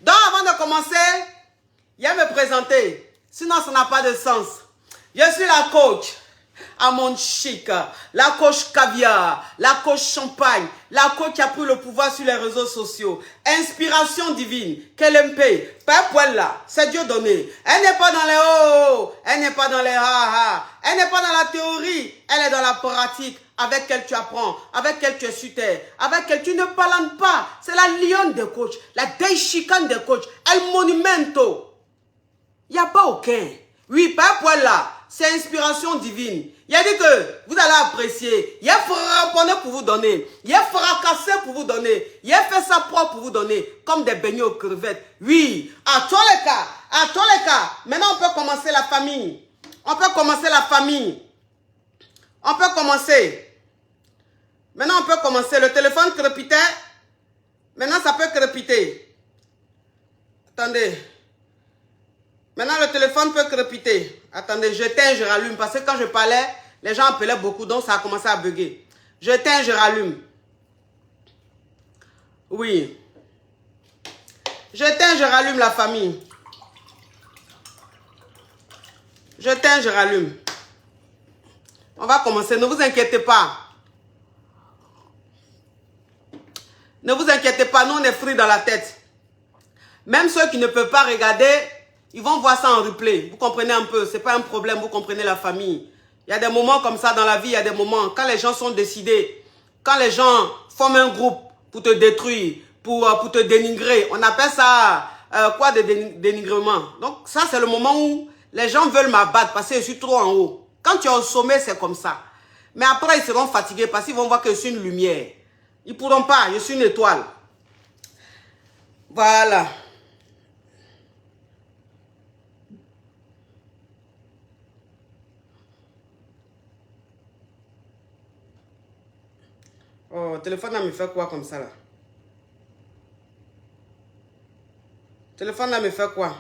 Donc, avant de commencer, il y a me présenter. Sinon, ça n'a pas de sens. Je suis la coach Amande Chic, la coach caviar, la coach champagne, la coach qui a pris le pouvoir sur les réseaux sociaux. Inspiration divine, KLMP, pas poil là, c'est Dieu donné. Elle n'est pas dans les oh, elle n'est pas dans les ha-ha, elle n'est pas dans la théorie, elle est dans la pratique. Avec elle tu apprends, avec elle tu es sur terre, avec elle tu ne parles pas. C'est la lionne des coachs, la déchicane des coachs, el monumento. Il n'y a pas aucun. Oui, pas poil là. C'est inspiration divine. Il a dit que vous allez apprécier. Il a frappé pour vous donner. Il a fracassé pour vous donner. Il a fait ça propre pour vous donner. Comme des beignets aux crevettes. Oui, à tous les cas. À tous les cas. Maintenant, on peut commencer la famille. On peut commencer la famille. On peut commencer. Maintenant, on peut commencer. Le téléphone crépitait. Maintenant, ça peut crépiter. Attendez. Maintenant, le téléphone peut crépiter. Attendez, j'éteins, je rallume. Parce que quand je parlais, les gens appelaient beaucoup. Donc, ça a commencé à bugger. J'éteins, je rallume. Oui. J'éteins, je rallume la famille. J'éteins, je rallume. On va commencer. Ne vous inquiétez pas. Ne vous inquiétez pas. Nous, on est free dans la tête. Même ceux qui ne peuvent pas regarder... Ils vont voir ça en replay. Vous comprenez un peu. Ce n'est pas un problème. Vous comprenez la famille. Il y a des moments comme ça dans la vie. Il y a des moments quand les gens sont décidés. Quand les gens forment un groupe pour te détruire. Pour te dénigrer. On appelle ça quoi de dénigrement. Donc ça c'est le moment où les gens veulent m'abattre parce que je suis trop en haut. Quand tu es au sommet c'est comme ça. Mais après ils seront fatigués parce qu'ils vont voir que je suis une lumière. Ils ne pourront pas. Je suis une étoile. Voilà. Oh, le téléphone là me fait quoi comme ça là? Le téléphone là me fait quoi?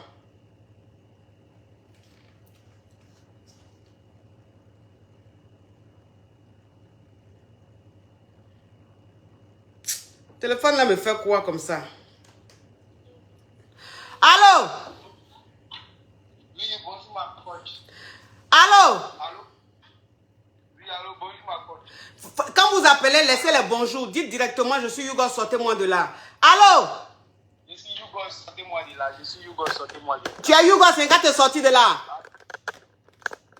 Le téléphone là me fait quoi comme ça? Allô? Oui, bonjour ma coach. Allô? Allô? Oui, allô, bonjour ma coach. Quand vous appelez, laissez les bonjours. Dites directement, je suis Hugo, sortez-moi de là. Allô? Je suis Hugo, sortez-moi de là. Je suis Hugo, sortez-moi de là. Tu es Hugo, c'est quand tu es sorti de là?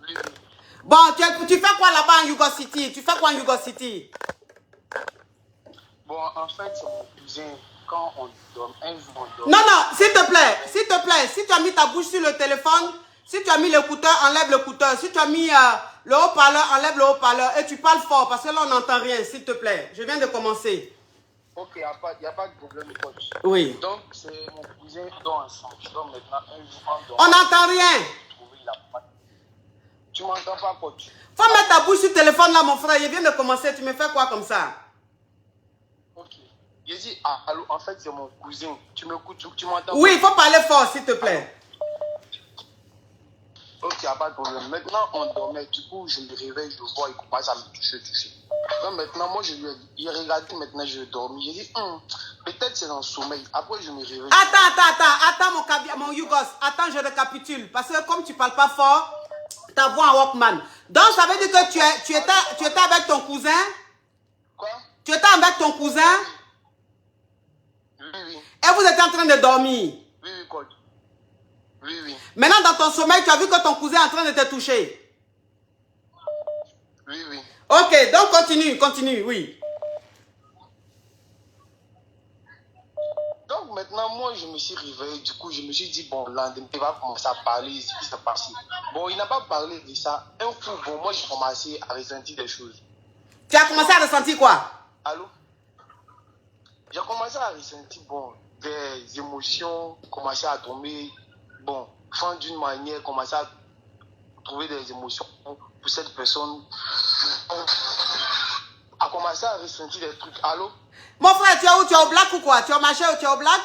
Oui, oui. Bon, tu fais quoi là-bas en Hugo City? Tu fais quoi en Hugo City? Bon, en fait, c'est mon cousin. Quand on dorme, un jour on dort. Non, non, s'il te plaît, si tu as mis ta bouche sur le téléphone, si tu as mis l'écouteur, enlève l'écouteur. Si tu as mis le haut-parleur, enlève le haut-parleur et tu parles fort parce que là, on n'entend rien, s'il te plaît. Je viens de commencer. Ok, il n'y a pas de problème, coach. Oui. Donc, c'est mon cousin qui dort ensemble. Donc, maintenant, un jour on dort. On n'entend rien. Tu m'entends pas, coach? Faut mettre ta bouche sur le téléphone là, mon frère. Je viens de commencer. Tu me fais quoi comme ça? Ok. Je dis, allô, en fait, c'est mon cousin. Tu m'écoutes, tu m'entends? Oui, il faut parler fort, s'il te plaît. Ok, il n'y a pas de problème. Maintenant, on dormait. Du coup, je me réveille, je vois, il commence à me toucher. Donc maintenant, moi, je lui ai dit, il regardait, maintenant, je dormis. J'ai dit, peut-être c'est dans le sommeil. Après, je me réveille. Attends, mon Yougos. Attends, je récapitule. Parce que comme tu parles pas fort, ta voix en Walkman. Donc, ça veut dire que tu étais avec ton cousin? Quoi? Tu étais avec ton cousin? Oui, oui. Et vous étiez en train de dormir? Oui, oui, coach. Oui, oui. Maintenant, dans ton sommeil, tu as vu que ton cousin est en train de te toucher? Oui, oui. Ok, donc continue, oui. Donc maintenant, moi, je me suis réveillé. Du coup, je me suis dit, bon, l'endemain, il va commencer à parler ce qui s'est passé. Bon, il n'a pas parlé de ça. Un coup, bon, moi, j'ai commencé à ressentir des choses. Tu as commencé à ressentir quoi? Allô? J'ai commencé à ressentir, bon, des émotions, commencer à tomber, bon, enfin, d'une manière, commencer à trouver des émotions pour cette personne. A commencé à ressentir des trucs. Allô? Mon frère, tu es où? Tu es au black ou quoi? Tu es au marché ou tu es au black?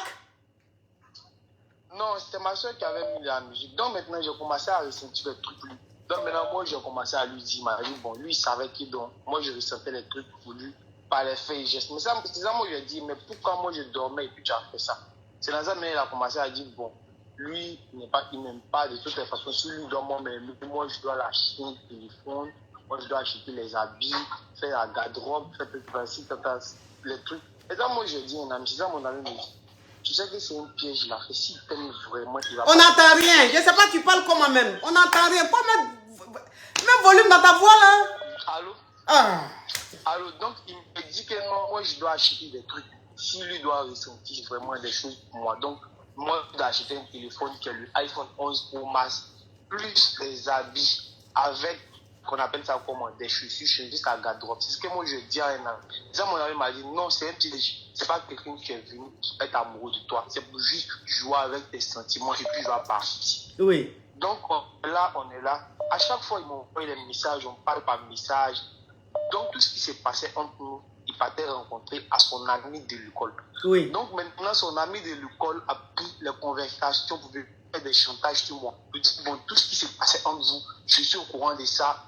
Non, c'était ma soeur qui avait mis la musique. Donc maintenant, j'ai commencé à ressentir des trucs. Donc maintenant, moi, j'ai commencé à lui dire, bon, lui, il savait qu'il donc. Moi, je ressentais les trucs pour lui, par les faits et gestes. Mais ça, moi, je lui ai dit, mais pourquoi moi, je dormais et puis tu as fait ça? C'est dans ça qu'il a commencé à dire, bon, lui, il n'aime pas de toutes les façons. Si lui doit m'aimer, moi, je dois l'acheter un téléphone, moi, je dois acheter les habits, faire la garde-robe, faire les trucs. Et ça, moi, je dis, un ami, c'est ça, mon ami me dit. Tu sais que c'est un piège là. Et s'il t'aime vraiment, il va On n'entend rien. Je ne sais pas, tu parles comment même. On n'entend rien. Pas même volume dans ta voix là. Allô? Ah. Allô, donc il me dit que non, moi, je dois acheter des trucs. Si lui doit ressentir vraiment des choses pour moi. Donc, moi, je dois acheter un téléphone qui est le iPhone 11 Pro Max, plus des habits avec, qu'on appelle ça comment, des chaussures, juste à garde-robe. C'est ce que moi, je dis à un ami. Ça, mon ami m'a dit, non, c'est un piège. C'est pas quelqu'un qui est venu être amoureux de toi. C'est pour juste jouer avec tes sentiments et puis il va partir. Oui. Donc, on est là. À chaque fois, ils m'envoient les messages, on parle par message. Donc, tout ce qui s'est passé entre nous, il partait rencontrer à son ami de l'école. Oui. Donc, maintenant, son ami de l'école a pris les conversations pour faire des chantages sur moi. Il dit, bon, tout ce qui s'est passé entre vous, je suis au courant de ça.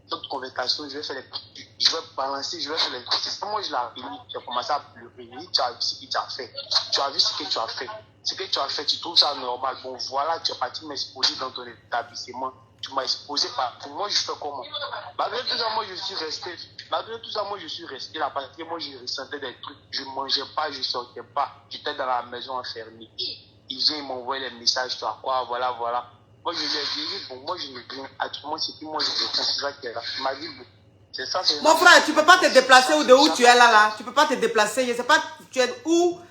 D'autres conversations, je vais faire je vais balancer, je vais faire les trucs. C'est ça, moi, je l'ai appelé, j'ai commencé à pleurer. Il dit, tu as vu ce que tu as fait. Tu as vu ce que tu as fait. Ce que tu as fait, tu trouves ça normal. Bon, voilà, tu es parti m'exposer dans ton établissement. Tu m'as exposé partout. Moi, je fais comment? Malgré tout ça, moi, je suis resté là parce que moi, je ressentais des trucs. Je ne mangeais pas, je ne sortais pas. J'étais dans la maison enfermée. Il vient, il m'envoie les messages, tu as quoi, voilà. Moi, je lui ai dit, bon, moi, je ne viens. Actuellement, c'est plus moi, je me considère qu'il est là. Il m'a dit, bon, c'est ça, c'est... Mon frère, tu ne peux pas te déplacer ou de où tu es là. Tu ne peux pas te déplacer. Je ne sais pas, tu es où?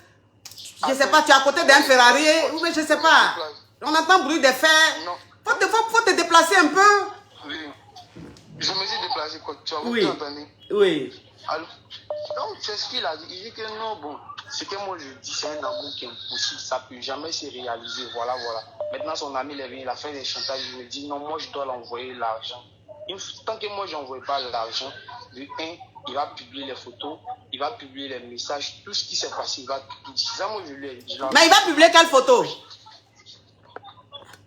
Je ne sais pas, tu es à côté d'un Ferrari ou je ne sais pas. On entend bruit des fers. Non. Faut te déplacer un peu. Oui. Je me suis déplacé quand tu as entendu. Oui. Alors, donc, c'est ce qu'il a dit. Il dit que non, bon, ce que moi je dis, c'est un amour qui est impossible. Ça ne peut jamais se réaliser. Voilà. Maintenant, son ami, il a fait des chantages. Il me dit, non, moi, je dois l'envoyer l'argent. Tant que moi, je n'envoie pas l'argent, il va publier les photos, il va publier les messages, tout ce qui s'est passé, il va publier. Ça, moi, je lui ai dit. Mais il va publier quelle photo?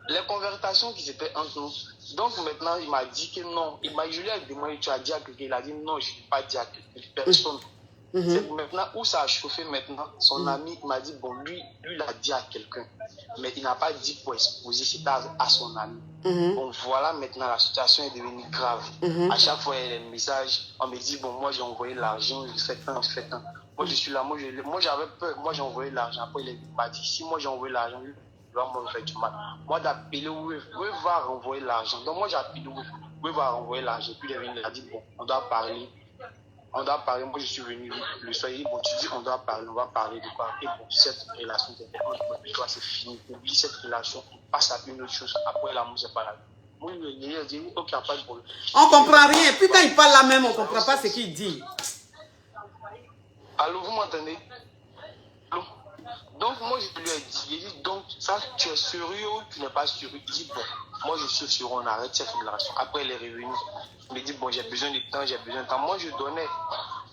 Les conversations qui s'étaient entre nous. Donc maintenant, il m'a dit que non. Je lui ai demandé, tu as dit à quelqu'un? Il a dit non, je n'ai pas dit à personne. C'est maintenant où ça a chauffé maintenant. Son ami m'a dit, bon, lui l'a dit à quelqu'un. Mais il n'a pas dit pour exposer, c'était à son ami. Bon, voilà, maintenant la situation est devenue grave. À chaque fois, il y a des messages. On me dit, bon, moi j'ai envoyé l'argent, je fais tant. Moi je suis là, moi j'avais peur. Moi j'ai envoyé l'argent. Après, il m'a dit, si moi j'ai envoyé l'argent, lui, il va me faire du mal. Moi d'appeler Wave va renvoyer l'argent. Donc moi j'ai appelé Wave va renvoyer l'argent. Puis il a dit, bon, on doit parler. Moi je suis venu le soir, il dit, bon, tu dis on doit parler, on va parler de quoi? Et bon, cette relation qui était entre moi et toi, c'est fini. Oublie cette relation, on passe à une autre chose. Après l'amour, c'est pas la vie. Moi, il a dit, ok, il n'y a pas de problème. On ne comprend rien. Puis quand il parle là même, on ne comprend pas ce qu'il dit. Allô, vous m'entendez? Allô? Donc moi je lui ai dit, il dit, donc ça, tu es sérieux ou tu n'es pas sérieux? Il dit, bon, moi je suis sûr, on arrête cette relation. Après il est revenu. Il me dit, bon, j'ai besoin de temps, Moi je donnais.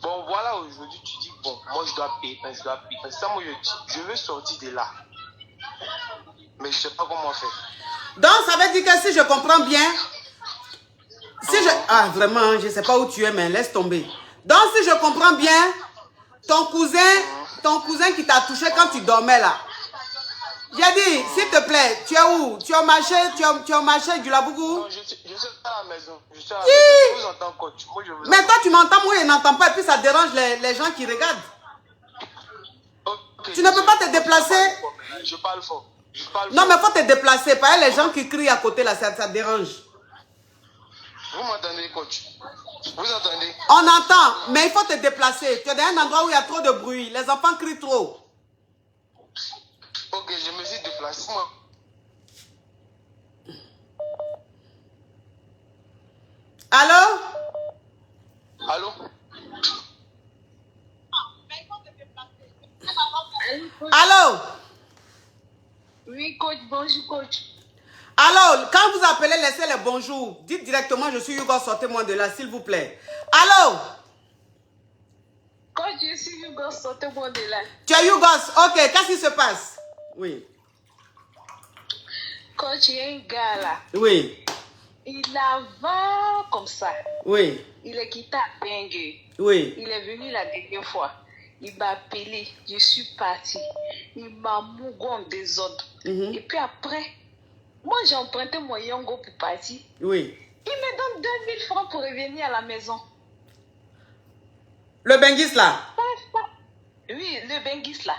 Bon, voilà, aujourd'hui tu dis, bon, moi je dois payer. Ça, moi je dis, je veux sortir de là. Mais je ne sais pas comment faire. Donc ça veut dire que si je comprends bien, ah vraiment, je ne sais pas où tu es, mais laisse tomber. Donc si je comprends bien, ton cousin qui t'a touché quand tu dormais là. J'ai dit, s'il te plaît, tu es où? Tu es au marché, du Labougou? Non, je suis à la maison. Je vous entends, coach. Mais toi, tu m'entends, moi, je n'entends pas. Et puis, ça dérange les gens qui regardent. Okay, tu ne peux pas te déplacer. Je parle fort. Non, mais il faut te déplacer. Parce que les gens qui crient à côté, là, ça dérange. Vous m'entendez, coach? Vous entendez? On entend, mais il faut te déplacer. Tu es dans un endroit où il y a trop de bruit. Les enfants crient trop. Ok, je me suis déplacé. Allô? Allô? Allô? Oui, coach, bonjour, coach. Alors, quand vous appelez, laissez les bonjours. Dites directement, je suis Hugo, sortez-moi de là, s'il vous plaît. Allô? Coach, je suis Hugo, sortez-moi de là. Tu es Hugo, ok, qu'est-ce qui se passe? Oui. Coach, il y a un gars là. Oui. Il va comme ça. Oui. Il est quitté à Bengue. Oui. Il est venu la dernière fois. Il m'a appelé, je suis partie. Il m'a mougou en désordre. Et puis après, moi j'ai emprunté mon Yongo pour partir. Oui. Il me donne 2000 francs pour revenir à la maison. Le Bengis là? Oui, le Bengis là.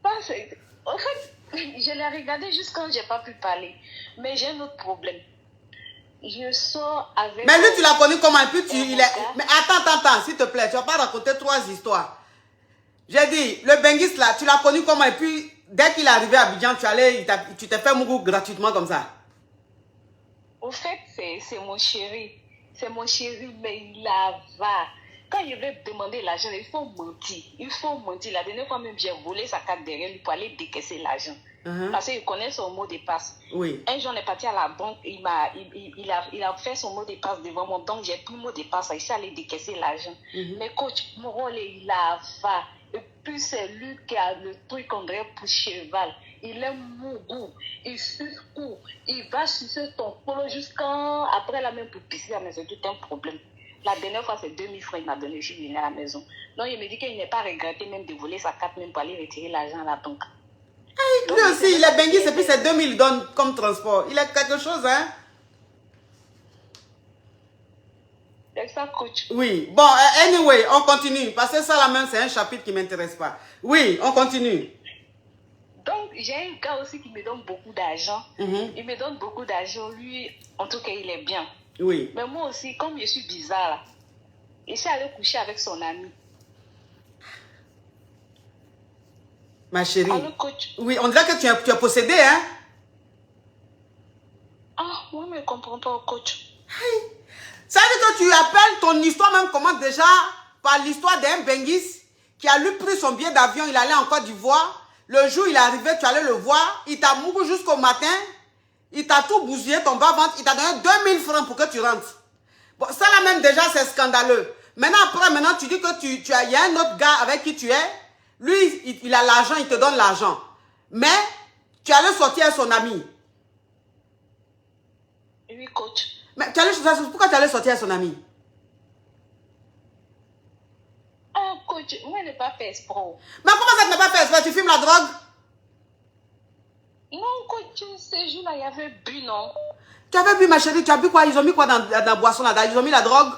En fait, je l'ai regardé juste quand j'ai pas pu parler. Mais j'ai un autre problème. Je sors avec... Mais lui, tu l'as connu comment? Et puis il est... gars. Mais attends, s'il te plaît. Tu vas pas raconter 3 histoires. J'ai dit, le Bengis là, tu l'as connu comment? Et puis, dès qu'il est arrivé à Abidjan, tu t'es fait mougou gratuitement comme ça. Au fait, c'est mon chéri. C'est mon chéri, mais il va. Quand il veut demander l'argent, il faut mentir. Il faut mentir. La dernière fois même, j'ai volé sa carte derrière lui pour aller décaisser l'argent. Parce qu'il connaît son mot de passe. Oui. Un jour, on est parti à la banque. Il a fait son mot de passe devant moi. Donc, j'ai pris le mot de passe. Il s'est allé décaisser l'argent. Mais coach, mon rôle, il va. Et puis, c'est lui qui a le truc qu'on dirait pour cheval. Il est mougou. Il suce court. Il va sucer ton polo jusqu'à après la même pour pisser. Mais c'est tout un problème. La dernière fois, c'est 2000 francs, il m'a donné, je suis venue à la maison. Donc, il me dit qu'il n'est pas regretté même de voler sa carte, même pour aller retirer l'argent à la banque. Hey, lui aussi, il est Bengis et puis c'est 2000 donne comme transport. Il a quelque chose, hein? C'est ça, coach. Oui. Bon, anyway, on continue. Parce que ça, là même, c'est un chapitre qui ne m'intéresse pas. Oui, on continue. Donc, j'ai un gars aussi qui me donne beaucoup d'argent. Il me donne beaucoup d'argent. Lui, en tout cas, il est bien. Oui. Mais moi aussi, comme je suis bizarre, là, il s'est allé coucher avec son ami. Ma chérie. Allô, coach? Oui, on dirait que tu es possédé, hein? Ah, moi, je ne comprends pas, coach. Hey. Ça veut dire que tu appelles ton histoire même comment déjà par l'histoire d'un Bengis qui a lui pris son billet d'avion, il allait en Côte d'Ivoire. Le jour où il est arrivé, tu allais le voir. Il t'a mouru jusqu'au matin. Il t'a tout bousillé, ton bas-ventre. Il t'a donné 2000 francs pour que tu rentres. Bon, ça là même déjà, c'est scandaleux. Maintenant, tu dis que il y a un autre gars avec qui tu es. Lui, il a l'argent, il te donne l'argent. Mais, tu allais sortir avec son ami. Oui, coach. Mais pourquoi tu allais sortir avec son ami? Ah, coach, moi, je n'ai pas fait espoir. Mais comment ça, tu n'as pas fait exprès? Tu fumes la drogue? Non, coach, ce jour-là, il y avait bu, non? Tu avais bu, ma chérie, tu as bu quoi? Ils ont mis quoi dans la boisson là? Ils ont mis la drogue?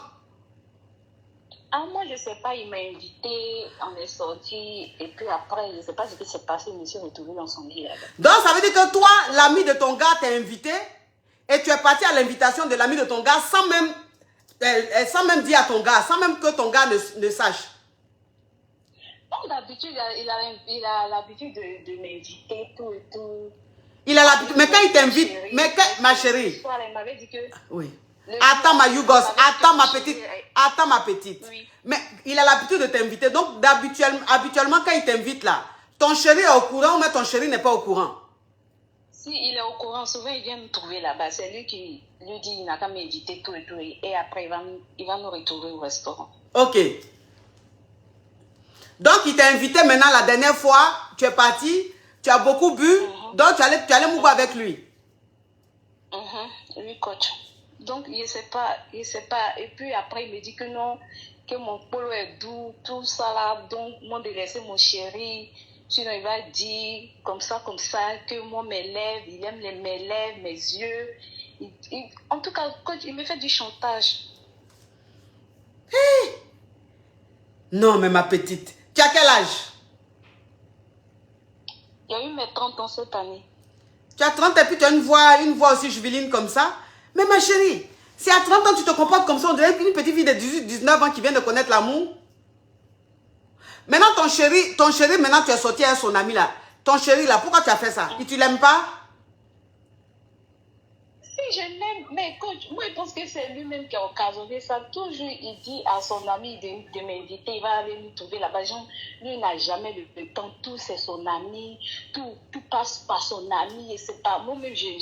Ah, moi, je ne sais pas, il m'a invité, on est sorti, et puis après, je ne sais pas ce qui s'est passé, je me suis retrouvée dans son lit là-bas. Donc, ça veut dire que toi, l'ami de ton gars t'a invité, et tu es parti à l'invitation de l'ami de ton gars sans même dire à ton gars, sans même que ton gars ne sache. Donc, d'habitude, il a l'habitude de m'inviter, tout et tout. Il a l'habitude, mais quand il t'invite, ma chérie. Il m'avait dit que... Oui. Attends ma Yougos, attends ma petite. Oui. Mais il a l'habitude de t'inviter. Donc habituellement quand il t'invite là, ton chéri est au courant mais ton chéri n'est pas au courant. Si il est au courant, souvent il vient nous trouver là-bas. C'est lui qui lui dit il n'a qu'à m'inviter tout et tout. Et après il va nous retrouver au restaurant. Ok. Donc il t'a invité maintenant la dernière fois, tu es parti, tu as beaucoup bu, donc tu allais mourir avec lui. Oui, coach. Donc, il ne sait pas. Et puis après, il me dit que non, que mon polo est doux, tout ça là. Donc, moi, de laisser mon chéri. Sinon, il va dire comme ça, que moi, mes lèvres, il aime mes lèvres, mes yeux. En tout cas, coach, il me fait du chantage. Hey. Non, mais ma petite, tu as quel âge? Il y a eu mes 30 ans cette année. Tu as 30 et puis tu as une voix aussi jubiline comme ça. Mais ma chérie, si à 30 ans tu te comportes comme ça, on dirait une petite fille de 18, 19 ans qui vient de connaître l'amour. Maintenant ton chéri, maintenant tu es sorti avec son ami là. Ton chéri là, pourquoi tu as fait ça? Et tu l'aimes pas? Si, je l'aime, mais coach, moi je pense que c'est lui-même qui a occasionné ça. Toujours il dit à son ami de m'inviter, il va aller nous trouver là-bas. Lui il n'a jamais le temps, tout c'est son ami, tout passe par son ami. Et c'est pas moi-même, j'ai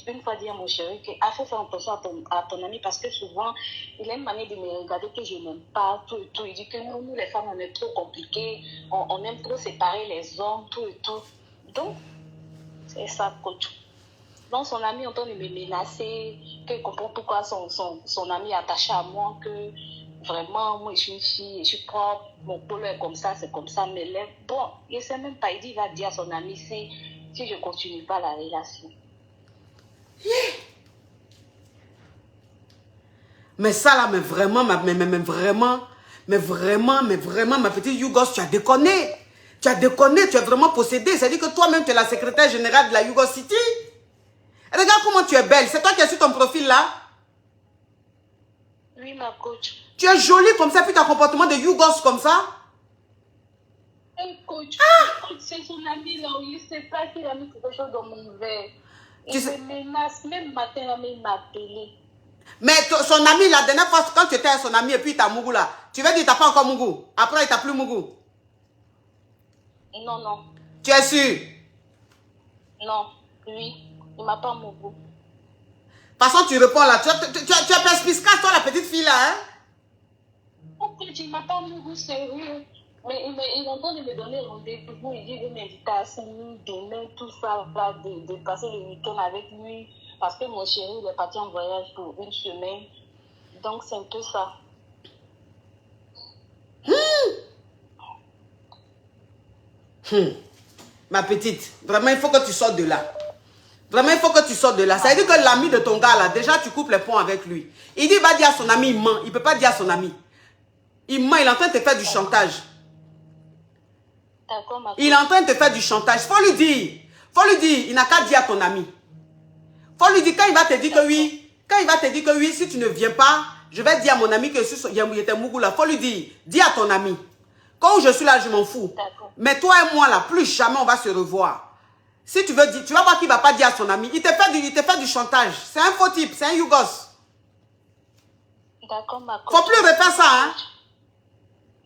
une fois dit à mon chéri que faut faire attention à ton ami parce que souvent il a une manière de me regarder que je n'aime pas, tout et tout. Il dit que nous les femmes on est trop compliquées, on aime trop séparer les hommes, tout et tout. Donc c'est ça, coach. Donc, son ami entend de me menacer, qu'il comprend pourquoi son ami est attaché à moi, que vraiment, moi, je suis une fille, je suis propre, mon polo est comme ça, c'est comme ça, mes lèvres. Bon, il ne sait même pas, il dit, il va dire à son ami si je ne continue pas la relation. Mais ça là, mais vraiment, ma petite Yougos, tu as déconné. Tu as déconné, tu es vraiment possédé. C'est-à-dire que toi-même, tu es la secrétaire générale de la Yougos City. Et regarde comment tu es belle. C'est toi qui es sur ton profil là. Oui, ma coach. Tu es jolie comme ça, puis tu as un comportement de Yougos comme ça. Hey, coach, c'est son ami là, il ne sait pas qu'il a mis quelque chose dans mon verre. Il me menace, même matin, là, il m'a appelé. Mais son ami, la dernière fois, quand tu étais avec son ami et puis il t'a Mougou là, tu veux dire qu'il t'a pas encore Mougou. Après, il t'a plus Mougou. Non, non. Tu es sûr? Non, oui, il m'a pas Mougou. De toute façon, tu réponds là. Tu es perspicace, toi, la petite fille là, hein? Ok, il m'a pas Mougou, sérieux. Mais il est en train de me donner rendez-vous. Il dit qu'il veut m'inviter à Saint-Louis demain, tout ça, là, de passer le week-end avec lui. Parce que mon chéri, il est parti en voyage pour une semaine. Donc, c'est un peu ça. Ma petite, vraiment, il faut que tu sortes de là. Vraiment, il faut que tu sortes de là. Ça veut dire que l'ami de ton gars, là, déjà, tu coupes les ponts avec lui. Il dit, il va dire à son ami, il ment. Il ne peut pas dire à son ami. Il ment, il est en train de te faire du chantage. Il est en train de te faire du chantage. Il faut lui dire. Il n'a qu'à dire à ton ami. Il faut lui dire, quand il va te dire que oui, si tu ne viens pas, je vais dire à mon ami que il était Mougou là. Il faut lui dire, dis à ton ami. Quand je suis là, je m'en fous. Mais toi et moi là, plus jamais on va se revoir. Si tu veux dire, tu vas voir qu'il ne va pas dire à son ami. Il te fait du chantage. C'est un faux type, c'est un Yougos. D'accord, ma coach. Faut plus refaire ça, hein.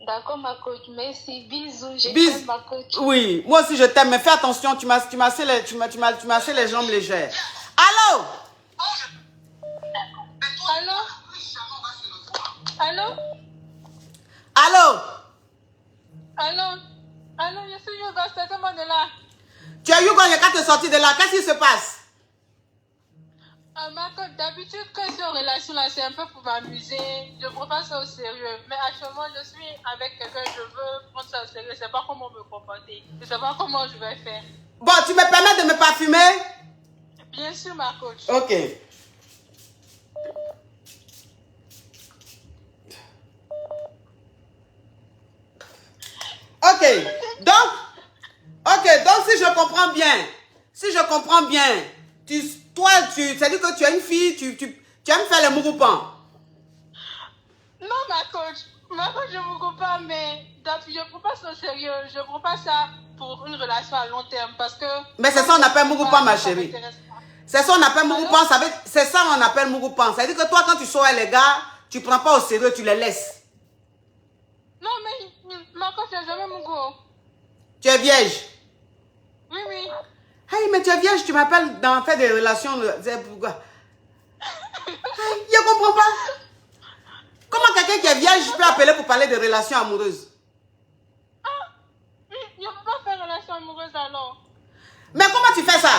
D'accord, ma coach. Merci. Bisous. Je t'aime, ma coach. Oui, moi aussi je t'aime, mais fais attention, tu m'as assez les jambes légères. Allô? Allô? Allô? Allô? Allô? Allô, je suis Yougos, c'est comment de là? Tu es Yougos, il n'y a qu'à te sortir de là. Qu'est-ce qui se passe? Ma coach, d'habitude, quand je suis en relation là, c'est un peu pour m'amuser. Je ne prends pas ça au sérieux. Mais actuellement, je suis avec quelqu'un, je veux prendre ça au sérieux. Je ne sais pas comment me comporter. Je ne sais pas comment je vais faire. Bon, tu me permets de me parfumer? Bien sûr, ma coach. Ok. Donc si je comprends bien, c'est-à-dire que tu es une fille, tu aimes faire les mougoupans. Non, ma coach, je ne me pas, mais je ne prends pas ça au sérieux. Je ne prends pas ça pour une relation à long terme parce que... Mais c'est ça on appelle mougoupans, ma chérie. C'est ça on appelle mougoupans, c'est ça on appelle mougoupans. C'est-à-dire que toi, quand tu sors avec les gars, tu ne prends pas au sérieux, tu les laisses. Non, mais ma coach, je n'ai jamais mougou. Tu es vierge? Oui, oui. Hey, mais tu es vierge, tu m'appelles dans faire des relations. C'est pourquoi? Hey, je ne comprends pas. Comment quelqu'un qui est vierge peut appeler pour parler de relations amoureuses? Ah, je ne peux pas faire relation amoureuse alors. Mais comment tu fais ça?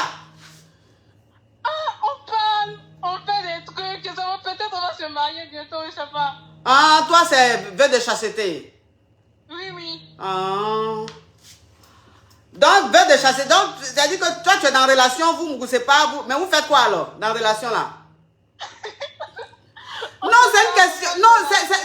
Ah, on parle, on fait des trucs, peut-être on va se marier bientôt, je ne sais pas. Ah, toi c'est vœu de chasteté. Oui, oui. Ah. Donc, vœu de chasteté. Donc, c'est-à-dire que toi tu es dans une relation, vous ne poussez pas, mais vous faites quoi alors dans la relation là? Non, c'est une question. Non,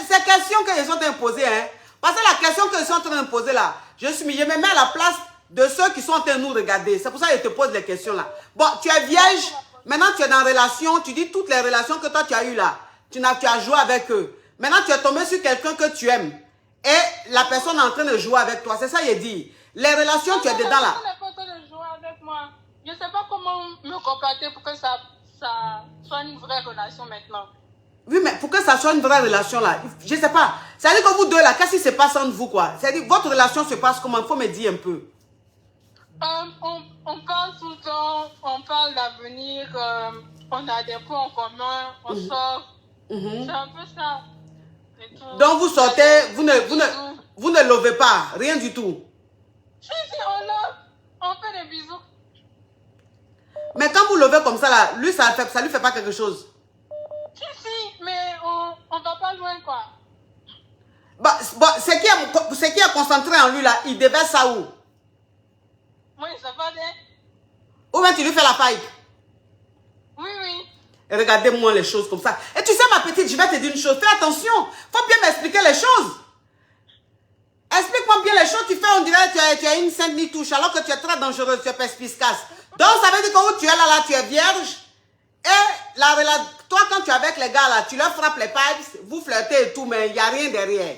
c'est question qu'ils sont imposées. Hein. Parce que la question qu'ils sont en train d'imposer là, je me mets à la place de ceux qui sont en train de nous regarder. C'est pour ça que je te pose les questions là. Bon, tu es vierge, maintenant tu es dans une relation, tu dis toutes les relations que toi tu as eues là. Tu as joué avec eux. Maintenant tu es tombé sur quelqu'un que tu aimes. Et la personne est en train de jouer avec toi. C'est ça qu'il dit. Les relations, tu es dedans là. La personne n'est pas en train de jouer avec moi. Je ne sais pas comment me comporter pour que ça soit une vraie relation maintenant. Oui, mais pour que ça soit une vraie relation là, je ne sais pas. C'est-à-dire que vous deux là, qu'est-ce qui se passe entre vous quoi? C'est-à-dire votre relation se passe comment? Il faut me dire un peu. On parle tout le temps, on parle d'avenir, on a des points en commun, on sort. C'est un peu ça. Donc vous sortez, vous ne lovez pas, rien du tout. Si, on love, on fait des bisous. Mais quand vous lovez comme ça là, lui ça lui fait pas quelque chose. Si, mais on va pas loin quoi. Ce qui est concentré en lui là, il déverse ça où? Oui, ça va bien. Ou bien tu lui fais la paille? Oui, oui. Et regardez-moi les choses comme ça. Et tu sais ma petite, je vais te dire une chose, fais attention. Faut bien m'expliquer les choses. Explique-moi bien les choses, tu fais, on dirait que tu as une sainte ni touche, alors que tu es très dangereuse, tu es perspicace. Donc ça veut dire que où tu es là, tu es vierge. Et toi, quand tu es avec les gars là, tu leur frappes les pipes, vous flirtez et tout, mais il n'y a rien derrière.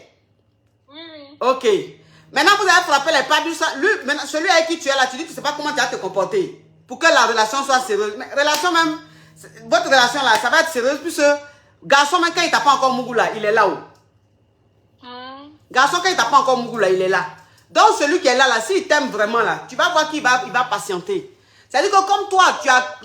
Oui, oui. Ok. Maintenant, vous avez frappé les pipes, maintenant, celui avec qui tu es là, tu dis que tu ne sais pas comment tu vas te comporter pour que la relation soit sérieuse. Mais relation même, votre relation là, ça va être sérieuse, puisque garçon, même quand il t'a pas encore Mougou là, il est là-haut. Garçon, quand il t'a pas encore Mougou là, il est là. Donc, celui qui est là, s'il t'aime vraiment là, tu vas voir qu'il va patienter. C'est-à-dire que comme toi,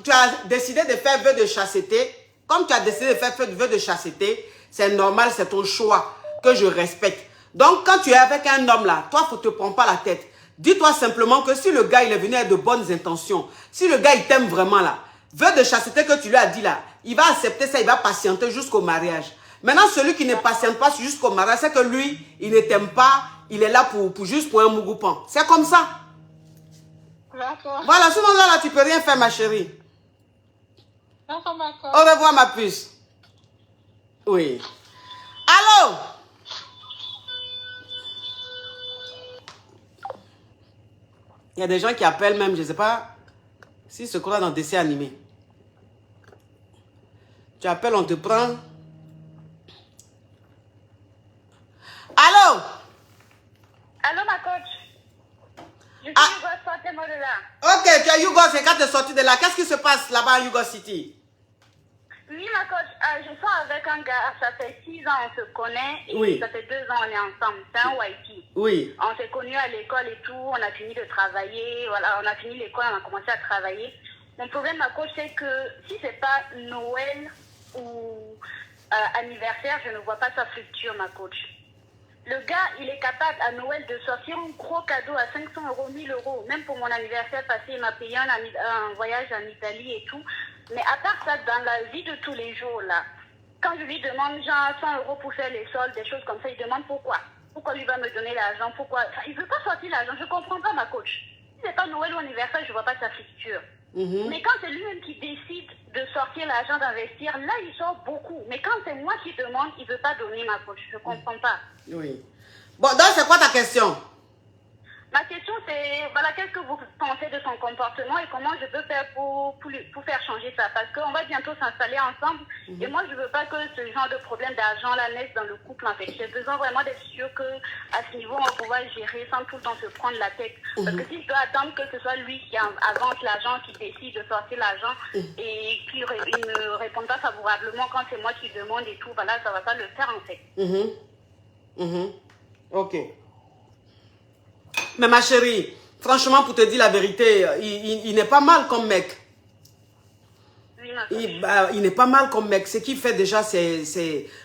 tu as décidé de faire vœu de chasteté, comme tu as décidé de faire vœu de chasteté, c'est normal, c'est ton choix que je respecte. Donc, quand tu es avec un homme là, toi, il ne te prendre pas la tête. Dis-toi simplement que si le gars, il est venu avec de bonnes intentions, si le gars, il t'aime vraiment là, vœu de chasteté que tu lui as dit là, il va accepter ça, il va patienter jusqu'au mariage. Maintenant, celui qui ne patiente pas jusqu'au mariage, c'est que lui, il ne t'aime pas, il est là juste pour un mougoupan. C'est comme ça. D'accord. Voilà, sinon là, tu peux rien faire, ma chérie. D'accord, d'accord. Au revoir, ma puce. Oui. Allô? Il y a des gens qui appellent même, je ne sais pas si se croient dans le dessin animé. Tu appelles, on te prend. Allô? Allô, ma coach? Je suis Ah. Hugo, sortez-moi de là. Ok, tu as Hugo, c'est quand tu es sorti de là. Qu'est-ce qui se passe là-bas à Hugo City? Oui, ma coach, je sors avec un gars, ça fait 6 ans, on se connaît, et Oui. ça fait 2 ans, on est ensemble. C'est un YT. Oui. On s'est connus à l'école et tout, on a fini de travailler, voilà, on a fini l'école, on a commencé à travailler. Mon problème, ma coach, c'est que si c'est pas Noël ou anniversaire, je ne vois pas sa future, ma coach. Le gars, il est capable à Noël de sortir un gros cadeau à 500 €, 1000 €. Même pour mon anniversaire passé, il m'a payé un voyage en Italie et tout. Mais à part ça, dans la vie de tous les jours, là, quand je lui demande genre 100 € pour faire les soldes, des choses comme ça, il demande pourquoi. Pourquoi lui va me donner l'argent, pourquoi. Enfin, il ne veut pas sortir l'argent, je ne comprends pas, ma coach. Si c'est pas Noël ou anniversaire, je ne vois pas sa future. Mais quand c'est lui-même qui décide de sortir l'argent, d'investir, là, il sort beaucoup. Mais quand c'est moi qui demande, il ne veut pas donner, ma coach. Je ne comprends pas. Oui. Bon, donc c'est quoi ta question? Ma question, c'est, voilà, qu'est-ce que vous pensez de son comportement et comment je peux faire pour faire changer ça? Parce qu'on va bientôt s'installer ensemble et moi, je ne veux pas que ce genre de problème d'argent-là naisse dans le couple, en fait. J'ai besoin vraiment d'être sûre qu'à ce niveau, on va pouvoir gérer sans tout le temps se prendre la tête. Parce que si je dois attendre que ce soit lui qui avance l'argent, qui décide de sortir l'argent et qu'il ne répond pas favorablement quand c'est moi qui demande et tout, voilà, ça ne va pas le faire, en fait. Ok. Mais ma chérie, franchement, pour te dire la vérité, il n'est pas mal comme mec. Oui, ma coach. Il n'est pas mal comme mec. Ce qu'il fait déjà,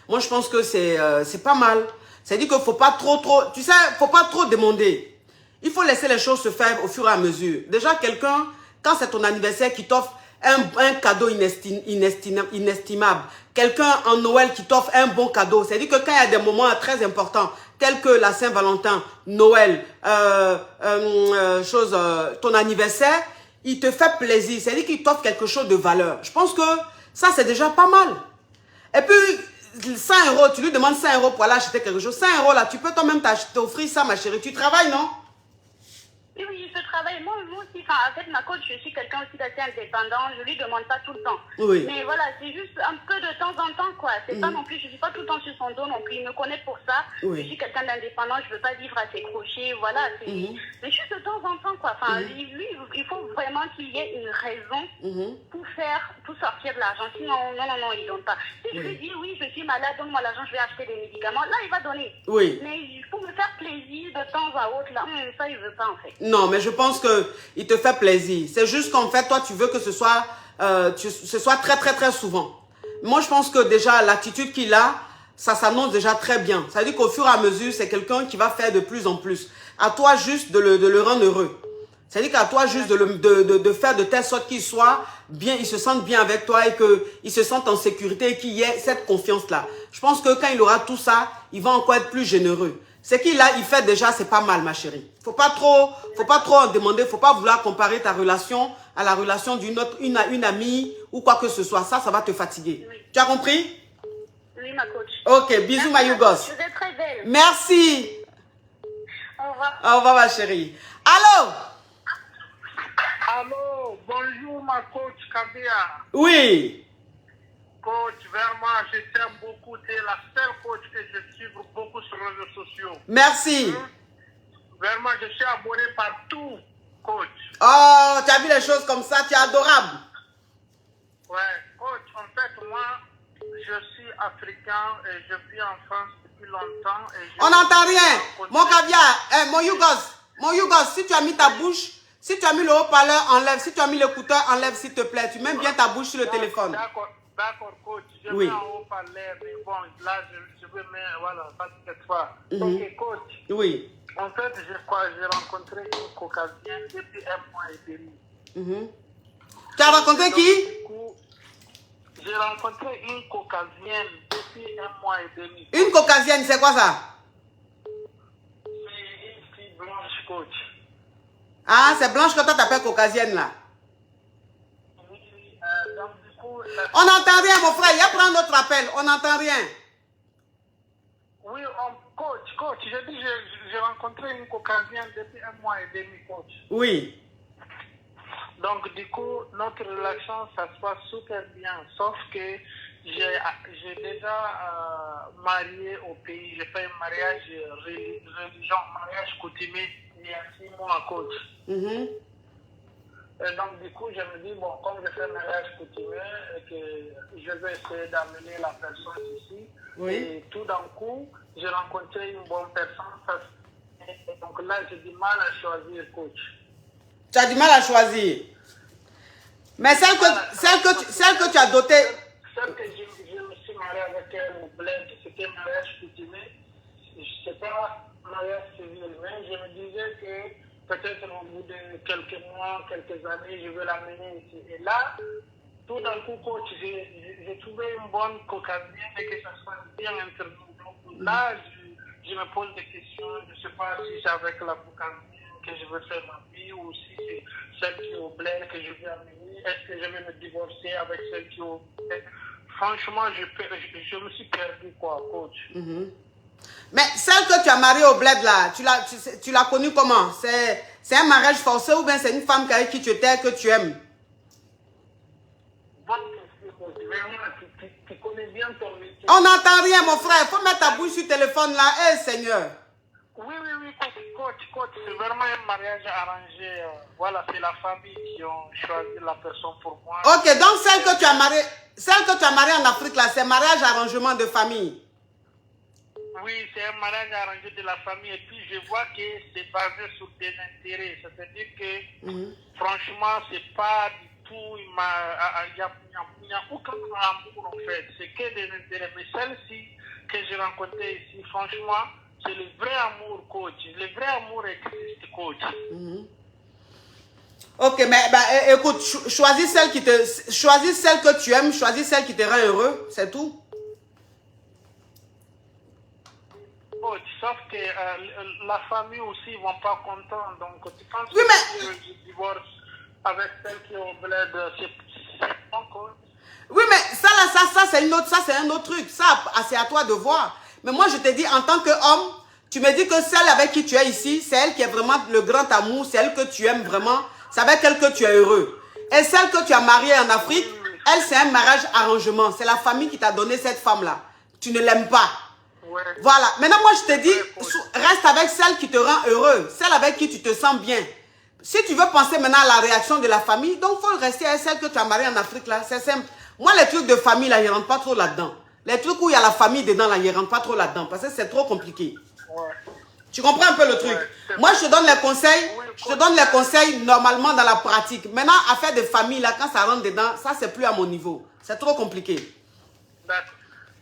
moi, je pense que c'est pas mal. C'est-à-dire qu'il ne faut pas trop... Tu sais, il ne faut pas trop demander. Il faut laisser les choses se faire au fur et à mesure. Déjà, quelqu'un, quand c'est ton anniversaire, qui t'offre un cadeau inestimable. Quelqu'un en Noël qui t'offre un bon cadeau. C'est-à-dire que quand il y a des moments très importants, tels que la Saint-Valentin, Noël, ton anniversaire, il te fait plaisir. C'est-à-dire qu'il t'offre quelque chose de valeur. Je pense que ça, c'est déjà pas mal. Et puis, 100 €, tu lui demandes 100 € pour aller acheter quelque chose. 100 € là, tu peux toi-même t'offrir ça, ma chérie. Tu travailles, non? Oui, je travaille. Moi aussi, en fait, ma coach, je suis quelqu'un aussi d'assez indépendant. Je lui demande pas tout le temps. Oui. Mais voilà, c'est juste un peu de temps en temps, quoi. C'est pas non plus, je suis pas tout le temps sur son dos non plus. Il me connaît pour ça. Oui. Je suis quelqu'un d'indépendant. Je veux pas vivre à ses crochets. Voilà. Mais juste de temps en temps, quoi. Enfin, lui, il faut vraiment qu'il y ait une raison pour sortir de l'argent. Sinon, non, il donne pas. Si je lui dis, oui, je suis malade, donne-moi l'argent, je vais acheter des médicaments. Là, il va donner. Oui. Mais il faut me faire plaisir de temps à autre, là. Ça, il veut pas, en fait. Non, mais je pense qu'il te fait plaisir. C'est juste qu'en fait, toi, tu veux que ce soit très, très, très souvent. Moi, je pense que déjà, l'attitude qu'il a, ça s'annonce déjà très bien. Ça veut dire qu'au fur et à mesure, c'est quelqu'un qui va faire de plus en plus. À toi juste de le rendre heureux. C'est-à-dire qu'à toi juste de faire de telle sorte qu'il soit bien, il se sente bien avec toi et qu'il se sente en sécurité et qu'il y ait cette confiance-là. Je pense que quand il aura tout ça, il va encore être plus généreux. Ce qu'il a, il fait déjà, c'est pas mal, ma chérie. Faut pas trop en demander, faut pas vouloir comparer ta relation à la relation d'une autre, une amie ou quoi que ce soit. Ça va te fatiguer. Oui. Tu as compris? Oui, ma coach. Ok, bisous, ma Yougos. Vous êtes très belle. Merci. Au revoir. Au revoir, ma chérie. Allô? Allô, bonjour ma coach Kabia. Oui. Coach, vraiment, je t'aime beaucoup. Tu es la seule coach que je suis beaucoup sur les réseaux sociaux. Merci. Vraiment, je suis abonné partout, coach. Oh, tu as vu les choses comme ça, tu es adorable. Ouais, coach, en fait, moi, je suis africain et je vis en France depuis longtemps. Et On n'entend rien. Mon caviar, mon Yougos, si tu as mis ta bouche, si tu as mis le haut-parleur, enlève. Si tu as mis l'écouteur, enlève s'il te plaît. Tu mets bien ta bouche sur le téléphone. D'accord, coach. Je Oui. mets en haut-parleur, mais bon, là, je veux mettre, voilà, pas cette fois. Mhm. Ok, coach. Oui. En fait, j'ai rencontré une caucasienne depuis 1 mois et demi. Mhm. Tu as rencontré Donc, qui? du coup, j'ai rencontré une caucasienne depuis 1 mois et demi. Une caucasienne, c'est quoi ça? C'est une fille blanche, coach. Ah, c'est Blanche que toi t'appelles caucasienne là. Oui, donc du coup, On n'entend rien, mon frère. Il y a prendre notre appel. On n'entend rien. oui, coach, j'ai dit j'ai rencontré une caucasienne depuis 1 mois et demi, coach. Oui. Donc, du coup, notre relation, ça se passe super bien. Sauf que j'ai déjà marié au pays. J'ai fait un mariage religion, mariage coutumier il y a 6 mois, coach. Mhm. Et donc, du coup, je me dis, bon, comme je fais un mariage coutumier, et que je vais essayer d'amener la personne ici. Oui. Et tout d'un coup, j'ai rencontré une bonne personne. Et donc là, j'ai du mal à choisir, coach. Tu as du mal à choisir. Mais celle que tu as dotée. Celle que je me suis mariée avec elle au bled, c'était un mariage coutumier. Je ne sais pas, mariage civil. Mais je me disais que peut-être au bout de quelques mois, quelques années, je vais l'amener ici. Et là, tout d'un coup, coach, j'ai trouvé une bonne caucasienne et que ça se passe bien entre nous. Donc là, je me pose des questions. Je ne sais pas si c'est avec la caucasienne que je veux faire ma vie ou si c'est celle qui est au bled que je vais amener. Est-ce que je vais me divorcer avec celle qui est au bled? Franchement, je me suis perdu, quoi, coach. Mhm. Mais celle que tu as mariée au bled là, tu l'as connue comment? C'est un mariage forcé ou bien c'est une femme avec qui tu étais que tu aimes? Bonne question, coach. Vraiment, tu connais bien ton métier. On n'entend rien, mon frère. Il faut mettre ta bouche sur le téléphone là. Eh, Seigneur. Oui, coach, c'est vraiment un mariage arrangé. Voilà, c'est la famille qui ont choisi la personne pour moi. Ok, donc celle que tu as mariée en Afrique là, c'est mariage arrangement de famille. Oui, c'est un mariage arrangé de la famille. Et puis, je vois que c'est basé sur des intérêts. C'est-à-dire que, franchement, c'est pas du tout. Il n'y a aucun amour, en fait. C'est que des intérêts. Mais celle-ci que j'ai rencontrée ici, franchement, c'est le vrai amour, coach. Le vrai amour existe, coach. Ok, mais bah, écoute, choisis celle que tu aimes, choisis celle qui te rend heureux, c'est tout. Coach, sauf que la famille aussi ne vont pas content. Donc, tu penses Oui, mais- que je divorce avec celle qui est au bled, c'est bon, coach. Oui, mais ça c'est un autre truc. Ça, c'est à toi de voir. Mais moi, je te dis, en tant qu'homme, tu me dis que celle avec qui tu es ici, c'est elle qui est vraiment le grand amour, c'est elle que tu aimes vraiment, c'est avec elle que tu es heureux. Et celle que tu as mariée en Afrique, elle, c'est un mariage arrangement. C'est la famille qui t'a donné cette femme-là. Tu ne l'aimes pas. Ouais. Voilà. Maintenant, moi, je te dis, reste avec celle qui te rend heureux, celle avec qui tu te sens bien. Si tu veux penser maintenant à la réaction de la famille, donc il faut rester avec celle que tu as mariée en Afrique, là. C'est simple. Moi, les trucs de famille, là, ils ne rentrent pas trop là-dedans. Les trucs où il y a la famille dedans, là, ils ne rentrent pas trop là-dedans parce que c'est trop compliqué. Ouais. Tu comprends un peu le truc? Ouais, moi, je te donne les conseils. Oui, Je te donne les conseils normalement dans la pratique. Maintenant, affaire de famille, là, quand ça rentre dedans, ça, c'est plus à mon niveau. C'est trop compliqué.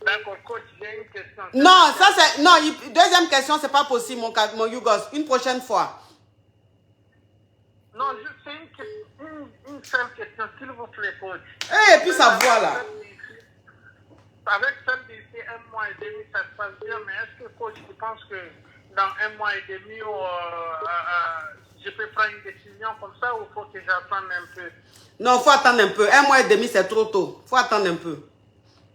D'accord, coach, j'ai une question. Non, ça, c'est... Non, deuxième question, c'est pas possible, mon Yougos. Une prochaine fois. Non, c'est une seule question, s'il vous plaît, coach. Et puis sa voix, là. Avec celle d'ici un mois et demi, ça se passe bien, mais est-ce que coach, tu penses que dans un mois et demi, je peux prendre une décision comme ça ou faut que j'attende un peu? Non, faut attendre un peu. Un mois et demi, c'est trop tôt. Faut attendre un peu.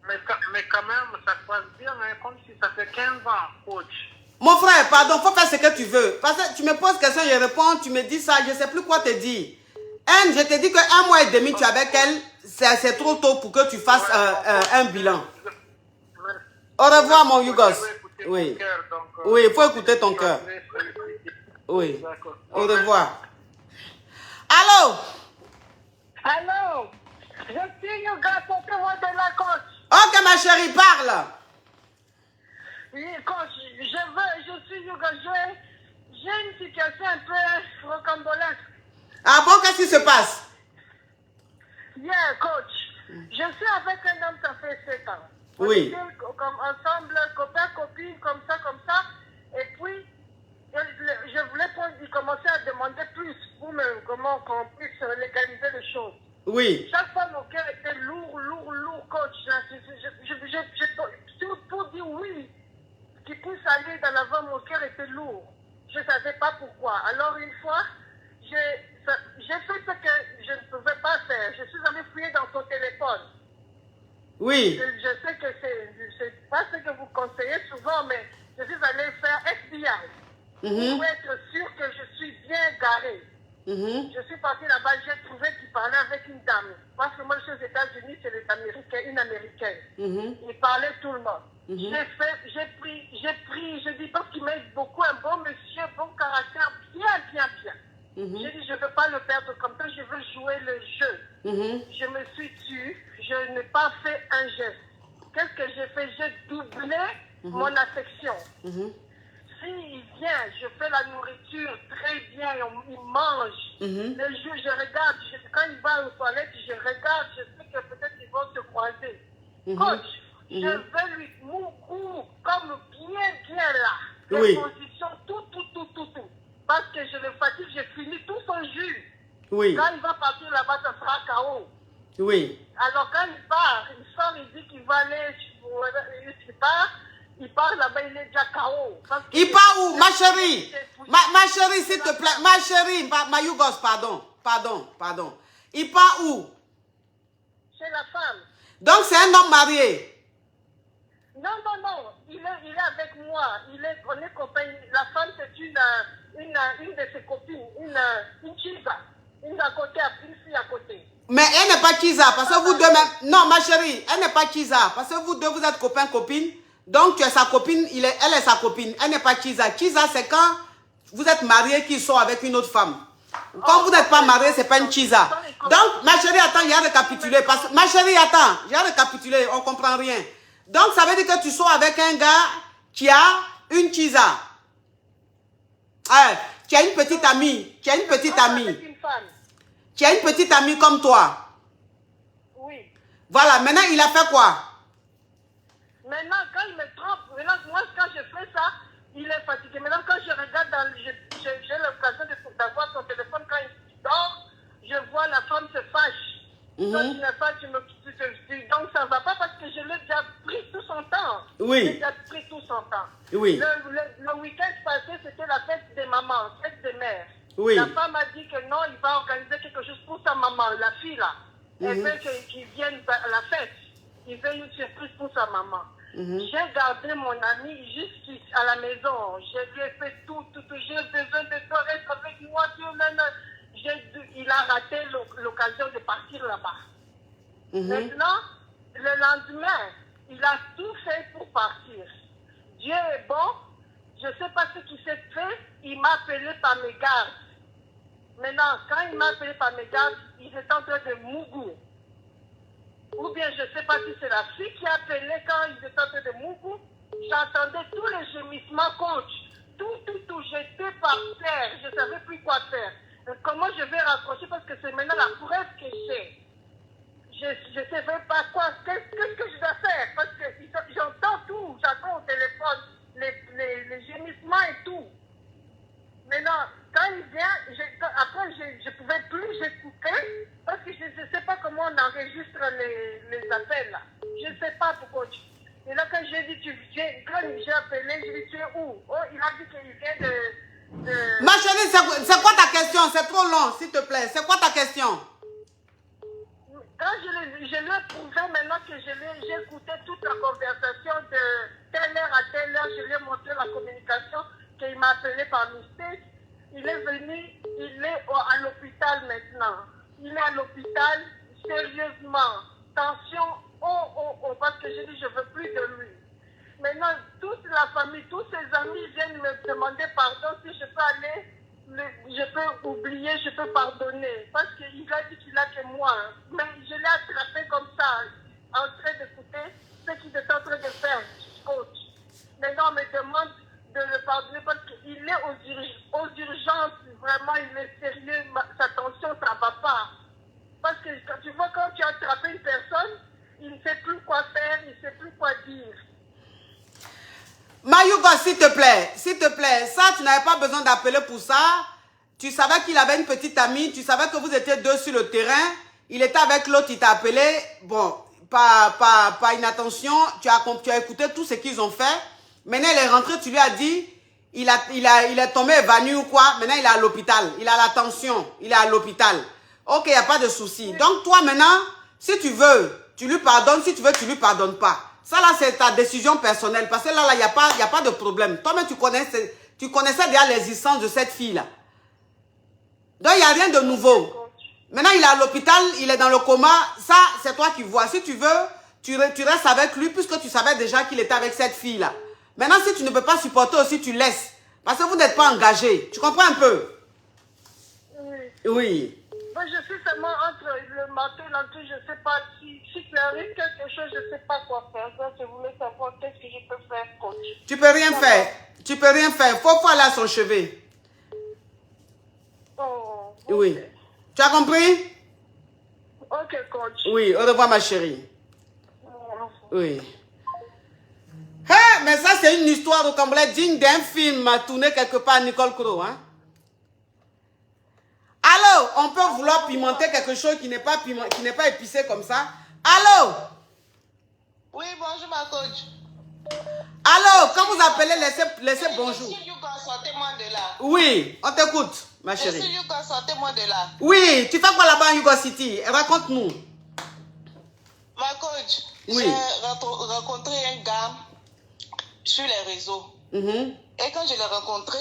Mais quand même, ça se passe bien, hein, comme si ça fait 15 ans, coach. Mon frère, pardon, faut faire ce que tu veux. Parce que tu me poses question, je réponds, tu me dis ça, je ne sais plus quoi te dire. Je te dis qu'un mois et demi, tu es avec elle, c'est trop tôt pour que tu fasses un bilan. Au revoir, mon Yougos. Oui. Oui, il faut écouter ton cœur. Oui. Au revoir. Allô? Allô? Je suis Yougos, moi de la coach. Ok, ma chérie, parle. Oui, coach, je suis Yougos. J'ai une situation un peu rocambolesque. Ah bon, qu'est-ce qui se passe? Yeah, coach. Je suis avec un homme, ça fait 7 ans. Oui. On était comme ensemble, copain, copine, comme ça. Et puis, je voulais commencer à demander plus pour comment qu'on puisse légaliser les choses. Oui. Chaque fois, mon cœur était lourd, coach. Pour dire oui, qu'il puisse aller dans l'avant, mon cœur était lourd. Je ne savais pas pourquoi. Alors, une fois, j'ai fait ce que je ne pouvais pas faire. Je suis allée fouiller dans son téléphone. Oui. Je sais que c'est pas ce que vous conseillez souvent, mais je suis allée faire FBI pour être sûr que je suis bien garée. Je suis partie là-bas, j'ai trouvé qu'il parlait avec une dame. Parce que moi, je suis aux États-Unis, c'est une Américaine. Il parlait tout le monde. J'ai pris, je dis parce qu'il m'aide beaucoup, un bon monsieur, bon caractère, bien. J'ai dit, je ne veux pas le perdre comme ça, je veux jouer le jeu. Je me suis tue, je n'ai pas fait un geste. Qu'est-ce que j'ai fait? J'ai doublé mon affection. S'il vient, je fais la nourriture très bien, il mange. Le jour, je regarde, quand il va aux toilettes, je regarde, je sais que peut-être ils vont se croiser. Coach, je vais lui comme bien là. Les positions, tout. Parce que je le fatigue, j'ai fini tout son jus. Oui. Quand il va partir là-bas, ça sera KO. Oui. Alors quand il part, il sort, il dit qu'il va aller, il part là-bas, il est déjà KO. Il part où, ma chérie? Ma chérie, s'il te plaît. Ma chérie, ma Yougos, pardon. Il part où? Chez la femme. Donc c'est un homme marié? Non. Il est avec moi. On est copains. La femme, c'est une de ses copines. Une chiza. Une à côté, une fille à côté. Mais elle n'est pas chiza, parce que vous deux même... Non, ma chérie, elle n'est pas chiza, parce que vous deux, vous êtes copains-copines. Donc tu es sa copine, elle est sa copine. Elle n'est pas chiza. Chiza, c'est quand vous êtes mariés qui sort avec une autre femme. Quand vous n'êtes pas mariés, c'est pas une chiza. Donc, ma chérie, attends, il y a récapitulé. Ma chérie, attends, il y a récapitulé, on ne comprend rien. Donc, ça veut dire que tu sors avec un gars qui a une chiza. Tu as une petite amie. Tu as une petite amie comme toi. Oui. Voilà, maintenant, il a fait quoi? Maintenant, quand il me trompe, moi, quand je fais ça, il est fatigué. Maintenant, quand je regarde, j'ai l'occasion d'avoir son téléphone quand il dort, je vois la femme se fâche. Donc, donc, ça ne va pas parce que je l'ai déjà pris tout son temps. Oui. J'ai déjà pris tout son temps. Oui. Le week-end passé, c'était la fête des mamans, fête des mères. Oui. La femme a dit que non, il va organiser quelque chose pour sa maman, la fille là. Elle veut qu'il vienne à la fête. Il veut une surprise pour sa maman. J'ai gardé mon ami jusqu'à la maison. Je lui ai fait tout. J'ai besoin de toi, reste avec moi. Il a raté l'occasion de partir là-bas. Maintenant, le lendemain, il a tout fait pour partir. Dieu est bon. Je ne sais pas ce qui s'est fait. Il m'a appelé par mes gardes. Maintenant, quand il m'a appelé par mes gardes, il était en train de Mougou. Ou bien je ne sais pas si c'est la fille qui a appelé quand il était en train de Mougou. J'entendais tous les gémissements, coach. Tout. J'étais par terre. Je ne savais plus quoi faire. Comment je vais raccrocher parce que c'est maintenant la preuve que j'ai. Je ne sais même pas quoi. Qu'est-ce que je dois faire? Parce que j'entends tout. J'entends au téléphone les gémissements et tout. Maintenant, quand il vient, après je ne pouvais plus, j'ai coupé parce que je ne sais pas comment on enregistre les appels là. Je ne sais pas pourquoi. Et là, quand j'ai dit, quand j'ai appelé, je lui ai dit, tu es où? Oh, il a dit qu'il vient de... Ma chérie, c'est quoi ta question? C'est trop long, s'il te plaît. C'est quoi ta question? Quand je lui ai prouvé maintenant que j'ai écouté toute la conversation de telle heure à telle heure, je lui ai montré la communication qu'il m'a appelé par mistake. Il est venu, il est à l'hôpital maintenant. Il est à l'hôpital, sérieusement. Tension, parce que j'ai dit je ne veux plus de lui. Maintenant, toute la famille, tous ses amis viennent me demander pardon si je peux aller, je peux oublier, je peux pardonner. Parce qu'il a dit qu'il n'a que moi. Mais je l'ai attrapé comme ça, en train d'écouter ce qu'il est en train de faire, coach. Maintenant, on me demande de le pardonner parce qu'il est aux urgences. Vraiment, il est sérieux. Sa tension, ça ne va pas. Parce que quand tu vois, quand tu as attrapé une personne, il ne sait plus quoi faire, il ne sait plus quoi dire. Mayuga, s'il te plaît, ça, tu n'avais pas besoin d'appeler pour ça. Tu savais qu'il avait une petite amie, tu savais que vous étiez deux sur le terrain. Il était avec l'autre, il t'a appelé. Bon, pas inattention, tu as écouté tout ce qu'ils ont fait. Maintenant, il est rentré, tu lui as dit, il est tombé évanoui ou quoi. Maintenant, il est à l'hôpital, il a la tension, il est à l'hôpital. Ok, il n'y a pas de souci. Donc, toi, maintenant, si tu veux, tu lui pardonnes. Si tu veux, tu lui pardonnes pas. Ça, là, c'est ta décision personnelle. Parce que là, il n'y a pas de problème. Toi-même, tu connaissais déjà l'existence de cette fille-là. Donc, il n'y a rien de nouveau. Maintenant, il est à l'hôpital, il est dans le coma. Ça, c'est toi qui vois. Si tu veux, tu restes avec lui puisque tu savais déjà qu'il était avec cette fille-là. Maintenant, si tu ne peux pas supporter aussi, tu laisses. Parce que vous n'êtes pas engagés. Tu comprends un peu? Oui. Oui. Moi, je suis seulement entre le matin et l'entrée, je ne sais pas si il arrive quelque chose, je ne sais pas quoi faire. Donc, je voulais savoir qu'est-ce que je peux faire, coach. Tu peux rien faire. Tu peux rien faire. Faut aller à son chevet. Oh, okay. Oui. Tu as compris? Ok, coach. Oui, au revoir ma chérie. Oui. Mais ça c'est une histoire au Cambodge digne d'un film tourné quelque part à Nicole Crowe. Hein? Allô, on peut vouloir pimenter quelque chose qui n'est pas épicé comme ça. Allô? Oui, bonjour ma coach. Allô, quand vous appelez, laissez bonjour. Monsieur Yuka, sortez-moi de là. Oui, on t'écoute, ma chérie. Monsieur Yuka, sortez-moi de là. Oui, tu fais quoi là-bas à Yugo City? Raconte-nous. Ma coach, Oui. j'ai rencontré un gars sur les réseaux. Et quand je l'ai rencontré,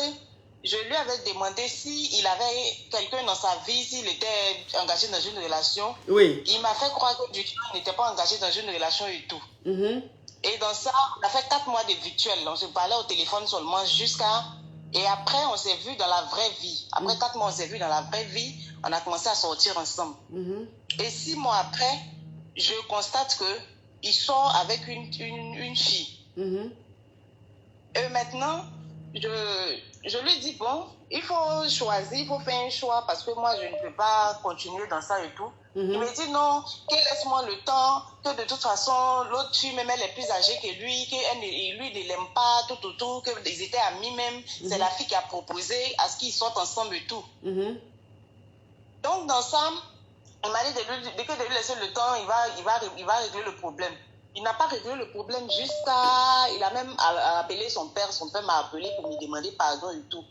je lui avais demandé s'il avait quelqu'un dans sa vie, s'il était engagé dans une relation. Oui. Il m'a fait croire que du tout, il n'était pas engagé dans une relation et tout. Et dans ça, on a fait 4 mois de virtuel. On se parlait au téléphone seulement jusqu'à... Et après, on s'est vu dans la vraie vie. Après 4 mois, on s'est vu dans la vraie vie. On a commencé à sortir ensemble. Et 6 mois après, je constate qu'il sort avec une fille. Et maintenant, je lui dis, bon, il faut choisir, il faut faire un choix parce que moi, je ne peux pas continuer dans ça et tout. Il me dit non, que laisse-moi le temps, que de toute façon, l'autre fille, même elle est plus âgée que lui, lui ne l'aime pas, tout, qu'ils étaient amis même. C'est la fille qui a proposé à ce qu'ils sortent ensemble et tout. Donc, dans ça, il m'a dit de lui laisser le temps, il va régler le problème. Il n'a pas réglé le problème jusqu'à... Il a même appelé son père m'a appelé pour me demander pardon et tout.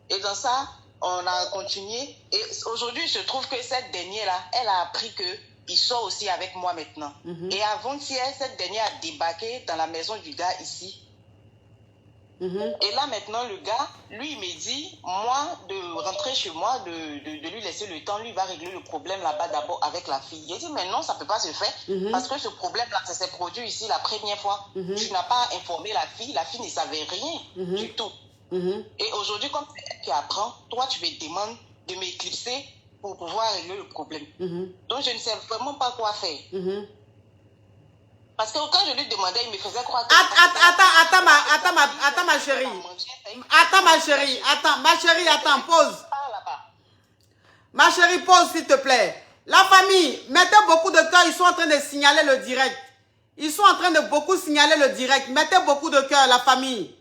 Et dans ça, on a continué. Et aujourd'hui, il se trouve que cette dernière-là, elle a appris qu'il sort aussi avec moi maintenant. Et avant-hier, cette dernière a débarqué dans la maison du gars ici. Et là, maintenant, le gars, lui, il me dit, moi, de rentrer chez moi, de lui laisser le temps, lui, il va régler le problème là-bas d'abord avec la fille. Il dit, mais non, ça ne peut pas se faire, parce que ce problème-là, ça s'est produit ici la première fois. Tu n'as pas informé la fille ne savait rien du tout. Et aujourd'hui, comme c'est elle qui apprend, toi, tu me demandes de m'éclipser pour pouvoir régler le problème. Donc, je ne sais vraiment pas quoi faire. Parce que quand je lui demandais, il me faisait croire que... Attends ma chérie. Attends, pause. Ma chérie, pause s'il te plaît. La famille, mettez beaucoup de cœur, ils sont en train de signaler le direct. Ils sont en train de beaucoup signaler le direct. Mettez beaucoup de cœur, la famille.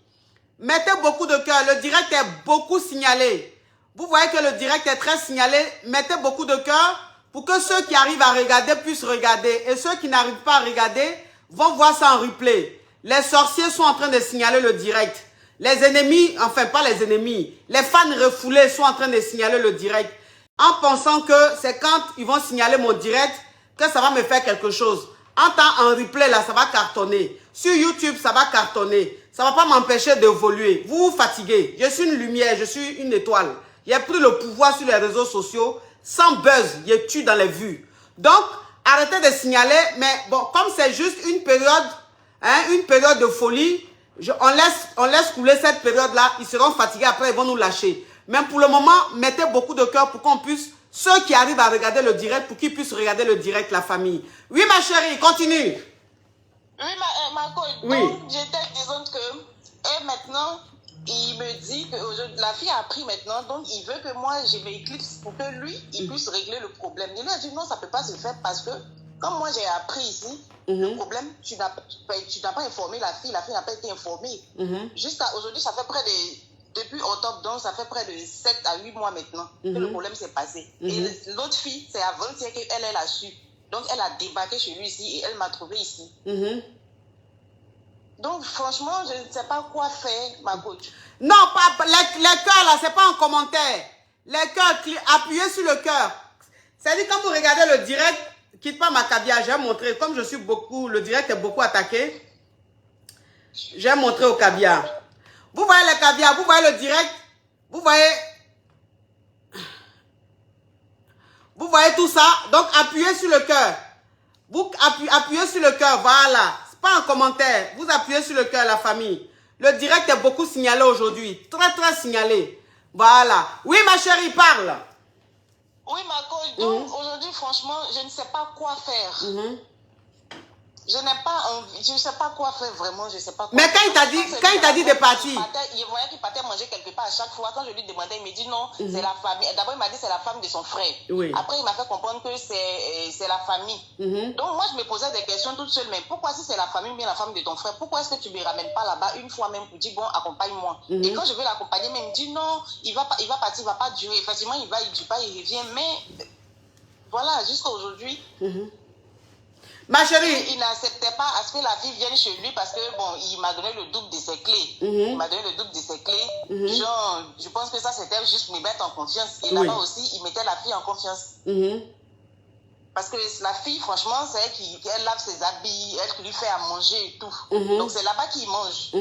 Mettez beaucoup de cœur, le direct est beaucoup signalé. Vous voyez que le direct est très signalé. Mettez beaucoup de cœur pour que ceux qui arrivent à regarder puissent regarder. Et ceux qui n'arrivent pas à regarder vont voir ça en replay. Les sorciers sont en train de signaler le direct. Les ennemis, enfin pas les ennemis, les fans refoulés sont en train de signaler le direct. En pensant que c'est quand ils vont signaler mon direct que ça va me faire quelque chose. En temps en replay, là, ça va cartonner. Sur YouTube, ça va cartonner. Ça ne va pas m'empêcher d'évoluer. Vous vous fatiguez. Je suis une lumière, je suis une étoile. J'ai pris le pouvoir sur les réseaux sociaux. Sans buzz, je tue dans les vues. Donc, arrêtez de signaler. Mais bon, comme c'est juste une période de folie, on laisse couler cette période-là. Ils seront fatigués. Après, ils vont nous lâcher. Mais pour le moment, mettez beaucoup de cœur pour qu'on puisse, ceux qui arrivent à regarder le direct, pour qu'ils puissent regarder le direct, la famille. Oui, ma chérie, continue. Oui, ma coach. Oui. Donc, j'étais disant que, et maintenant, il me dit que la fille a appris maintenant, donc il veut que moi, je m'éclipse pour que lui, il puisse régler le problème. Il a dit non, ça ne peut pas se faire parce que, comme moi j'ai appris ici, le problème, tu n'as pas informé la fille n'a pas été informée. Jusqu'à aujourd'hui, ça fait près de, depuis octobre, donc ça fait près de 7 à 8 mois maintenant que le problème s'est passé. Et l'autre fille, c'est avant-hier qu'elle a su. Donc elle a débarqué chez lui ici et elle m'a trouvé ici. Donc franchement, je ne sais pas quoi faire, ma coach. Non, pas, les cœurs là, c'est pas en commentaire. Les cœurs, appuyez sur le cœur. C'est-à-dire quand vous regardez le direct, quitte pas ma cabia, j'ai montré, comme je suis beaucoup, le direct est beaucoup attaqué, j'ai montré au caviar. Vous voyez le caviar, vous voyez le direct, vous voyez tout ça, donc appuyez sur le cœur. Vous appuyez sur le cœur, voilà. C'est pas en commentaire, vous appuyez sur le cœur, la famille. Le direct est beaucoup signalé aujourd'hui, très très signalé. Voilà. Oui, ma chérie, parle. Oui, ma coach, donc aujourd'hui, franchement, je ne sais pas quoi faire. Je n'ai pas envie, je ne sais pas quoi faire vraiment, je ne sais pas quoi Mais faire. quand il t'a dit de partir. Il voyait qu'il partait manger quelque part à chaque fois. Quand je lui demandais, il me dit non, c'est la famille. D'abord, il m'a dit c'est la femme de son frère. Oui. Après, il m'a fait comprendre que c'est la famille. Donc, moi, je me posais des questions toute seule. Mais pourquoi, si c'est la famille ou bien la femme de ton frère, pourquoi est-ce que tu ne me ramènes pas là-bas une fois même pour dire bon, accompagne-moi? Et quand je veux l'accompagner, il me dit non, il va partir, il ne va pas durer. Effectivement, il dit pas, il revient. Mais voilà, jusqu'à aujourd'hui. Ma chérie. Il n'acceptait pas à ce que la fille vienne chez lui parce que, bon, il m'a donné le double de ses clés. Il m'a donné le double de ses clés. Genre, je pense que ça, c'était juste me mettre en confiance. Et là-bas aussi, il mettait la fille en confiance. Parce que la fille, franchement, c'est elle qui lave ses habits, elle qui lui fait à manger et tout. Donc, c'est là-bas qu'il mange.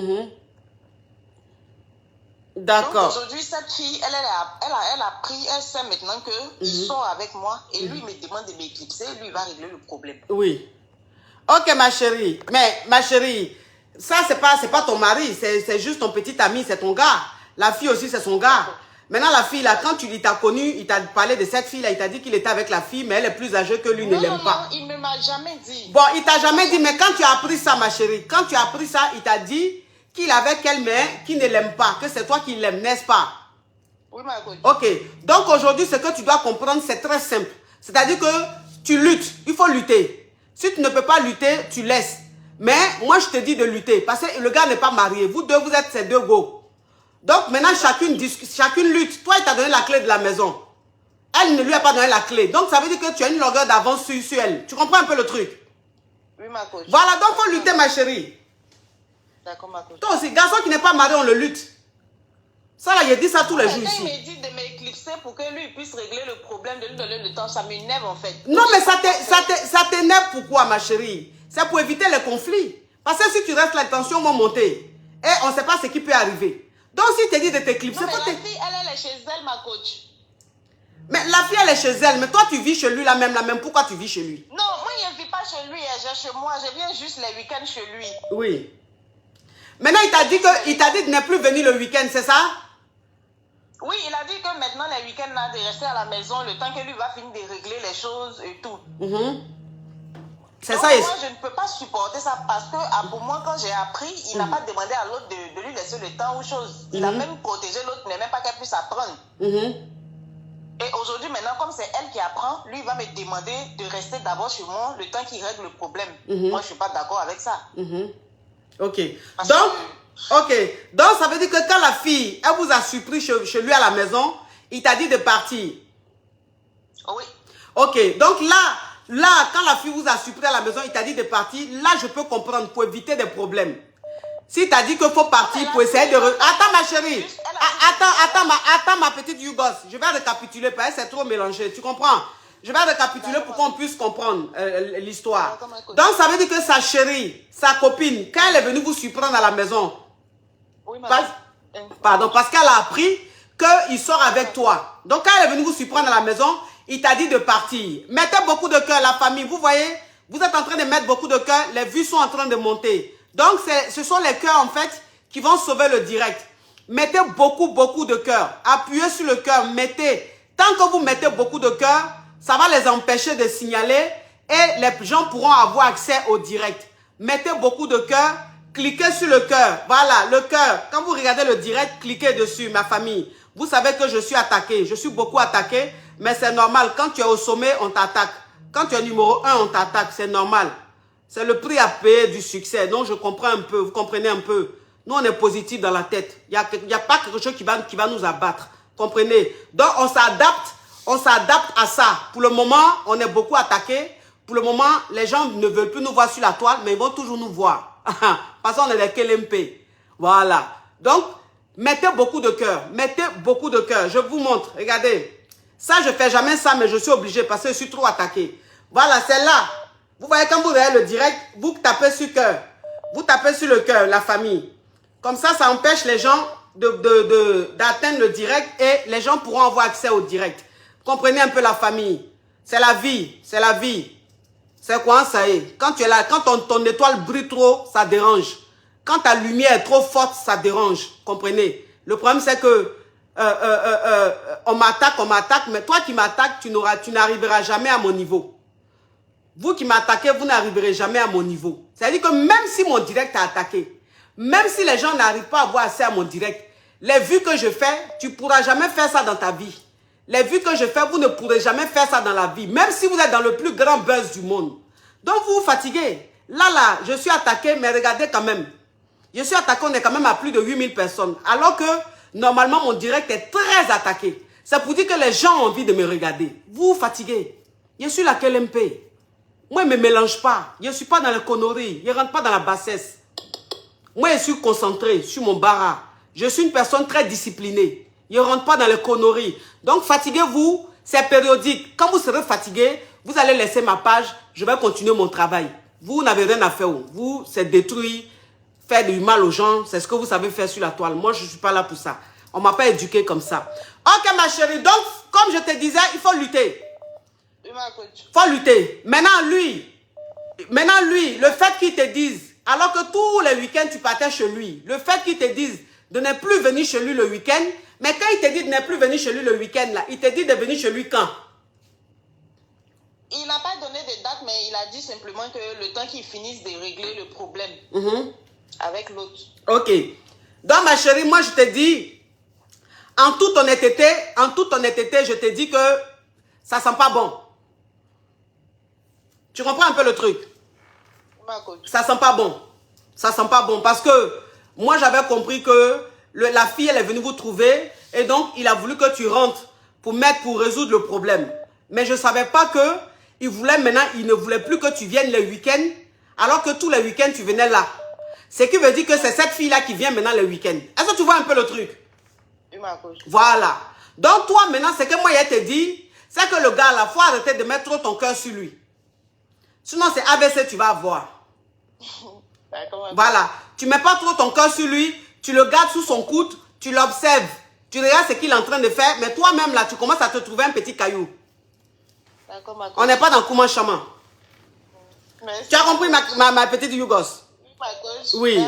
D'accord. Donc, aujourd'hui, cette fille, elle a pris, elle sait maintenant qu'il sort avec moi et lui, il me demande de m'éclipser. Lui, il va régler le problème. Oui. Ok, ma chérie. Mais, ma chérie, ça, c'est pas ton mari. C'est juste ton petit ami, c'est ton gars. La fille aussi, c'est son gars. Maintenant, la fille, là, quand il t'a connu, il t'a parlé de cette fille-là, il t'a dit qu'il était avec la fille, mais elle est plus âgée que lui, ne l'aime pas. Non, il ne m'a jamais dit. Bon, il t'a jamais dit, mais quand tu as appris ça, ma chérie, quand tu as appris ça, il t'a dit qu'il est avec elle, mais qu'il ne l'aime pas, que c'est toi qui l'aimes, n'est-ce pas? Oui, ma coach. Ok. Donc, aujourd'hui, ce que tu dois comprendre, c'est très simple. C'est-à-dire que tu luttes. Il faut lutter. Si tu ne peux pas lutter, tu laisses. Mais moi, je te dis de lutter. Parce que le gars n'est pas marié. Vous deux, vous êtes ces deux go. Donc, maintenant, chacune lutte. Toi, il t'a donné la clé de la maison. Elle ne lui a pas donné la clé. Donc, ça veut dire que tu as une longueur d'avance sur elle. Tu comprends un peu le truc? Oui, ma coach. Voilà, donc, il faut lutter, ma chérie. D'accord, ma coach. Toi aussi, garçon qui n'est pas marié, on le lutte. Ça, là, je dis ça tous les jours ici. Il me dit de m'éclipser pour que lui puisse régler le problème, de lui donner le temps. Ça m'énerve, en fait. Non, mais ça t'énerve pourquoi, ma chérie? C'est pour éviter les conflits. Parce que si tu restes là, les tensions vont monter. Et on ne sait pas ce qui peut arriver. Donc, si tu te dis de t'éclipser... Non, mais la fille, elle est chez elle, ma coach. Mais la fille, elle est chez elle. Mais toi, tu vis chez lui la même. Pourquoi tu vis chez lui? Non, moi, je ne vis pas chez lui. Je chez moi. Je viens juste les week-ends chez lui. Oui. Maintenant, il t'a dit de ne plus venir le week-end, c'est ça? Oui, il a dit que maintenant, les week-ends, là, de rester à la maison, le temps que lui va finir de régler les choses et tout. C'est donc, ça. Moi, je ne peux pas supporter ça parce que, pour moi, quand j'ai appris, il n'a pas demandé à l'autre de lui laisser le temps ou chose. Il a même protégé l'autre, il n'est même pas qu'elle puisse apprendre. Et aujourd'hui, maintenant, comme c'est elle qui apprend, lui va me demander de rester d'abord chez moi le temps qu'il règle le problème. Moi, je ne suis pas d'accord avec ça. Ok. Donc, ça veut dire que quand la fille, elle vous a surpris chez lui à la maison, il t'a dit de partir. Oui. Ok. Donc là, quand la fille vous a surpris à la maison, il t'a dit de partir, là, je peux comprendre pour éviter des problèmes. Si tu as dit qu'il faut partir pour essayer de... Attends, ma chérie. Attends, ma petite Yougos. Je vais récapituler parce que c'est trop mélangé. Tu comprends? Je vais récapituler pour qu'on puisse comprendre l'histoire. Donc, ça veut dire que sa chérie, sa copine, quand elle est venue vous surprendre à la maison, pardon, parce qu'elle a appris qu'il sort avec toi. Donc, quand elle est venue vous surprendre à la maison, il t'a dit de partir. Mettez beaucoup de cœur, la famille. Vous voyez, vous êtes en train de mettre beaucoup de cœur. Les vues sont en train de monter. Donc, ce sont les cœurs, en fait, qui vont sauver le direct. Mettez beaucoup de cœur. Appuyez sur le cœur. Mettez. Tant que vous mettez beaucoup de cœur, ça va les empêcher de signaler et les gens pourront avoir accès au direct. Mettez beaucoup de cœur. Cliquez sur le cœur. Voilà, le cœur. Quand vous regardez le direct, cliquez dessus, ma famille. Vous savez que je suis attaqué. Je suis beaucoup attaqué. Mais c'est normal. Quand tu es au sommet, on t'attaque. Quand tu es numéro 1, on t'attaque. C'est normal. C'est le prix à payer du succès. Donc, je comprends un peu. Vous comprenez un peu. Nous, on est positif dans la tête. Il n'y a pas quelque chose qui va nous abattre. Comprenez? Donc, on s'adapte. On s'adapte à ça. Pour le moment, on est beaucoup attaqué. Pour le moment, les gens ne veulent plus nous voir sur la toile, mais ils vont toujours nous voir. Parce qu'on est des KLMP. Voilà. Donc, mettez beaucoup de cœur. Mettez beaucoup de cœur. Je vous montre. Regardez. Ça, je ne fais jamais ça, mais je suis obligé parce que je suis trop attaqué. Voilà, c'est là. Vous voyez, quand vous regardez le direct, vous tapez sur cœur. Vous tapez sur le cœur, la famille. Comme ça, ça empêche les gens d'atteindre le direct et les gens pourront avoir accès au direct. Comprenez un peu la famille. C'est la vie. C'est la vie. C'est quoi ça est? Quand tu es là, quand ton étoile brille trop, ça dérange. Quand ta lumière est trop forte, ça dérange. Comprenez? Le problème, c'est que on m'attaque, mais toi qui m'attaques, tu n'arriveras jamais à mon niveau. Vous qui m'attaquez, vous n'arriverez jamais à mon niveau. C'est-à-dire que même si mon direct a attaqué, même si les gens n'arrivent pas à avoir accès à mon direct, les vues que je fais, tu ne pourras jamais faire ça dans ta vie. Les vues que je fais, vous ne pourrez jamais faire ça dans la vie, même si vous êtes dans le plus grand buzz du monde. Donc vous vous fatiguez. Là, je suis attaqué, mais regardez quand même. Je suis attaqué, on est quand même à plus de 8000 personnes. Alors que, normalement, mon direct est très attaqué. C'est pour dire que les gens ont envie de me regarder. Vous vous fatiguez. Je suis la KLMP. Moi, je ne me mélange pas. Je ne suis pas dans la connerie. Je ne rentre pas dans la bassesse. Moi, je suis concentré sur mon bara. Je suis une personne très disciplinée. Je ne rentre pas dans les conneries. Donc, fatiguez-vous. C'est périodique. Quand vous serez fatigué, vous allez laisser ma page. Je vais continuer mon travail. Vous n'avez rien à faire. Vous, c'est détruire, faire du mal aux gens. C'est ce que vous savez faire sur la toile. Moi, je ne suis pas là pour ça. On ne m'a pas éduqué comme ça. Ok, ma chérie. Donc, comme je te disais, il faut lutter. Il faut lutter. Maintenant, lui, le fait qu'il te dise, alors que tous les week-ends, tu partais chez lui, le fait qu'il te dise de ne plus venir chez lui le week-end, mais quand il te dit de ne plus venir chez lui le week-end, là, il te dit de venir chez lui quand? Il n'a pas donné de date, mais il a dit simplement que le temps qu'il finisse de régler le problème avec l'autre. Ok. Donc, ma chérie, moi, je te dis, en toute honnêteté, je te dis que ça sent pas bon. Tu comprends un peu le truc? Ça sent pas bon. Ça sent pas bon parce que moi, j'avais compris que la fille, elle est venue vous trouver et donc, il a voulu que tu rentres pour résoudre le problème. Mais je ne savais pas que il ne voulait plus que tu viennes les week-ends alors que tous les week-ends, tu venais là. Ce qui veut dire que c'est cette fille-là qui vient maintenant les week-ends. Est-ce que tu vois un peu le truc? Voilà. Donc, toi, maintenant, ce que moi, je te dis, c'est que le gars, là, il faut arrêter de mettre trop ton cœur sur lui. Sinon, c'est AVC, tu vas avoir. Voilà. Tu ne mets pas trop ton cœur sur lui, tu le gardes sous son coude, tu l'observes. Tu regardes ce qu'il est en train de faire, mais toi-même, là, tu commences à te trouver un petit caillou. On n'est pas dans Kouma Chama. Tu as compris ma petite Yougos? Oui.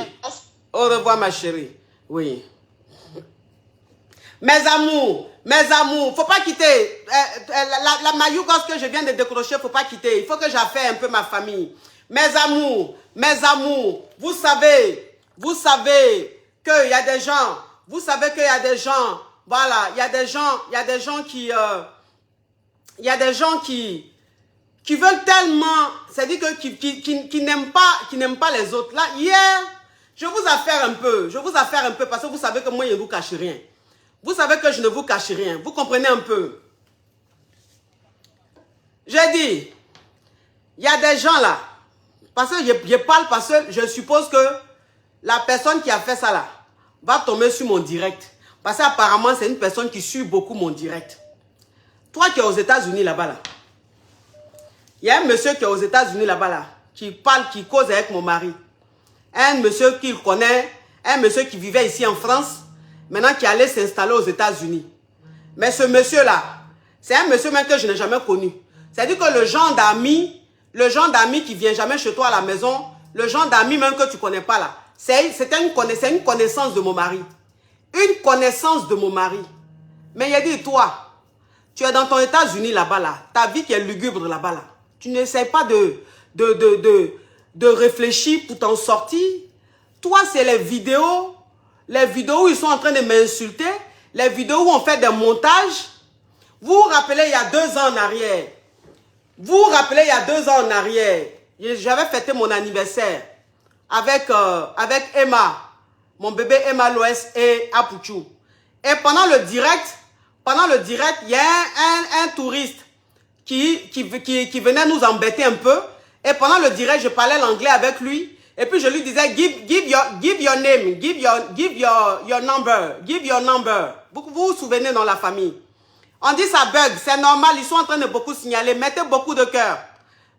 Au revoir, ma chérie. Oui. Mes amours, faut pas quitter. Ma Yougos que je viens de décrocher, faut pas quitter. Il faut que j'affaire un peu ma famille. Mes amours, vous savez qu'il y a des gens, voilà, il y a des gens qui veulent tellement, c'est-à-dire qui n'aiment pas les autres. Là, hier, je vous affaire un peu parce que vous savez que moi, je ne vous cache rien. Vous savez que je ne vous cache rien. Vous comprenez un peu. J'ai dit, il y a des gens là, parce que je parle parce que je suppose que la personne qui a fait ça là va tomber sur mon direct. Parce qu'apparemment, c'est une personne qui suit beaucoup mon direct. Toi qui es aux États-Unis là-bas, là, il y a un monsieur qui est aux États-Unis là-bas, là, qui parle, qui cause avec mon mari. Un monsieur qu'il connaît, un monsieur qui vivait ici en France, maintenant qui allait s'installer aux États-Unis. Mais ce monsieur-là, c'est un monsieur même que je n'ai jamais connu. C'est-à-dire que le genre d'amis qui vient jamais chez toi à la maison, le genre d'amis même que tu ne connais pas là, c'est une connaissance de mon mari. Une connaissance de mon mari. Mais il a dit, toi, tu es dans ton États-Unis là-bas, là, ta vie qui est lugubre là-bas, là. Tu n'essaies pas de réfléchir pour t'en sortir. Toi, c'est les vidéos où ils sont en train de m'insulter, les vidéos où on fait des montages. Vous vous rappelez, il y a 2 ans en arrière, j'avais fêté mon anniversaire avec Emma, mon bébé Emma Loès et Apuchou. Et pendant le direct, il y a un touriste qui venait nous embêter un peu. Et pendant le direct, je parlais l'anglais avec lui. Et puis je lui disais, give your name, give your number. Vous vous souvenez dans la famille. On dit ça bug, c'est normal, ils sont en train de beaucoup signaler. Mettez beaucoup de cœur.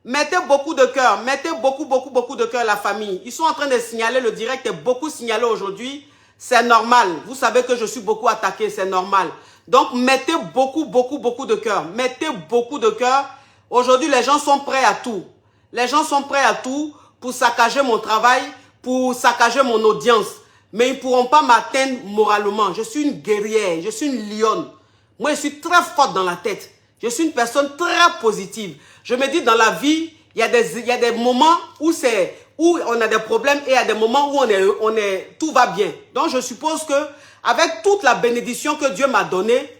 Mettez beaucoup de cœur la famille. Ils sont en train de signaler, le direct est beaucoup signalé aujourd'hui. C'est normal. Vous savez que je suis beaucoup attaqué, c'est normal. Donc mettez beaucoup de cœur. Mettez beaucoup de cœur. Aujourd'hui, les gens sont prêts à tout. Les gens sont prêts à tout pour saccager mon travail, pour saccager mon audience. Mais ils ne pourront pas m'atteindre moralement. Je suis une guerrière, je suis une lionne. Moi, je suis très forte dans la tête. Je suis une personne très positive. Je me dis, dans la vie, il y a des moments où on a des problèmes et il y a des moments où tout va bien. Donc, je suppose que avec toute la bénédiction que Dieu m'a donnée,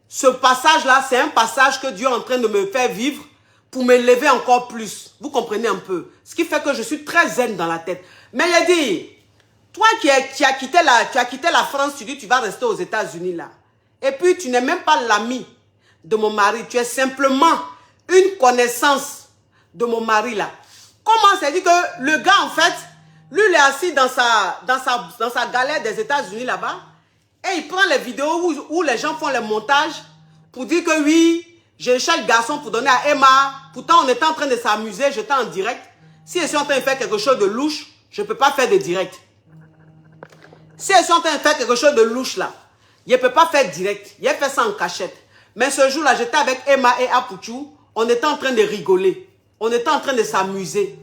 ce passage-là, c'est un passage que Dieu est en train de me faire vivre pour m'élever encore plus. Vous comprenez un peu? Ce qui fait que je suis très zen dans la tête. Mais il a dit, toi qui as quitté la France, tu dis tu vas rester aux États-Unis là. Et puis tu n'es même pas l'ami de mon mari. Tu es simplement une connaissance de mon mari là. Comment c'est dit que le gars en fait, lui il est assis dans sa galère des États-Unis là-bas. Et il prend les vidéos où les gens font les montages pour dire que oui, j'ai cherché le garçon pour donner à Emma. Pourtant, on était en train de s'amuser, j'étais en direct. Si je suis en train de faire quelque chose de louche, je ne peux pas faire de direct. Si je suis en train de faire quelque chose de louche là, je ne peux pas faire direct. Il a fait ça en cachette. Mais ce jour-là, j'étais avec Emma et Apuchou. On était en train de rigoler. On était en train de s'amuser.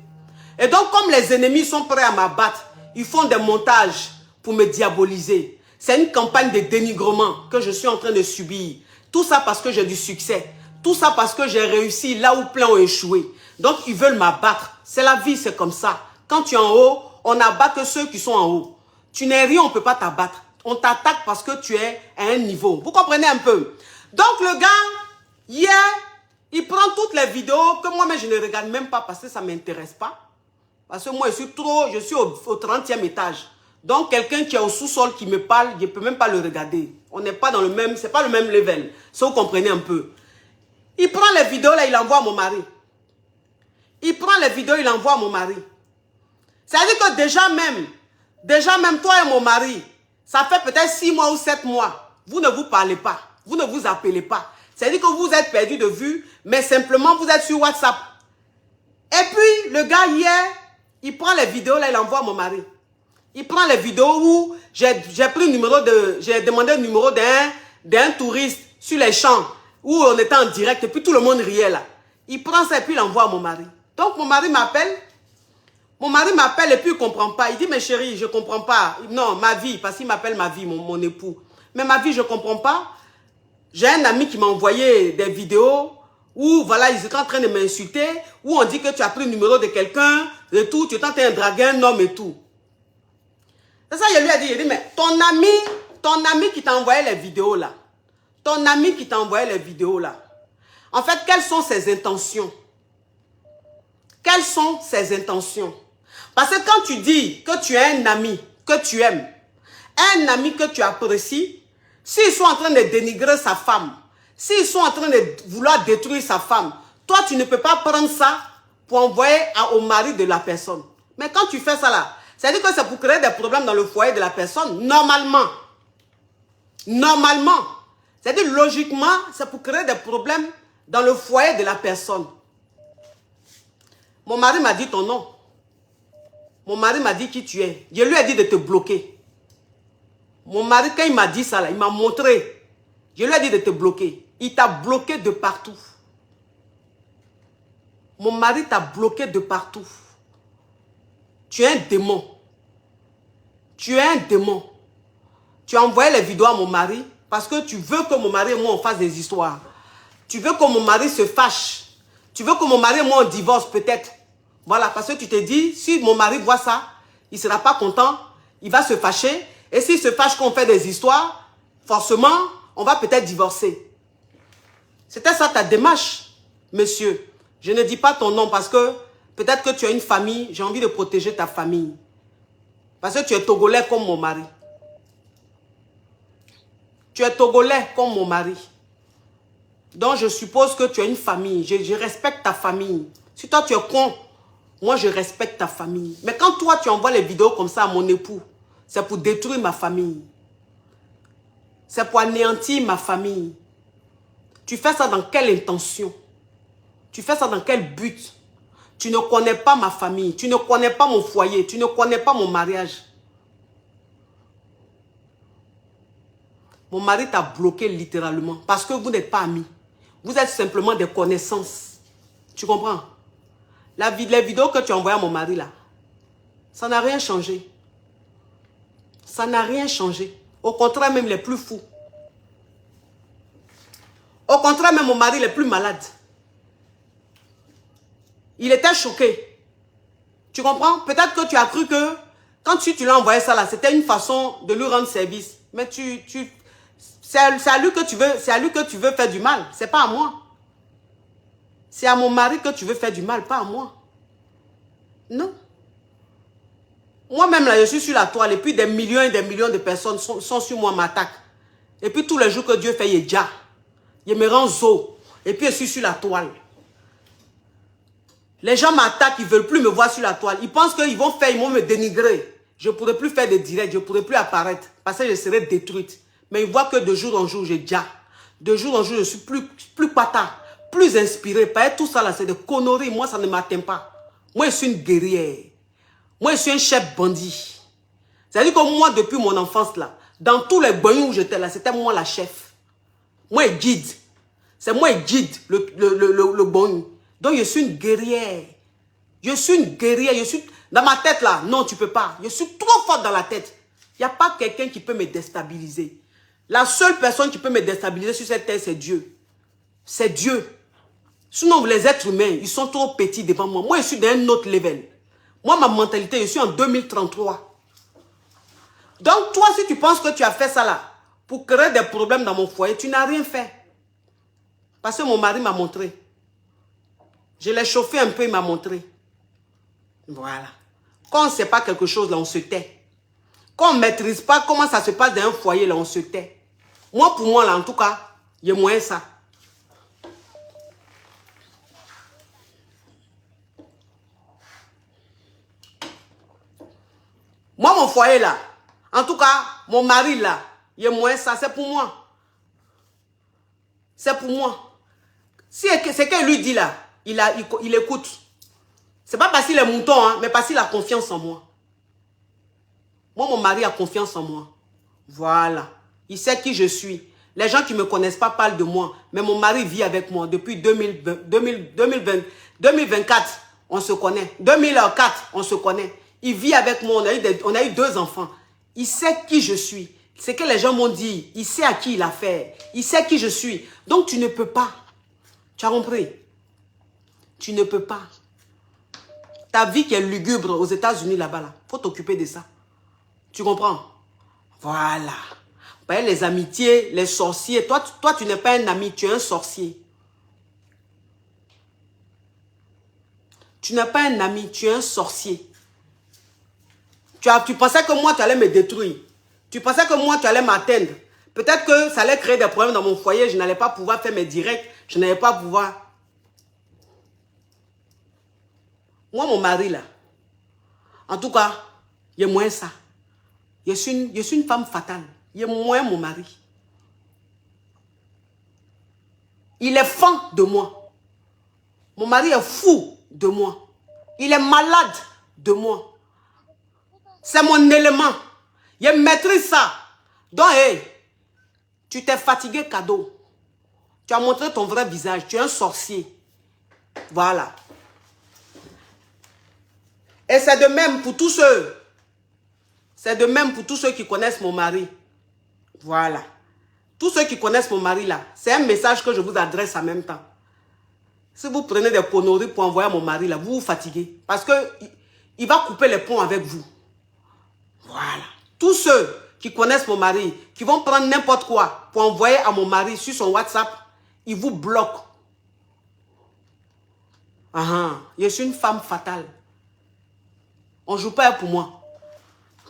Et donc, comme les ennemis sont prêts à m'abattre, ils font des montages pour me diaboliser. C'est une campagne de dénigrement que je suis en train de subir. Tout ça parce que j'ai du succès. Tout ça parce que j'ai réussi là où plein ont échoué. Donc, ils veulent m'abattre. C'est la vie, c'est comme ça. Quand tu es en haut, on n'abat que ceux qui sont en haut. Tu n'es rien, on ne peut pas t'abattre. On t'attaque parce que tu es à un niveau. Vous comprenez un peu? Donc, le gars, hier, il prend toutes les vidéos que moi-même, je ne regarde même pas parce que ça ne m'intéresse pas. Parce que moi, je suis au 30e étage. Donc, quelqu'un qui est au sous-sol qui me parle, je ne peux même pas le regarder. On n'est pas dans le même, c'est pas le même level. Si vous comprenez un peu. Il prend les vidéos là, il envoie à mon mari. Il prend les vidéos, il envoie à mon mari. C'est-à-dire que déjà même toi et mon mari, ça fait peut-être 6 mois ou 7 mois. Vous ne vous parlez pas. Vous ne vous appelez pas. C'est-à-dire que vous êtes perdu de vue, mais simplement vous êtes sur WhatsApp. Et puis, le gars hier, il prend les vidéos là, il envoie à mon mari. Il prend les vidéos où j'ai demandé le numéro d'un touriste sur les champs, où on était en direct, et puis tout le monde riait là. Il prend ça et puis il envoie à mon mari. Donc mon mari m'appelle. Mon mari m'appelle et puis il ne comprend pas. Il dit, mais chérie, je ne comprends pas. Non, ma vie, parce qu'il m'appelle ma vie, mon époux. Mais ma vie, je ne comprends pas. J'ai un ami qui m'a envoyé des vidéos où, voilà, ils étaient en train de m'insulter, où on dit que tu as pris le numéro de quelqu'un, et tout, tu es en train de draguer un homme et tout. C'est ça, je lui ai dit, mais ton ami qui t'a envoyé les vidéos là, en fait, quelles sont ses intentions? Quelles sont ses intentions? Parce que quand tu dis que tu as un ami que tu aimes, un ami que tu apprécies, s'ils sont en train de dénigrer sa femme, s'ils sont en train de vouloir détruire sa femme, toi, tu ne peux pas prendre ça pour envoyer au mari de la personne. Mais quand tu fais ça là, C'est-à-dire que c'est pour créer des problèmes dans le foyer de la personne, normalement. Normalement. C'est-à-dire, logiquement, c'est pour créer des problèmes dans le foyer de la personne. Mon mari m'a dit ton nom. Mon mari m'a dit qui tu es. Je lui ai dit de te bloquer. Mon mari, quand il m'a dit ça, là, il m'a montré. Je lui ai dit de te bloquer. Il t'a bloqué de partout. Mon mari t'a bloqué de partout. Tu es un démon. Tu es un démon. Tu as envoyé les vidéos à mon mari parce que tu veux que mon mari et moi on fasse des histoires. Tu veux que mon mari se fâche. Tu veux que mon mari et moi on divorce peut-être. Voilà, parce que tu te dis, si mon mari voit ça, il ne sera pas content, il va se fâcher. Et s'il se fâche qu'on fait des histoires, forcément, on va peut-être divorcer. C'était ça ta démarche, monsieur. Je ne dis pas ton nom parce que peut-être que tu as une famille, j'ai envie de protéger ta famille. Parce que tu es togolais comme mon mari. Tu es togolais comme mon mari. Donc je suppose que tu as une famille. Je respecte ta famille. Si toi tu es con, moi je respecte ta famille. Mais quand toi tu envoies les vidéos comme ça à mon époux, c'est pour détruire ma famille. C'est pour anéantir ma famille. Tu fais ça dans quelle intention? Tu fais ça dans quel but? Tu ne connais pas ma famille. Tu ne connais pas mon foyer. Tu ne connais pas mon mariage. Mon mari t'a bloqué littéralement parce que vous n'êtes pas amis. Vous êtes simplement des connaissances. Tu comprends? Les vidéos que tu as envoyées à mon mari là, ça n'a rien changé. Ça n'a rien changé. Au contraire, même les plus fous. Au contraire, même mon mari les plus malades. Il était choqué. Tu comprends? Peut-être que tu as cru que quand tu lui as envoyé ça là, c'était une façon de lui rendre service. Mais c'est à lui que tu veux faire du mal. C'est pas à moi. C'est à mon mari que tu veux faire du mal, pas à moi. Non. Moi-même là, je suis sur la toile et puis des millions et des millions de personnes sont sur moi, m'attaquent. Et puis tous les jours que Dieu fait, il est déjà. Il me rend zo. Et puis je suis sur la toile. Les gens m'attaquent, ils ne veulent plus me voir sur la toile. Ils pensent qu'ils vont me dénigrer. Je ne pourrai plus faire de direct, je ne pourrai plus apparaître. Parce que je serai détruite. Mais ils voient que de jour en jour, j'ai déjà. De jour en jour, je suis plus pata, plus inspiré. Pas tout ça là, c'est des conneries. Moi, ça ne m'atteint pas. Moi, je suis une guerrière. Moi, je suis un chef bandit. C'est-à-dire que moi, depuis mon enfance là, dans tous les bagnoles où j'étais là, c'était moi la chef. Moi, je guide. C'est moi qui guide le bagnou. Donc, je suis une guerrière. Je suis une guerrière. Je suis dans ma tête là. Non, tu peux pas. Je suis trop forte dans la tête. Il n'y a pas quelqu'un qui peut me déstabiliser. La seule personne qui peut me déstabiliser sur cette terre, c'est Dieu. C'est Dieu. Sinon, les êtres humains, ils sont trop petits devant moi. Moi, je suis dans un autre level. Moi, ma mentalité, je suis en 2033. Donc, toi, si tu penses que tu as fait ça là, pour créer des problèmes dans mon foyer, tu n'as rien fait. Parce que mon mari m'a montré. Je l'ai chauffé un peu, il m'a montré. Voilà. Quand on ne sait pas quelque chose, là, on se tait. Quand on ne maîtrise pas comment ça se passe dans un foyer, là, on se tait. Moi, pour moi, là, en tout cas, il y a moins ça. Moi, mon foyer, là, en tout cas, mon mari, là, il y a moins ça. C'est pour moi. C'est pour moi. Si c'est que lui dit, là, il écoute. C'est pas parce qu'il est mouton, hein, mais parce qu'il a confiance en moi. Moi, mon mari a confiance en moi. Voilà. Il sait qui je suis. Les gens qui ne me connaissent pas parlent de moi. Mais mon mari vit avec moi depuis 2024. On se connaît. 2004, on se connaît. Il vit avec moi. On a eu 2 enfants. Il sait qui je suis. C'est que les gens m'ont dit. Il sait à qui il a fait. Il sait qui je suis. Donc, tu ne peux pas. Tu as compris? Tu ne peux pas. Ta vie qui est lugubre aux États-Unis là-bas, là, faut t'occuper de ça. Tu comprends? Voilà. Les amitiés, les sorciers. Toi, tu n'es pas un ami, tu es un sorcier. Tu n'es pas un ami, tu es un sorcier. Tu pensais que moi, tu allais me détruire. Tu pensais que moi, tu allais m'atteindre. Peut-être que ça allait créer des problèmes dans mon foyer. Je n'allais pas pouvoir faire mes directs. Je n'allais pas pouvoir... Moi, mon mari, là, en tout cas, Il est moins ça. Je suis une femme fatale. Il est moins mon mari. Il est fan de moi. Mon mari est fou de moi. Il est malade de moi. C'est mon élément. Je maîtrise ça. Donc, hey, tu t'es fatigué, cadeau. Tu as montré ton vrai visage. Tu es un sorcier. Voilà. Et c'est de même pour tous ceux. C'est de même pour tous ceux qui connaissent mon mari. Voilà. Tous ceux qui connaissent mon mari là, c'est un message que je vous adresse en même temps. Si vous prenez des conneries pour envoyer à mon mari là, vous vous fatiguez. Parce que il va couper les ponts avec vous. Voilà. Tous ceux qui connaissent mon mari, qui vont prendre n'importe quoi pour envoyer à mon mari sur son WhatsApp, ils vous bloquent. Je suis une femme fatale. On ne joue pas pour moi.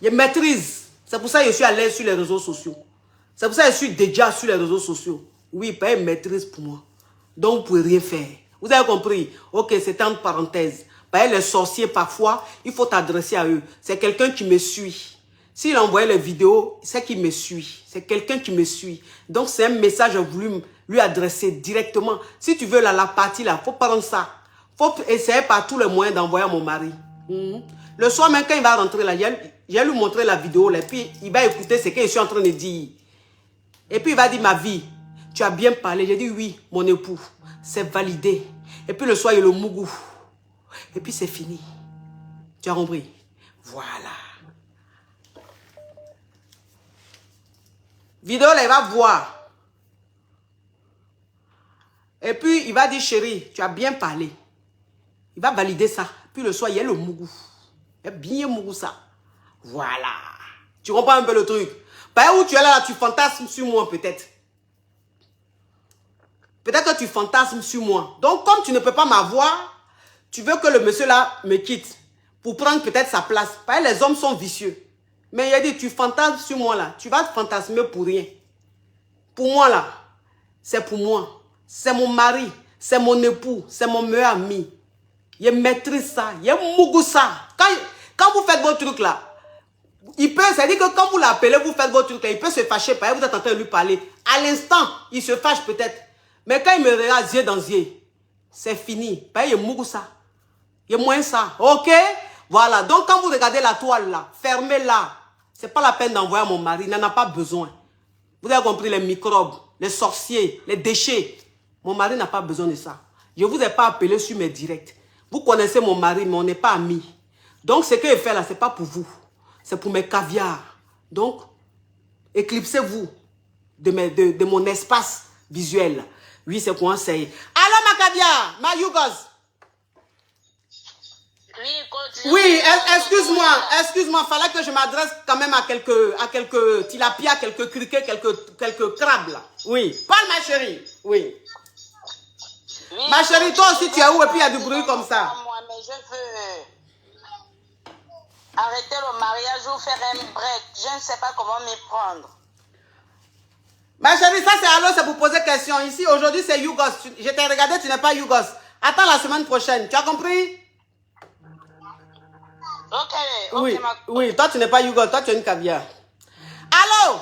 Je maîtrise. C'est pour ça que je suis à l'aise sur les réseaux sociaux. C'est pour ça que je suis déjà sur les réseaux sociaux. Oui, pas une maîtrise pour moi. Donc, vous ne pouvez rien faire. Vous avez compris? Ok, c'est entre parenthèses. Les sorciers, parfois, il faut t'adresser à eux. C'est quelqu'un qui me suit. S'il envoie les vidéos, c'est qu'il me suit. C'est quelqu'un qui me suit. Donc, c'est un message que j'ai voulu lui adresser directement. Si tu veux la partie là, il faut prendre ça. Il faut essayer par tous les moyens d'envoyer à mon mari. Le soir même, quand il va rentrer là, j'ai lui montrer la vidéo là, et puis il va écouter ce que je suis en train de dire. Et puis il va dire, ma vie, tu as bien parlé. J'ai dit, oui, mon époux, c'est validé. Et puis le soir, il y a le mougou. Et puis c'est fini. Tu as compris? Voilà. Vidéo là, il va voir. Et puis il va dire, chérie, tu as bien parlé. Il va valider ça. Puis le soir, il y a le mougou. Il y a bien mougou ça. Voilà. Tu comprends un peu le truc? Par où tu es là, tu fantasmes sur moi peut-être. Peut-être que tu fantasmes sur moi. Donc, comme tu ne peux pas m'avoir, tu veux que le monsieur là me quitte pour prendre peut-être sa place. Parce que les hommes sont vicieux. Mais il a dit, tu fantasmes sur moi là. Tu vas te fantasmer pour rien. Pour moi là, c'est pour moi. C'est mon mari. C'est mon époux. C'est mon meilleur ami. Il maîtrise ça. Il mougou ça. Quand vous faites vos trucs là, il peut, c'est-à-dire que quand vous l'appelez, vous faites votre truc là, il peut se fâcher parce que vous êtes en train de lui parler. À l'instant, il se fâche peut-être. Mais quand il me regarde yeux dans yeux, c'est fini. Parce qu'il mougou ça. Il y a moins ça. Ok? Voilà. Donc quand vous regardez la toile là, fermez-la. C'est pas la peine d'envoyer à mon mari. Il n'en a pas besoin. Vous avez compris les microbes, les sorciers, les déchets. Mon mari n'a pas besoin de ça. Je ne vous ai pas appelé sur mes directs. Vous connaissez mon mari, mais on n'est pas amis. Donc ce que je fais là, ce n'est pas pour vous. C'est pour mes caviars. Donc, éclipsez-vous de mon espace visuel. Oui, c'est pour un conseil. Alors, ma caviar, ma Yougos. Oui, excuse-moi, fallait que je m'adresse quand même à quelques tilapias, quelques criquets, quelques crabes là. Oui, parle ma chérie. Oui. Ma chérie, toi aussi tu es où et puis il y a du bruit comme ça. Moi, mais je veux arrêter le mariage ou faire un break. Je ne sais pas comment m'y prendre. Ma chérie, ça c'est allô, c'est pour poser question. Ici, aujourd'hui, c'est Yougos. Je t'ai regardé, tu n'es pas Yougos. Attends la semaine prochaine. Tu as compris? Ok, oui, oui, toi tu n'es pas Yougos, toi tu es une caviar. Allô?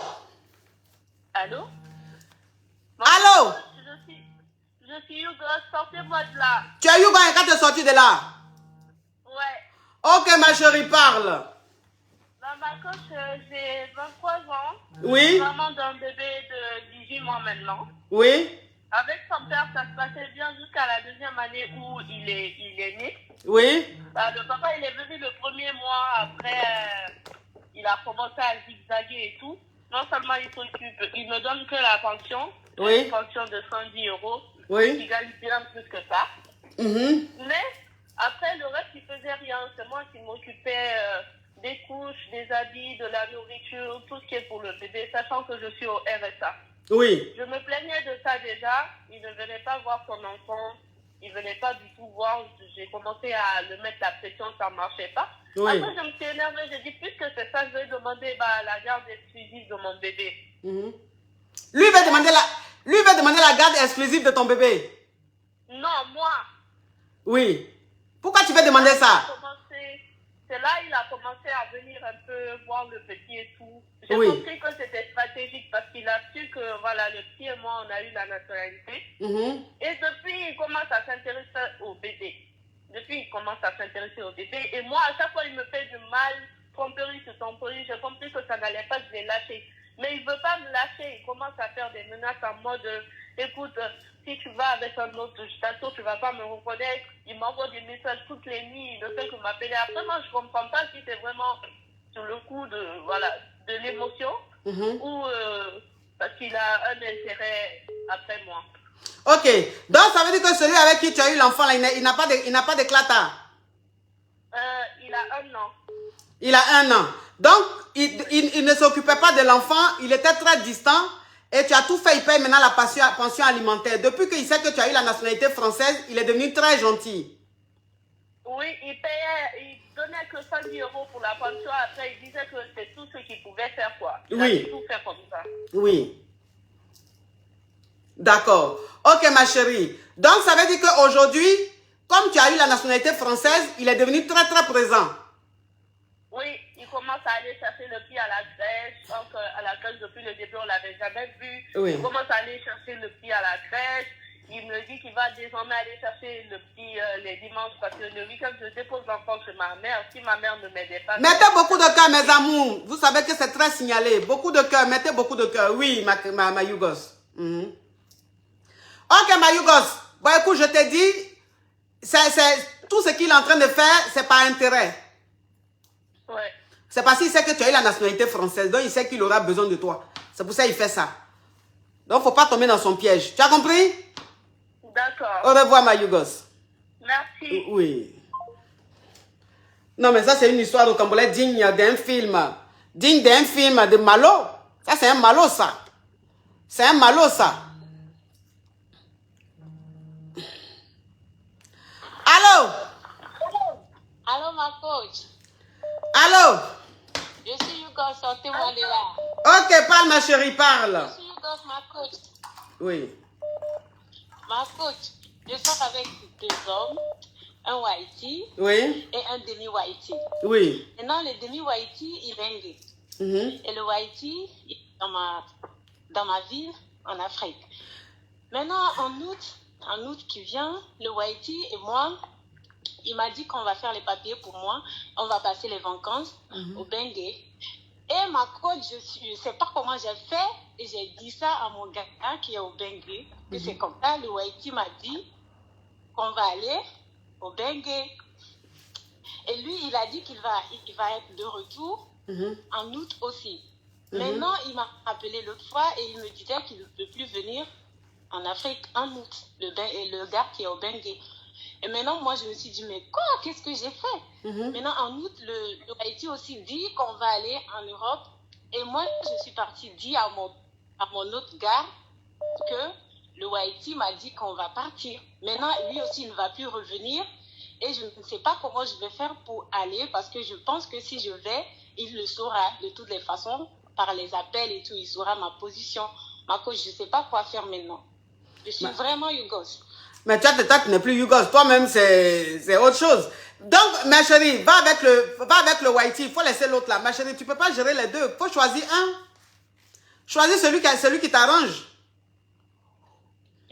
Allô? Allô? Je suis Yougos, sortez-moi de là. Tu es Yougos et quand tu es sorti de là? Ouais. Ok, ma chérie, parle. Ma coach, j'ai 23 ans. Oui. Maman d'un bébé de 18 mois maintenant. Oui. Avec son père, ça se passait bien jusqu'à la deuxième année où il est né. Oui. Le papa, il est venu le premier mois. Après, il a commencé à zigzaguer et tout. Non seulement il s'occupe, il ne donne que la pension. Oui. Une pension de 110 €. Oui. Il gagne bien plus que ça. Mais après, le reste, il faisait rien. C'est moi qui m'occupais des couches, des habits, de la nourriture, tout ce qui est pour le bébé, sachant que je suis au RSA. Oui. Je me plaignais de ça déjà. Il ne venait pas voir son enfant. Il ne venait pas du tout voir. J'ai commencé à le mettre la pression, ça ne marchait pas. Oui. Après, je me suis énervée. J'ai dit, puisque c'est ça, je vais demander la garde exclusive de mon bébé. Lui va demander la garde exclusive de ton bébé. Non, moi. Oui. Pourquoi tu veux demander ça? c'est là il a commencé à venir un peu voir le petit et tout. J'ai Oui. compris que c'était stratégique parce qu'il a su que voilà, le petit et moi, on a eu la nationalité. Et depuis, il commence à s'intéresser au bébé. Et moi, à chaque fois, il me fait du mal, tromperie sur tromperie. J'ai compris que ça n'allait pas, je l'ai lâché. Mais il ne veut pas me lâcher. Il commence à faire des menaces en mode, écoute, si tu vas avec un autre, je t'assure, tu ne vas pas me reconnaître. Il m'envoie des messages toutes les nuits. Il ne fait que m'appeler. Après, moi, je ne comprends pas si c'est vraiment sur le coup de l'émotion ou parce qu'il a un intérêt après moi. Ok. Donc, ça veut dire que celui avec qui tu as eu l'enfant, là, il n'a pas d'éclata. Il a 1 an. Il a 1 an. Donc, il ne s'occupait pas de l'enfant. Il était très distant. Et tu as tout fait. Il paye maintenant la pension alimentaire. Depuis qu'il sait que tu as eu la nationalité française, il est devenu très gentil. Oui, il donnait que 110 € pour la pension. Après, il disait que c'est tout ce qu'il pouvait faire, quoi. Il a tout fait comme ça. Oui. D'accord. Ok, ma chérie. Donc, ça veut dire qu'aujourd'hui, comme tu as eu la nationalité française, il est devenu très, très présent. Oui, il commence à aller chercher le petit à la crèche. Donc, à la crèche, depuis le début, on ne l'avait jamais vu. Oui. Il commence à aller chercher le petit à la crèche. Il me dit qu'il va désormais aller chercher le petit les dimanches parce que le week-end, je dépose l'enfant chez ma mère. Si ma mère ne m'aidait pas... Mettez beaucoup de cœur, mes amours. Vous savez que c'est très signalé. Beaucoup de cœur. Mettez beaucoup de cœur. Oui, ma Yougos. Ok, ma Yougos. Bon, écoute, je t'ai dit, tout ce qu'il est en train de faire, c'est par intérêt. Ouais. C'est parce qu'il sait que tu as eu la nationalité française. Donc, il sait qu'il aura besoin de toi. C'est pour ça qu'il fait ça. Donc, il ne faut pas tomber dans son piège. Tu as compris? D'accord. Au revoir, ma Yougos. Merci. Oui. Non, mais ça, c'est une histoire au Cambodge digne d'un film. Digne d'un film de Malo. Ça, c'est un Malo, ça. C'est un Malo, ça. Allô? Allô, ma coach. Allô? Je suis Yougos, sortez-moi de là. Ok, parle, ma chérie, parle. Je suis Yougos, ma coach. Oui. Ma coach, je sors avec 2 hommes, un whitey Oui. et un demi-whitey. Oui. Maintenant, le demi-whitey, il est anglais. Et le whitey, il est dans ma ville, en Afrique. Maintenant, en août qui vient, le whitey et moi, il m'a dit qu'on va faire les papiers pour moi. On va passer les vacances au Bengué. Et ma coach, je ne sais pas comment j'ai fait. Et j'ai dit ça à mon gars qui est au Bengué. Que c'est comme ça. Le whitey m'a dit qu'on va aller au Bengué. Et lui, il a dit qu'il va être de retour en août aussi. Maintenant, il m'a appelé l'autre fois et il me disait qu'il ne peut plus venir en Afrique en août. Le gars qui est au Bengué. Et maintenant, moi, je me suis dit, mais quoi? Qu'est-ce que j'ai fait? Maintenant, en août, le Haïti aussi dit qu'on va aller en Europe. Et moi, je suis partie dire à mon autre gars que le Haïti m'a dit qu'on va partir. Maintenant, lui aussi, il ne va plus revenir. Et je ne sais pas comment je vais faire pour aller parce que je pense que si je vais, il le saura de toutes les façons, par les appels et tout, il saura ma position. Ma coach, je ne sais pas quoi faire maintenant. Je suis vraiment Yougos. Mais toi, tu n'es plus Yougos. Toi-même, c'est autre chose. Donc, ma chérie, va avec le whitey. Il faut laisser l'autre là. Ma chérie, tu ne peux pas gérer les deux. Il faut choisir un. Choisis celui qui t'arrange.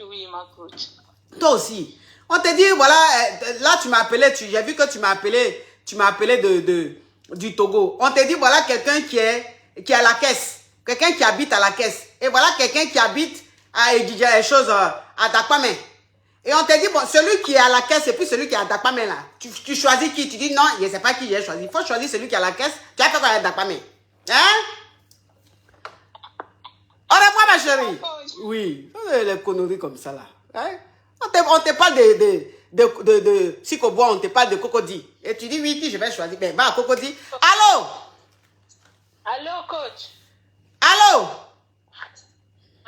Oui, ma coach. Toi aussi. On te dit, voilà, là, tu m'as appelé. J'ai vu que tu m'as appelé du Togo. On te dit, voilà quelqu'un qui est à la caisse. Quelqu'un qui habite à la caisse. Et voilà quelqu'un qui habite à Dakwame. Et on te dit, bon, celui qui est à la caisse et puis celui qui est à Dakwame là. Tu choisis qui? Tu dis non, je ne sais pas qui j'ai choisi. Il faut choisir celui qui est à la caisse. Tu as fait quoi à Dakwame? Hein? Au revoir, ma chérie. Oui. Les conneries comme ça là. Hein? On te parle de Sikobois, on te parle de Cocody. Et tu dis oui, qui je vais choisir? Ben, va à Cocody. Allô? Allô, coach? Allô?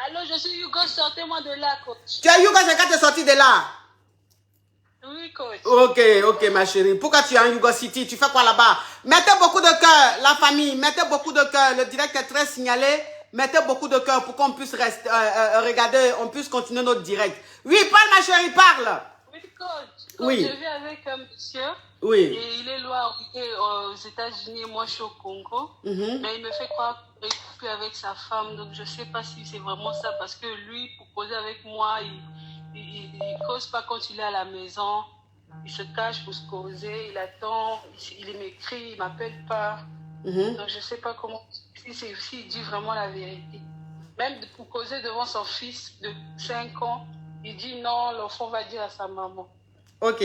Allô, je suis Yougos, sortez-moi de là, coach. Tu as Yougos, c'est quand tu es sorti de là? Oui, coach. Ok, ma chérie. Pourquoi tu es en Yougos City? Tu fais quoi là-bas? Mettez beaucoup de cœur, la famille. Mettez beaucoup de cœur. Le direct est très signalé. Mettez beaucoup de cœur pour qu'on puisse regarder, on puisse continuer notre direct. Oui, parle, ma chérie, parle. Oui, coach. Oui. Je vis avec un monsieur. Oui. Et il est loin, il est aux États-Unis, moi je suis au Congo. Mais il me fait croire qu'il n'est plus avec sa femme. Donc je ne sais pas si c'est vraiment ça. Parce que lui, pour causer avec moi, il ne cause pas quand il est à la maison. Il se cache pour se causer. Il attend. Il m'écrit, il ne m'appelle pas. Donc je ne sais pas comment, s'il dit vraiment la vérité. Même pour causer devant son fils de 5 ans, il dit non, l'enfant va dire à sa maman. Ok.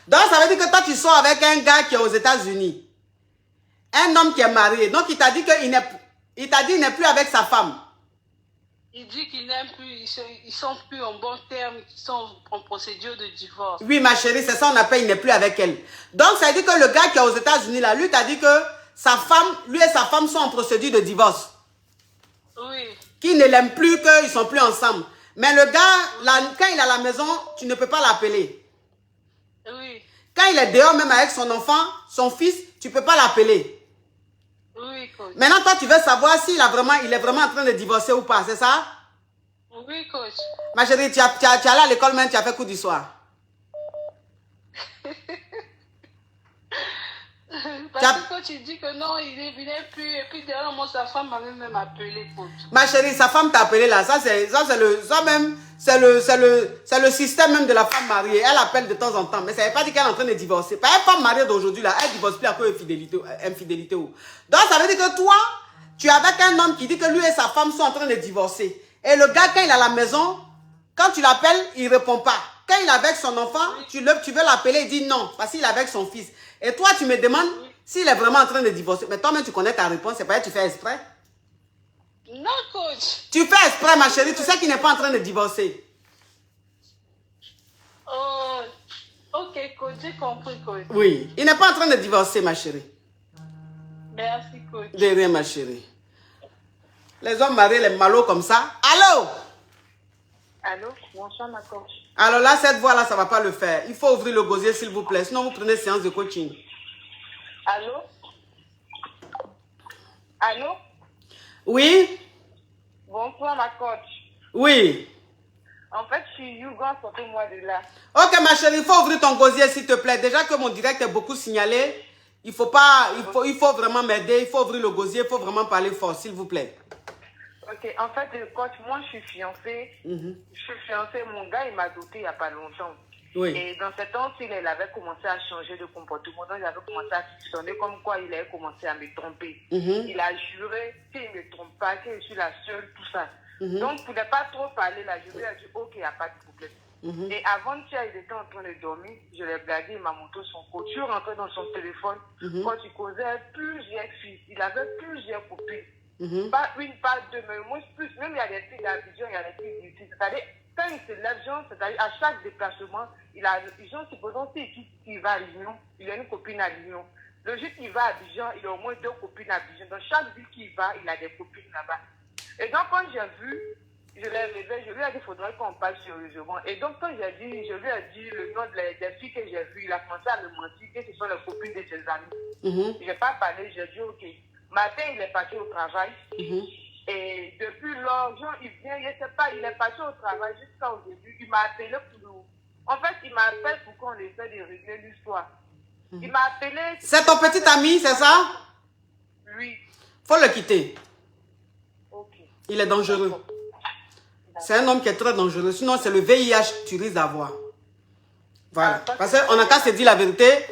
Donc, ça veut dire que toi, tu sors avec un gars qui est aux États-Unis. Un homme qui est marié. Donc, il t'a dit qu'il n'est plus avec sa femme. Il dit qu'il n'aime plus, ils sont plus en bon terme, ils sont en procédure de divorce. Oui, ma chérie, c'est ça, on appelle, il n'est plus avec elle. Donc, ça veut dire que le gars qui est aux États-Unis, là, lui, t'a dit que lui et sa femme sont en procédure de divorce. Oui. Qu'il ne l'aime plus, qu'ils ne sont plus ensemble. Mais le gars, là, quand il est à la maison, tu ne peux pas l'appeler. Oui. Quand il est dehors, même avec son enfant, son fils, tu ne peux pas l'appeler. Oui, coach. Maintenant, toi, tu veux savoir s'il il est vraiment en train de divorcer ou pas, c'est ça? Oui, coach. Ma chérie, tu es allée à l'école, même tu as fait cours du soir. Parce que quand tu dis que non, il n'est plus, et puis derrière moi, sa femme m'avait même appelé, coach. Ma chérie, sa femme t'a appelé là, c'est le système même de la femme mariée. Elle appelle de temps en temps, mais ça ne veut pas dire qu'elle est en train de divorcer. Pas une femme mariée d'aujourd'hui là, elle ne divorce plus à cause d'infidélité. Donc ça veut dire que toi, tu es avec un homme qui dit que lui et sa femme sont en train de divorcer. Et le gars, quand il est à la maison, quand tu l'appelles, il ne répond pas. Quand il est avec son enfant, tu veux l'appeler, il dit non, parce qu'il est avec son fils. Et toi, tu me demandes s'il est vraiment en train de divorcer. Mais toi-même, tu connais ta réponse, c'est pas que tu fais exprès. Non, coach. Tu fais exprès, ma chérie, tu sais qu'il n'est pas en train de divorcer. Oh, ok, coach, j'ai compris, coach. Oui, il n'est pas en train de divorcer, ma chérie. Merci, coach. De rien, ma chérie. Les hommes mariés, les malots comme ça. Allô? Allô, bonsoir, ma coach. Alors là, cette voix-là, ça ne va pas le faire. Il faut ouvrir le gosier, s'il vous plaît. Sinon, vous prenez séance de coaching. Allô? Allô? Oui? Bonsoir, ma coach. Oui. En fait, je suis Yougan, sortez-moi de là. Ok, ma chérie, il faut ouvrir ton gosier, s'il te plaît. Déjà que mon direct est beaucoup signalé, il faut vraiment m'aider. Il faut ouvrir le gosier, il faut vraiment parler fort, s'il vous plaît. Ok, en fait, coach, moi, je suis fiancée. Je suis fiancée. Mon gars, il m'a doté il n'y a pas longtemps. Oui. Et dans ce temps, il avait commencé à changer de comportement. Donc, il avait commencé à soupçonner comme quoi il avait commencé à me tromper. Il a juré qu'il ne me trompe pas, que je suis la seule, tout ça. Donc, pour ne pas trop parler là, je lui ai dit, ok, il n'y a pas de problème. Et avant-hier, il était en train de dormir. Je l'ai blagué, il m'a montré son coach. Je suis rentrée dans son téléphone. Quand il causait plusieurs filles, il avait plusieurs copines. Pas une, pas deux, mais moi plus. Même il y a des filles d'Abidjan, il y a des filles d'ici. C'est-à-dire, quand il se lève, c'est-à-dire à chaque déplacement, supposons qu'il va à Lyon, il a une copine à Lyon. Le jour qu'il va à Abidjan, il a au moins 2 copines à Abidjan. Dans chaque ville qu'il va, il a des copines là-bas. Et donc, quand j'ai vu, je l'ai rêvé, je lui ai dit qu'il faudrait qu'on parle sérieusement. Et donc, quand je lui ai dit le nom des filles que j'ai vues, il a commencé à me mentir que ce sont les copines de ses amis. Je n'ai pas parlé, j'ai dit ok. Matin, il est parti au travail. Et depuis lors, il vient, je ne sais pas, il est parti au travail jusqu'au début. Il m'a appelé pour nous. En fait, il m'appelle pour qu'on essaie de régler l'histoire. Il m'a appelé. C'est ton petit ami, c'est ça? Oui. Faut le quitter. Ok. Il est dangereux. C'est un homme qui est très dangereux. Sinon, c'est le VIH que tu risques d'avoir. Voilà. Parce qu'on n'a qu'à se dire la vérité.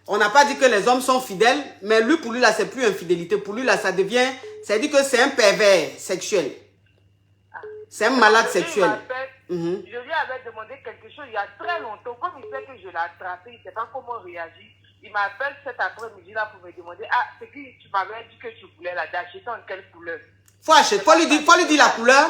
On n'a pas dit que les hommes sont fidèles, mais lui, pour lui, là, c'est plus infidélité. Pour lui, là, ça devient... Ça dit que c'est un pervers sexuel. C'est un malade sexuel. Je lui avais demandé quelque chose il y a très longtemps. Comme il sait que je l'ai attrapé, il ne sait pas comment réagir. Il m'appelle cet après-midi-là pour me demander « Ah, c'est qui tu m'avais dit que tu voulais là, d'acheter en quelle couleur ?» Faut acheter. Faut lui dire la couleur.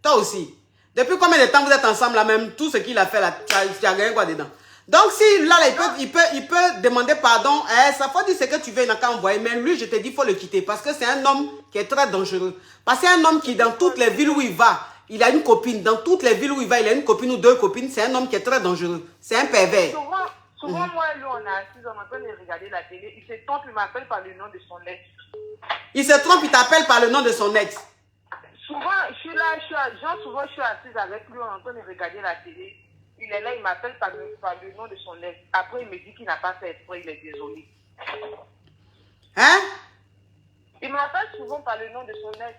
Toi aussi. Depuis combien de temps vous êtes ensemble là même? Tout ce qu'il a fait là, tu as gagné quoi dedans? Donc, si là, il peut demander pardon, ça faut dire ce que tu veux, il n'a qu'à envoyer. Mais lui, je te dis, il faut le quitter. Parce que c'est un homme qui est très dangereux. Parce que c'est un homme qui, dans toutes les villes où il va, il a une copine. Dans toutes les villes où il va, il a une copine ou 2 copines. C'est un homme qui est très dangereux. C'est un pervers. Souvent moi et lui, on est assis, on est en train de regarder la télé. Il se trompe, il m'appelle par le nom de son ex. Il se trompe, il t'appelle par le nom de son ex. Souvent, je suis là, souvent je suis assise avec lui, on est en train de regarder la télé. il est là, il m'appelle par le nom de son ex. Après, il me dit qu'il n'a pas fait exprès, il est désolé. Hein? Il m'appelle souvent par le nom de son ex.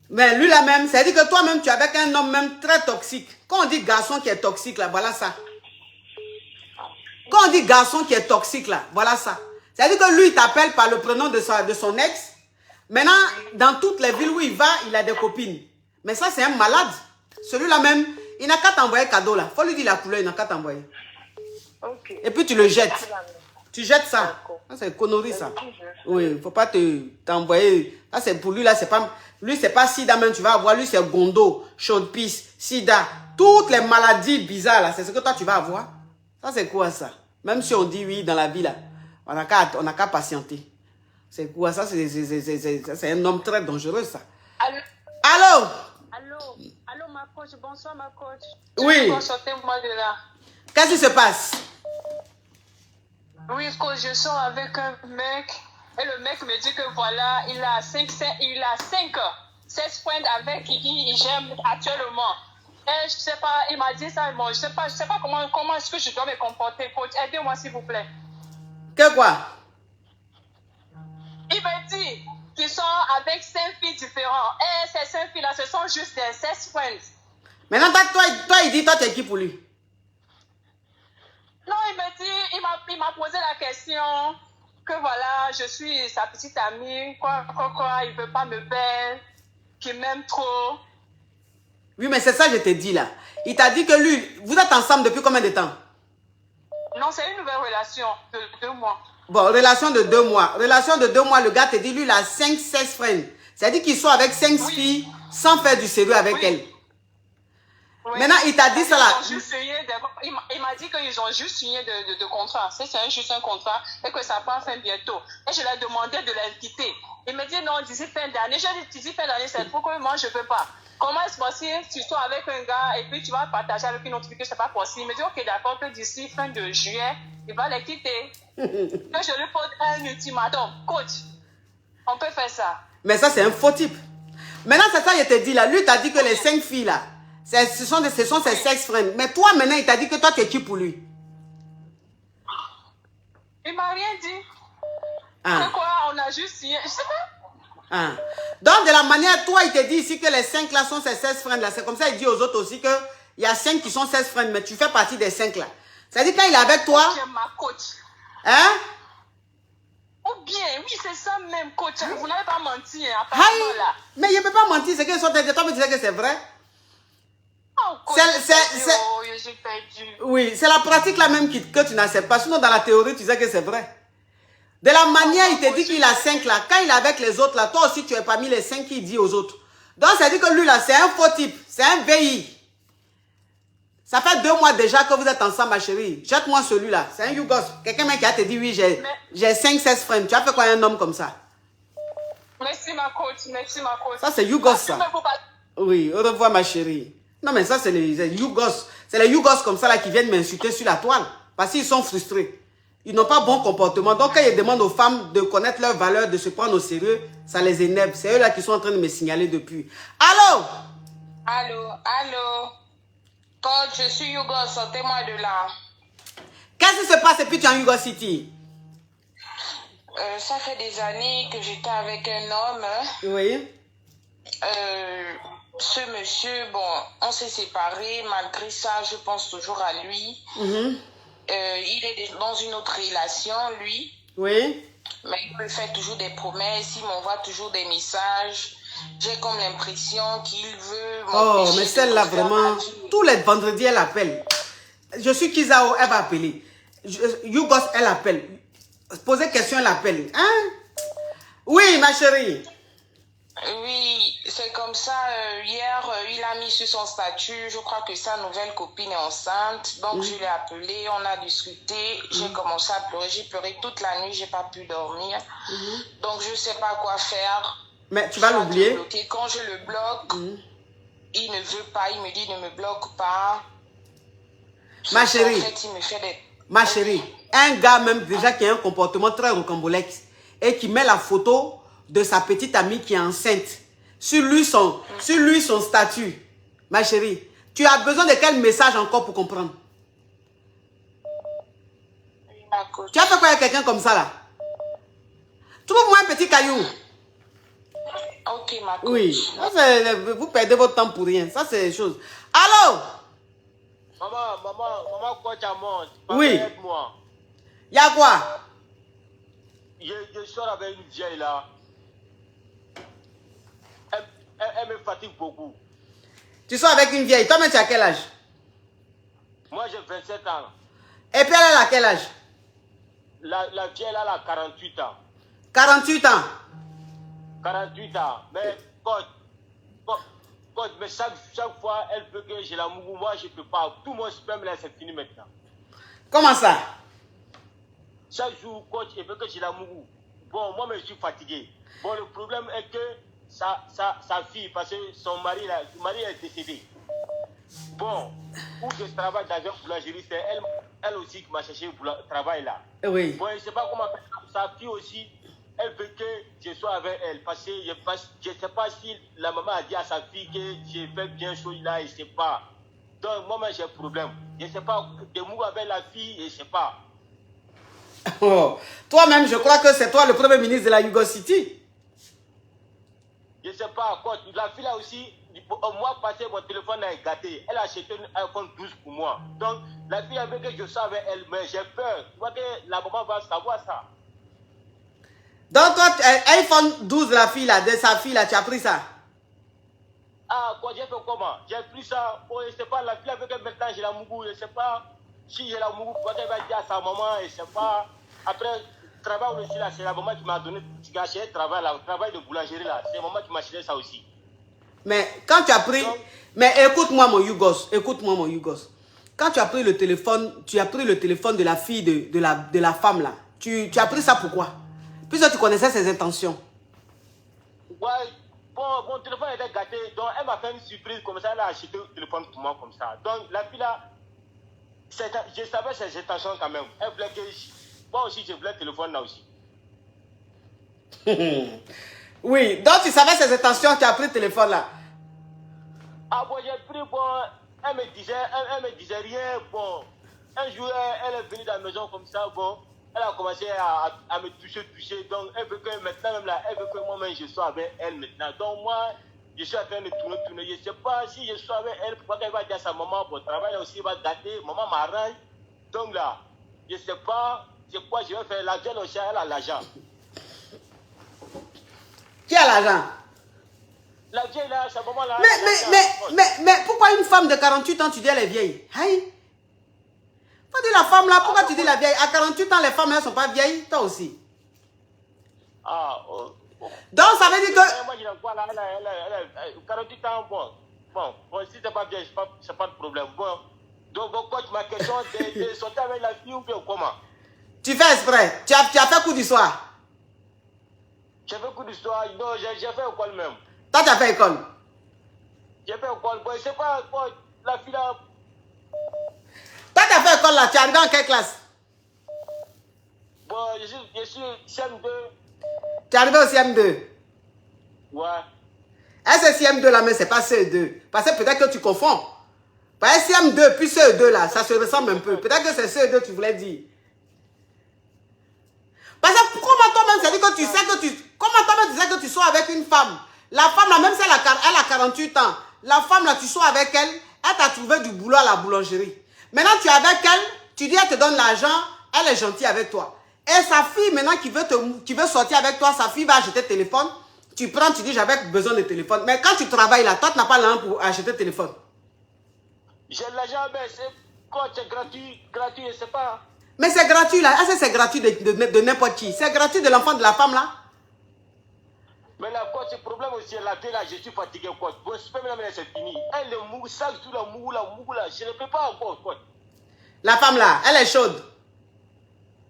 Mais lui là même, c'est-à-dire que toi-même, tu es avec un homme même très toxique. Quand on dit garçon qui est toxique là, voilà ça. Quand on dit garçon qui est toxique là, voilà ça. C'est-à-dire que lui, il t'appelle par le prénom de son ex. Maintenant, dans toutes les villes où il va, il a des copines. Mais ça, c'est un malade. Celui-là même, il n'a qu'à t'envoyer cadeau là. Faut lui dire la couleur, il n'a qu'à t'envoyer. Okay. Et puis tu le jettes. Tu jettes ça. Ça c'est connerie ça. Oui, il ne faut pas t'envoyer. Ça c'est pour lui là, c'est pas... Lui, c'est pas sida même, tu vas avoir. Lui, c'est gondo, chaude-pisse, sida. Toutes les maladies bizarres là, c'est ce que toi tu vas avoir. Ça c'est quoi ça? Même si on dit oui dans la vie là, on n'a qu'à patienter. C'est quoi ça? C'est un homme très dangereux ça. Allô? Allô? Allô ma coach, bonsoir ma coach. Oui. Sortez-moi de là. Qu'est-ce qui se passe? Oui, coach, je sors avec un mec et le mec me dit que voilà, il a 16 friends avec qui j'aime actuellement. Et je sais pas, il m'a dit ça, bon, je sais pas comment est-ce que je dois me comporter, coach. Aidez-moi s'il vous plaît. Que quoi? Il me dit qu'ils sont avec 5 filles différentes. Et ces 5 filles-là, ce sont juste des 16 friends. Maintenant, toi, il dit, toi, tu es qui pour lui? Non, il me dit, il m'a posé la question que voilà, je suis sa petite amie, quoi, il veut pas me perdre, qu'il m'aime trop. Oui, mais c'est ça que je t'ai dit là. Il t'a dit que lui, vous êtes ensemble depuis combien de temps? Non, c'est une nouvelle relation de 2 mois. Bon, relation de 2 mois. Relation de 2 mois, le gars te dit, lui, il a 5-16 friends. C'est-à-dire qu'ils sont avec 5 filles sans faire du sérieux avec elles. Oui. Maintenant, il t'a dit ça là. Il m'a dit qu'ils ont juste signé de contrat. C'est juste un contrat et que ça prend fin bientôt. Et je lui ai demandé de l'inviter. Il me dit non, d'ici fin d'année. J'ai dit d'ici fin d'année, c'est pourquoi moi je ne peux pas. Comment est-ce possible si tu es avec un gars et puis tu vas partager avec une autre fille que ce n'est pas possible? Il me dit ok, d'accord, que d'ici fin de juillet, il va les quitter. Que je lui pose un ultimatum. Coach, on peut faire ça. Mais ça, c'est un faux type. Maintenant, c'est ça que je te dis là. Lui, t'a dit que les 5 filles là, ce sont ses 16 friends. Mais toi, maintenant, il t'a dit que toi, tu es qui pour lui? Il m'a rien dit. Ah. C'est quoi? On a juste signé. Je sais pas. Ah. Donc, de la manière, toi, il te dit ici que les 5 là sont ses 16 friends là. C'est comme ça, il dit aux autres aussi que il y a 5 qui sont 16 friends, mais tu fais partie des 5 là. C'est-à-dire quand il est avec toi... J'aime ma coach. Hein? Ou bien, oui, c'est ça même, coach. Vous n'avez pas menti, hein, apparemment là. Mais il ne peut pas mentir, c'est qu'ils sont de toi, mais tu sais que c'est vrai. Oh, coach, j'ai perdu. Oui, c'est la pratique là même que tu n'acceptes pas. Sinon, dans la théorie, tu sais que c'est vrai. De la manière, il te dit qu'il a 5 là. Quand il est avec les autres là, toi aussi, tu es parmi les 5 qu'il dit aux autres. Donc, ça dit que lui là, c'est un faux type. C'est un VI. Ça fait 2 mois déjà que vous êtes ensemble, ma chérie. Jette-moi celui-là. C'est un Yougos. Quelqu'un qui a te dit, oui, j'ai 5-16 friends. Tu as fait quoi un homme comme ça? Merci, ma coach. Merci, ma coach. Ça, c'est Yougos, ça. Oui, au revoir, ma chérie. Non, mais ça, c'est les Yougos. C'est les Yougos comme ça là qui viennent m'insulter sur la toile. Parce qu'ils sont frustrés. Ils n'ont pas bon comportement. Donc, quand ils demandent aux femmes de connaître leurs valeurs, de se prendre au sérieux, ça les énerve. C'est eux là qui sont en train de me signaler depuis. Allô? Allô? Coach, je suis Yougos, sortez-moi de là. Qu'est-ce qui se passe depuis que tu es en Yougos City? Ça fait des années que j'étais avec un homme. Oui. Ce monsieur, bon, on s'est séparés. Malgré ça, je pense toujours à lui. Il est dans une autre relation, lui. Oui. Mais il me fait toujours des promesses. Il m'envoie toujours des messages. J'ai comme l'impression qu'il veut... Oh, mais celle-là, vraiment, tous les vendredis, elle appelle. Je suis Kizao, elle va appeler. Yougos, elle appelle. Poser question, elle appelle. Hein? Oui, ma chérie. Oui, c'est comme ça. Hier, il a mis sur son statut, je crois que sa nouvelle copine est enceinte. Donc, je l'ai appelé, on a discuté. J'ai commencé à pleurer. J'ai pleuré toute la nuit, j'ai pas pu dormir. Donc, je sais pas quoi faire. Mais tu vas l'oublier. Quand je le bloque, il ne veut pas, il me dit ne me bloque pas. Ma chérie, en fait, il me fait des... ma chérie, un gars même déjà qui a un comportement très rocambolesque et qui met la photo de sa petite amie qui est enceinte sur lui son statut. Ma chérie, Tu as besoin de quel message encore pour comprendre? Tu as fait quoi avec quelqu'un comme ça là? Trouve-moi un petit caillou. Ok, ma coach. Oui, ça, vous perdez votre temps pour rien. Ça, c'est les choses. Allô? Maman, quoi, tu montes? Oui. Aide-moi. Y'a quoi? Je sors avec une vieille là. Elle me fatigue beaucoup. Tu sors avec une vieille. Toi-même, tu as quel âge? Moi, j'ai 27 ans. Et puis, elle a quel âge? La vieille là, elle a 48 ans. 48 ans. 48 ans. Mais, mais chaque fois, elle veut que j'ai la mougou. Moi, je ne peux pas. Tout mon sperme là, c'est fini maintenant. Comment ça? Chaque jour, coach, elle veut que j'ai la mougou. Bon, moi, je suis fatigué. Bon, le problème est que sa fille, parce que son mari est décédé. Bon, où je travaille dans une boulangerie, c'est elle aussi qui m'a cherché travail là. Oui. Bon, je ne sais pas comment sa fille aussi, elle veut que je sois avec elle. Parce que je ne sais pas si la maman a dit à sa fille que j'ai fait bien chose là, je ne sais pas. Donc, moi, j'ai un problème. Je ne sais pas, de mou avec la fille, je ne sais pas. Oh. Toi-même, je crois que c'est toi le premier ministre de la Yugo City. Je ne sais pas, quoi. La fille là aussi, au mois passé, mon téléphone est gâté. Elle a acheté un iPhone 12 pour moi. Donc, la fille avait que je sois avec elle, mais j'ai peur. Tu vois que la maman va savoir ça. Donc, toi, iPhone 12, la fille là, de sa fille là, tu as pris ça? Ah, quoi, j'ai fait comment? J'ai pris ça. Oh, je ne sais pas, la fille avec elle maintenant, j'ai la mougou. Je ne sais pas si j'ai la mougou, quoi qu'elle va dire à sa maman, je ne sais pas. Après, travail aussi là, c'est la maman qui m'a donné, qui a acheté un travail là, le travail de boulangerie là. C'est la maman qui m'a acheté ça aussi. Mais quand tu as pris... Donc, mais écoute-moi mon Yugos, écoute-moi mon Yugos. Quand tu as pris le téléphone, de la fille de la femme là, tu as pris ça pourquoi? Puisque tu connaissais ses intentions. Ouais, bon, mon téléphone était gâté, donc elle m'a fait une surprise comme ça, elle a acheté le téléphone pour moi comme ça. Donc la fille là, je savais ses intentions quand même. Elle voulait que moi aussi je voulais le téléphone là aussi. Oui, donc tu savais ses intentions, tu as pris le téléphone là. Ah bon, j'ai pris, bon, elle me disait rien, bon. Un jour, elle est venue dans la maison comme ça, bon. Elle a commencé à me toucher, donc elle veut que maintenant même là, elle veut que moi-même je sois avec elle maintenant. Donc moi, je suis en train de tourner, je ne sais pas si je suis avec elle, pourquoi elle va dire à sa maman, bon, travail là aussi va gâter, maman m'arrange. Donc là, je ne sais pas, c'est quoi je vais faire, la vieille aussi, elle a l'argent. Qui a l'argent? La vieille là, sa maman là. Mais pourquoi une femme de 48 ans, tu dis elle est vieille? Aïe. Faut dire la femme là, pourquoi tu dis la vieille? À 48 ans, les femmes elles ne sont pas vieilles, toi aussi. Ah, donc ça veut dire que... Moi, je la vois là, elle 48 ans, bon, si c'est pas vieille, c'est pas de problème. Bon, donc, coach, ma question, c'est de sortir avec la fille ou bien comment? Tu fais exprès, tu as fait coup du soir. J'ai fait coup du soir, non, j'ai fait école même. Toi, tu as fait école? J'ai fait école, bon, c'est pas, bon, la fille là... Toi, tu as fait école là, tu es arrivé en quelle classe? Bon, je suis CM2. Tu es arrivé au CM2? Ouais. Est-ce que CM2 là, mais c'est pas CE2? Parce que peut-être que tu confonds. Parce que CM2 puis CE2 là, ça se ressemble un peu. Peut-être que c'est CE2 que tu voulais dire. Parce que comment toi-même, c'est dit que tu sais que tu... Comment toi-même tu sais que tu sois avec une femme? La femme là, même si elle a 48 ans, la femme là, tu sois avec elle, elle t'a trouvé du boulot à la boulangerie. Maintenant, tu es avec elle, tu dis elle te donne l'argent, elle est gentille avec toi. Et sa fille, maintenant, qui veut sortir avec toi, sa fille va acheter le téléphone. Tu prends, tu dis j'avais besoin de téléphone. Mais quand tu travailles là, toi, tu n'as pas l'argent pour acheter le téléphone. J'ai l'argent, mais c'est quoi? C'est gratuit, je sais pas. Mais c'est gratuit là. Est-ce que c'est gratuit de n'importe qui? C'est gratuit de l'enfant de la femme là? Mais là, quoi, c'est problème aussi, la vie là, je suis fatigué, quoi. Bon, c'est fini. Elle est mou, ça, tout la mou là, je ne peux pas encore, quoi. La femme là, elle est chaude.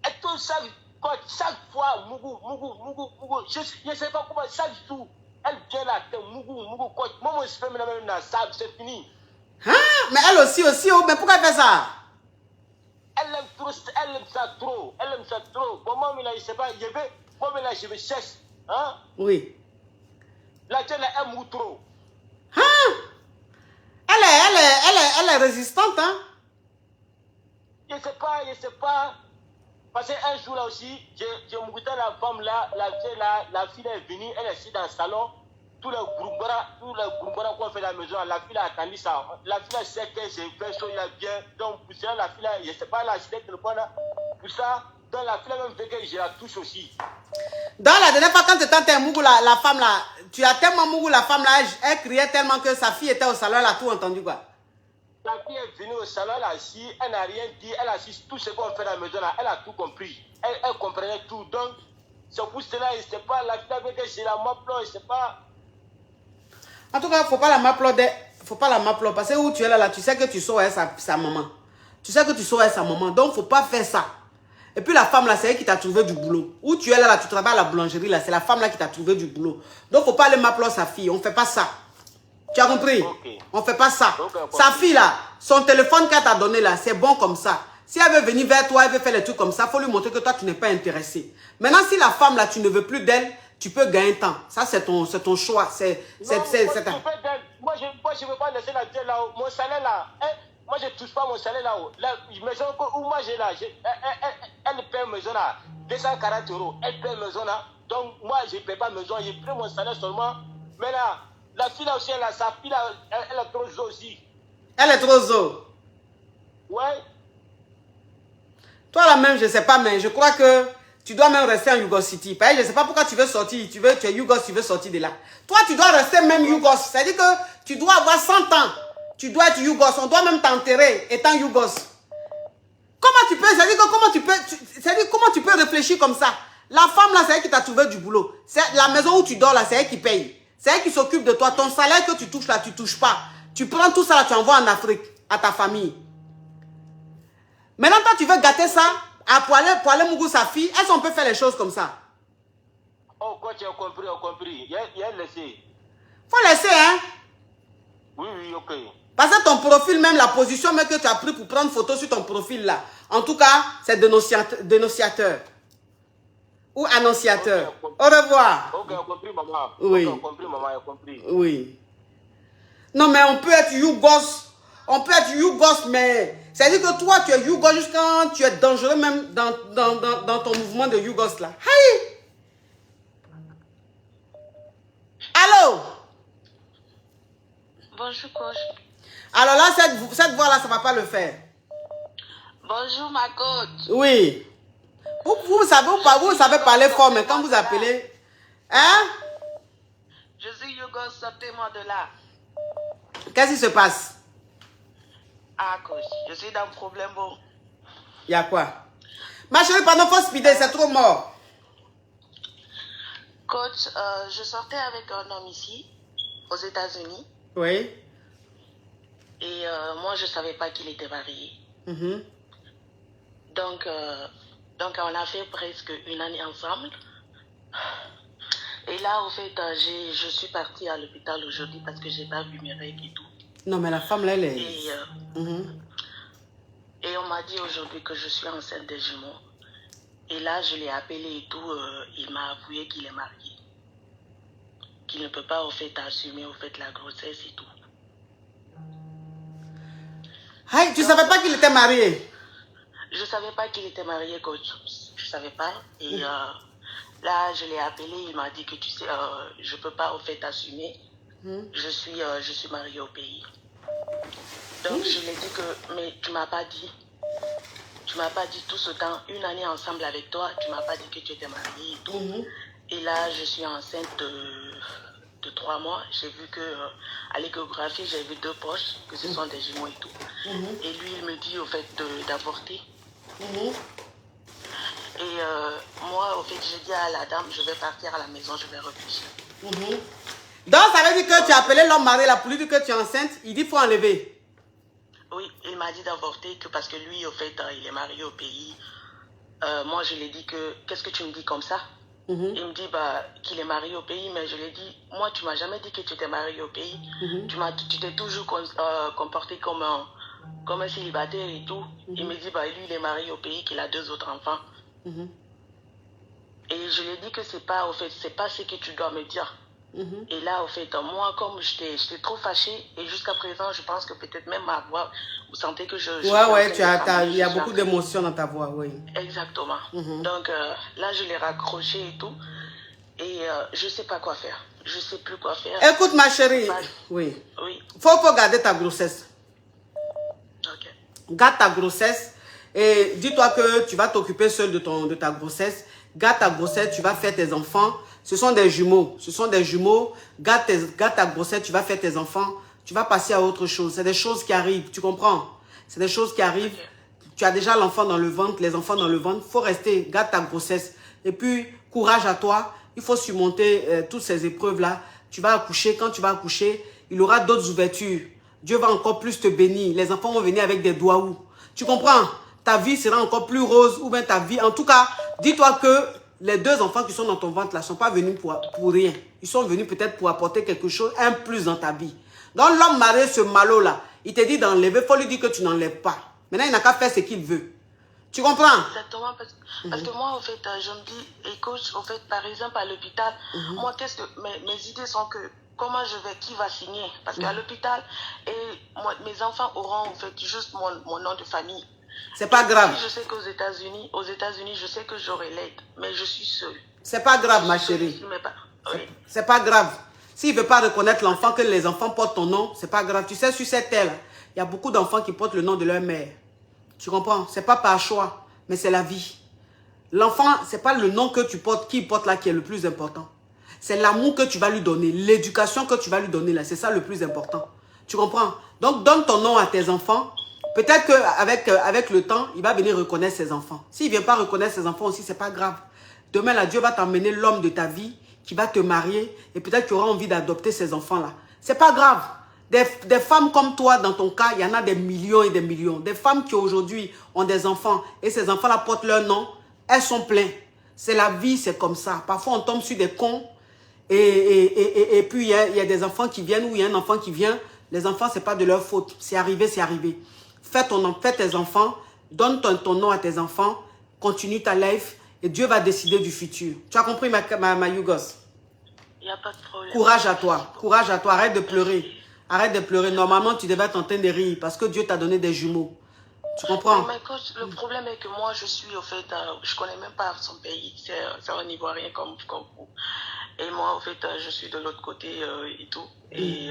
Et tout ça, quoi, chaque fois, mougou. Je ne sais pas comment, chaque jour, elle vient là, mougou, quoi. Moi, mon sperme même là, ça, c'est fini. Hein? Mais elle aussi, oh, mais pourquoi elle fait ça? Elle aime ça trop. Bon, moi, là, je ne sais pas, je me cherche. Hein? Oui. La tête là, elle mou trop. Hein? Elle elle est résistante, hein. Je sais pas. Parce qu'un jour là aussi, j'ai monté la femme là, la fille est venue, elle est assise dans le salon. Tous les groumbara qu'on fait à la maison, la fille a attendu ça. La fille sait que j'ai fait chaud, il a bien. Donc, pour ça, la fille là, je sais pas, elle a acheté le téléphone là. Pour ça, donc la fille même fait que je la touche aussi. Dans la dernière fois, quand tu étais Mougou, la femme là, tu as tellement Mougou, la femme là, elle criait tellement que sa fille était au salon, elle a tout entendu quoi. La fille est venue au salon, elle a assis, elle n'a rien dit, elle a assis tout ce qu'on fait à la maison là, elle a tout compris. Elle comprenait tout. Donc, c'est pour cela, je ne sais pas, la fille avec que c'est la maplon, je ne sais pas. En tout cas, faut pas la m'applaudir. Faut pas la m'applaudir. Parce que où tu es là, tu sais que tu sors avec sa maman. Tu sais que tu sors avec sa maman. Donc, faut pas faire ça. Et puis, la femme là, c'est elle qui t'a trouvé du boulot. Où tu es là, tu travailles à la boulangerie là, c'est la femme là qui t'a trouvé du boulot. Donc, faut pas aller m'applaudir sa fille. On fait pas ça. Tu as compris? Okay. On fait pas ça. Okay, sa fille là, son téléphone qu'elle t'a donné là, c'est bon comme ça. Si elle veut venir vers toi, elle veut faire les trucs comme ça, faut lui montrer que toi, tu n'es pas intéressé. Maintenant, si la femme là, tu ne veux plus d'elle, tu peux gagner temps. Ça, c'est ton choix. Moi, je ne veux pas laisser la tête là-haut. Mon salaire là, moi, je ne touche pas mon salaire là-haut. La maison où moi j'ai là, elle paie maison là, 240 €. Elle paie maison là. Donc, moi, je ne paie pas maison. J'ai pris mon salaire seulement. Mais là, la fille là aussi, sa fille là, elle est trop zo aussi. Elle est trop zo. Ouais. Toi là même, je ne sais pas, mais je crois que tu dois même rester en Yougos City. Parce que je ne sais pas pourquoi tu veux sortir. Tu es Yougos, tu veux sortir de là. Toi, tu dois rester même Yougos. C'est-à-dire que tu dois avoir 100 ans. Tu dois être Yougos. On doit même t'enterrer étant Yougos. Comment tu peux, c'est-à-dire que comment tu peux réfléchir comme ça? La femme là, c'est elle qui t'a trouvé du boulot. La maison où tu dors là, c'est elle qui paye. C'est elle qui s'occupe de toi. Ton salaire que tu touches là, tu ne touches pas. Tu prends tout ça là, tu envoies en Afrique à ta famille. Maintenant, toi, tu veux gâter ça pour aller Mougou sa fille. Est-ce qu'on peut faire les choses comme ça? Oh, quoi, tu as compris. Il a laissé. Faut laisser, hein? Oui, ok. Parce que ton profil, même la position même que tu as pris pour prendre photo sur ton profil là, en tout cas, c'est dénonciateur. Ou annonciateur. Okay, au revoir. Ok, on a compris, maman. Oui. Okay, on a compris, maman, on a compris. Oui. Non, mais on peut être Yougos. On peut être Yougos, mais c'est-à-dire que toi, tu es Yougos jusqu'à quand tu es dangereux même dans ton mouvement de Yougos là. Hey! Allô? Bonjour, coach. Alors là, cette voix-là, ça ne va pas le faire. Bonjour, ma coach. Oui. Vous savez parler fort, mais quand vous appelez... Hein? Je suis Yougos, sortez-moi de là. Qu'est-ce qui se passe? Ah, coach, je suis dans un problème bon. Il y a quoi? Ma chérie, pardon, faut speeder, c'est trop mort. Coach, je sortais avec un homme ici, aux États-Unis. Oui. Et moi, je ne savais pas qu'il était marié. Mm-hmm. Donc, on a fait presque une année ensemble. Et là, au fait, je suis partie à l'hôpital aujourd'hui parce que je n'ai pas vu mes règles et tout. Non, mais la femme, là, elle est... Et on m'a dit aujourd'hui que je suis enceinte des jumeaux. Et là, je l'ai appelé et tout. Il m'a avoué qu'il est marié. Qu'il ne peut pas, au fait, assumer, au fait, la grossesse et tout. Hey, tu ne savais pas qu'il était marié? Je ne savais pas qu'il était marié, coach. Je ne savais pas. Et là, je l'ai appelé. Il m'a dit que, tu sais, je ne peux pas, au fait, assumer. Je suis mariée au pays. Donc, je lui ai dit que, mais tu m'as pas dit. Tu m'as pas dit tout ce temps, une année ensemble avec toi, tu m'as pas dit que tu étais mariée et tout. Et là, je suis enceinte de 3 mois. J'ai vu que, à l'échographie, j'ai vu 2 poches, que ce sont des jumeaux et tout. Et lui, il me dit, au fait, d'avorter. Et moi, au fait, je dis à la dame, je vais partir à la maison, je vais réfléchir. Donc, ça veut dire que tu as appelé l'homme marié là pour lui dire que tu es enceinte. Il dit qu'il faut enlever. Oui, il m'a dit d'avorter que parce que lui, au fait, il est marié au pays. Moi, je lui ai dit que, qu'est-ce que tu me dis comme ça? Il me dit qu'il est marié au pays, mais je lui ai dit, moi, tu m'as jamais dit que tu étais marié au pays. Tu t'es toujours comporté comme un célibataire et tout. Il me dit, lui, il est marié au pays, qu'il a 2 autres enfants. Et je lui ai dit que c'est pas, au fait, c'est pas ce que tu dois me dire. Et là, au fait, moi, comme j'étais trop fâchée, et jusqu'à présent, je pense que peut-être même ma voix, vous sentez que je ouais, il y a beaucoup d'émotions dans ta voix, oui. Exactement. Donc, là, je l'ai raccroché et tout. Et je sais pas quoi faire. Je sais plus quoi faire. Écoute, ma chérie. Oui. Faut garder ta grossesse. Ok. Garde ta grossesse. Et dis-toi que tu vas t'occuper seul de ta grossesse. Garde ta grossesse, tu vas faire tes enfants. Ce sont des jumeaux. Ce sont des jumeaux. Garde ta grossesse, tu vas faire tes enfants. Tu vas passer à autre chose. C'est des choses qui arrivent. Tu comprends? C'est des choses qui arrivent. Okay. Tu as déjà l'enfant dans le ventre, les enfants dans le ventre. Il faut rester. Garde ta grossesse. Et puis, courage à toi. Il faut surmonter toutes ces épreuves-là. Tu vas accoucher. Quand tu vas accoucher, il y aura d'autres ouvertures. Dieu va encore plus te bénir. Les enfants vont venir avec des doigts. Tu comprends? Ta vie sera encore plus rose. Ou bien ta vie... En tout cas, dis-toi que les 2 enfants qui sont dans ton ventre là ne sont pas venus pour rien. Ils sont venus peut-être pour apporter quelque chose, un plus dans ta vie. Donc l'homme marié, ce malot là, il te dit d'enlever. Il faut lui dire que tu n'enlèves pas. Maintenant, il n'a qu'à faire ce qu'il veut. Tu comprends? Exactement, parce que moi, en fait, je me dis, et coach, en fait, par exemple, à l'hôpital, moi, qu'est-ce que mes idées sont que, comment je vais, qui va signer? Parce qu'à l'hôpital, mes enfants auront, en fait, juste mon nom de famille. C'est pas grave. Je sais qu'aux États-Unis, je sais que j'aurai l'aide, mais je suis seule. C'est pas grave, ma chérie. C'est pas grave. S'il ne veut pas reconnaître l'enfant, que les enfants portent ton nom, c'est pas grave. Tu sais, sur cette terre, il y a beaucoup d'enfants qui portent le nom de leur mère. Tu comprends? C'est pas par choix, mais c'est la vie. L'enfant, c'est pas le nom que tu portes, qui porte là, qui est le plus important. C'est l'amour que tu vas lui donner, l'éducation que tu vas lui donner là, c'est ça le plus important. Tu comprends? Donc, donne ton nom à tes enfants. Peut-être qu'avec le temps, il va venir reconnaître ses enfants. S'il ne vient pas reconnaître ses enfants aussi, c'est pas grave. Demain, là, Dieu va t'emmener l'homme de ta vie qui va te marier et peut-être que tu auras envie d'adopter ces enfants-là. C'est pas grave. Des femmes comme toi, dans ton cas, il y en a des millions et des millions. Des femmes qui aujourd'hui ont des enfants et ces enfants-là portent leur nom, elles sont pleines. C'est la vie, c'est comme ça. Parfois, on tombe sur des cons et puis il y a des enfants qui viennent ou il y a un enfant qui vient. Les enfants, ce n'est pas de leur faute. C'est arrivé, c'est arrivé. Fais tes enfants, donne ton nom à tes enfants, continue ta life et Dieu va décider du futur. Tu as compris, ma Yougos? Il n'y a pas de problème. Courage à toi, arrête de pleurer. Arrête de pleurer. Normalement, tu devais être en train de rire parce que Dieu t'a donné des jumeaux. Tu comprends? Mais coach, le problème est que moi, je suis au fait, je ne connais même pas son pays. C'est un Ivoirien comme vous. Et moi, en fait, je suis de l'autre côté et tout. Et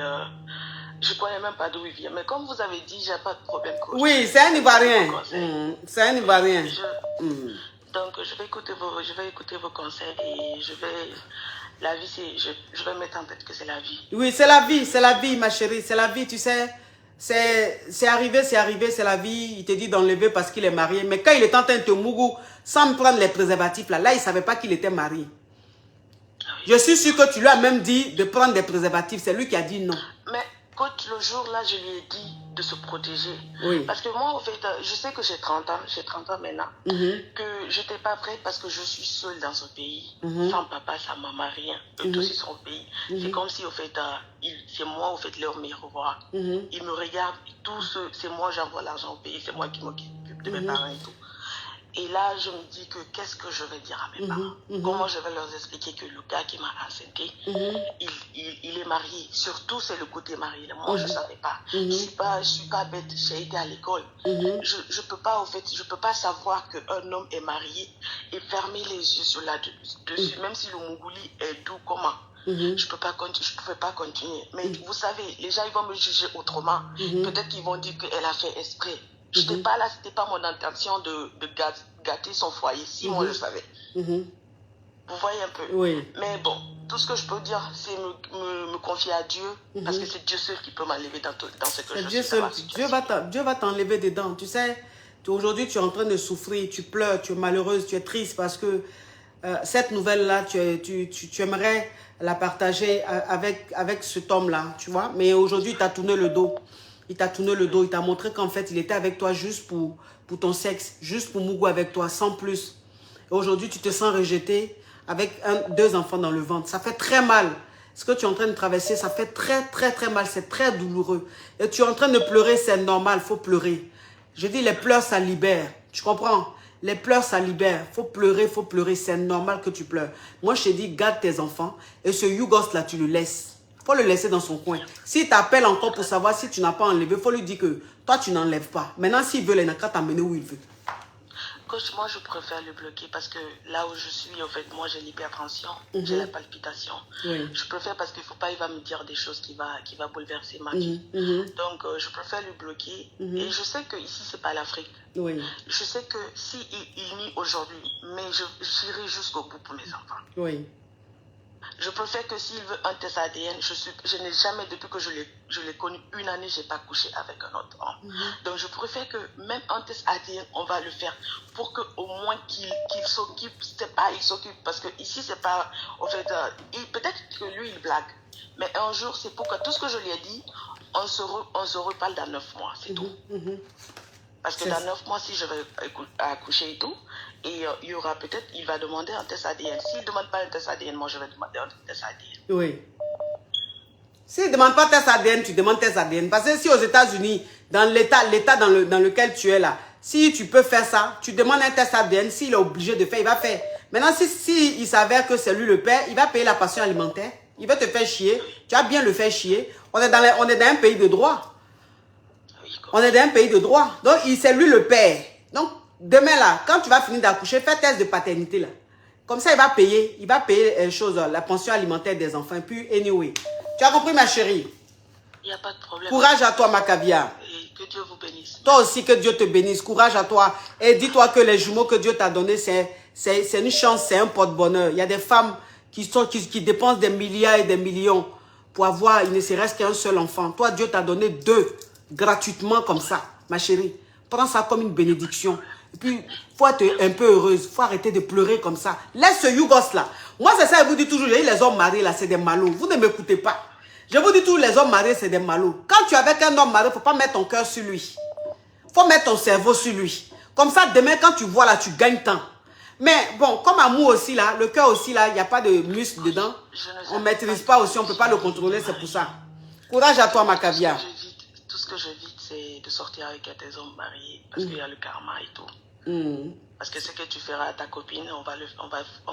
je ne connais même pas d'où il vient. Mais comme vous avez dit, j'ai pas de problème, coach. Oui, c'est un Ivoirien. C'est un Ivoirien. Donc, je vais écouter vos conseils et je vais... La vie, je vais mettre en tête que c'est la vie. Oui, c'est la vie, ma chérie, c'est la vie, tu sais. C'est arrivé, c'est la vie. Il te dit d'enlever parce qu'il est marié. Mais quand il est en train de te mougou, sans me prendre les préservatifs, là, il ne savait pas qu'il était marié. Je suis sûr que tu lui as même dit de prendre des préservatifs. C'est lui qui a dit non. Mais coach, le jour là, je lui ai dit de se protéger. Oui. Parce que moi, en fait, je sais que j'ai 30 ans maintenant, que je n'étais pas prête parce que je suis seule dans ce pays. Sans papa, sans maman, rien. Eux tous, ils sont au pays. C'est comme si, en fait, c'est moi, en fait, leur miroir. Ils me regardent, c'est moi, j'envoie l'argent au pays, c'est moi qui m'occupe de mes parents et tout. Et là, je me dis que qu'est-ce que je vais dire à mes parents? Comment je vais leur expliquer que le gars qui m'a enceinté, il est marié. Surtout, c'est le côté marié. Moi, je ne savais pas. Je ne suis pas bête. J'ai été à l'école. Je peux pas, en fait, je peux pas savoir qu'un homme est marié et fermer les yeux sur là-dessus. Même si le Mougouli est doux, comment? Je pouvais pas continuer. Mais vous savez, les gens, ils vont me juger autrement. Peut-être qu'ils vont dire qu'elle a fait exprès. Je n'étais pas là, ce n'était pas mon intention de gâter son foyer, si moi je savais. Vous voyez un peu? Oui. Mais bon, tout ce que je peux dire, c'est me confier à Dieu, parce que c'est Dieu seul qui peut m'enlever dans ce que je suis. Dieu va t'enlever dedans. Tu sais, aujourd'hui, tu es en train de souffrir, tu pleures, tu es malheureuse, tu es triste parce que cette nouvelle-là, tu aimerais la partager avec cet homme-là, tu vois. Mais aujourd'hui, il t'a tourné le dos. Il t'a tourné le dos, il t'a montré qu'en fait, il était avec toi juste pour ton sexe, juste pour mougou avec toi, sans plus. Et aujourd'hui, tu te sens rejeté avec 2 enfants dans le ventre. Ça fait très mal. Ce que tu es en train de traverser, ça fait très, très, très mal. C'est très douloureux. Et tu es en train de pleurer, c'est normal, il faut pleurer. Je dis, les pleurs, ça libère. Tu comprends? Les pleurs, ça libère. Faut pleurer, c'est normal que tu pleures. Moi, je te dis, garde tes enfants. Et ce Yougos là, tu le laisses. Faut le laisser dans son coin. S'il t'appelle encore pour savoir si tu n'as pas enlevé, faut lui dire que toi, tu n'enlèves pas. Maintenant, s'il veut, il n'a qu'à t'amener où il veut. Coach, moi je préfère le bloquer parce que là où je suis, en fait, moi j'ai l'hypertension, j'ai la palpitation. Oui. Je préfère parce qu'il ne faut pas, il va me dire des choses qui va bouleverser ma vie. Donc je préfère le bloquer. Et je sais que ici c'est pas l'Afrique. Oui. Je sais que si il nie aujourd'hui, mais j'irai jusqu'au bout pour mes enfants. Oui. Je préfère que s'il veut un test ADN, je n'ai jamais, depuis que je l'ai connu, une année, je n'ai pas couché avec un autre homme. Donc je préfère que même un test ADN, on va le faire pour qu'au moins qu'il s'occupe. C'est pas il s'occupe, parce que ici, c'est pas, en fait, peut-être que lui, il blague. Mais un jour, c'est pour que tout ce que je lui ai dit, on se reparle dans 9 mois, c'est tout. Parce que dans 9 mois, si je vais accoucher et tout, et il y aura peut-être, il va demander un test ADN. S'il ne demande pas un test ADN, moi je vais demander un test ADN. Oui. S'il ne demande pas test ADN, tu demandes test ADN. Parce que si aux États-Unis, dans l'état dans lequel tu es là, si tu peux faire ça, tu demandes un test ADN, s'il est obligé de faire, il va faire. Maintenant, si il s'avère que c'est lui le père, il va payer la pension alimentaire, il va te faire chier, tu vas bien le faire chier. On est dans un pays de droit. On est dans un pays de droit. Donc, c'est lui le père. Donc, demain là, quand tu vas finir d'accoucher, fais test de paternité là. Comme ça, il va payer la pension alimentaire des enfants. Puis, anyway. Tu as compris, ma chérie? Il n'y a pas de problème. Courage à toi, ma caviar. Et que Dieu vous bénisse. Toi aussi, que Dieu te bénisse. Courage à toi. Et dis-toi que les jumeaux que Dieu t'a donnés, c'est une chance, c'est un porte-bonheur. Il y a des femmes qui dépensent des milliards et des millions pour avoir, il ne serait-ce qu'un seul enfant. Toi, Dieu t'a donné 2 gratuitement comme ça, ma chérie. Prends ça comme une bénédiction. Et puis, il faut être un peu heureuse. Il faut arrêter de pleurer comme ça. Laisse ce Yougos là. Moi, c'est ça, je vous dis toujours, j'ai dit les hommes mariés là, c'est des malauds. Vous ne m'écoutez pas. Je vous dis toujours, les hommes mariés, c'est des malauds. Quand tu es avec un homme marié, il ne faut pas mettre ton cœur sur lui. Il faut mettre ton cerveau sur lui. Comme ça, demain, quand tu vois là, tu gagnes temps. Mais bon, comme amour aussi là, le cœur aussi là, il n'y a pas de muscle dedans. On ne maîtrise pas aussi, on ne peut pas le contrôler, c'est pour ça. Courage à toi, ma caviar. Tout ce que j'évite, c'est de sortir avec des hommes mariés, parce qu'il y a le karma et tout. Parce que ce que tu feras à ta copine, on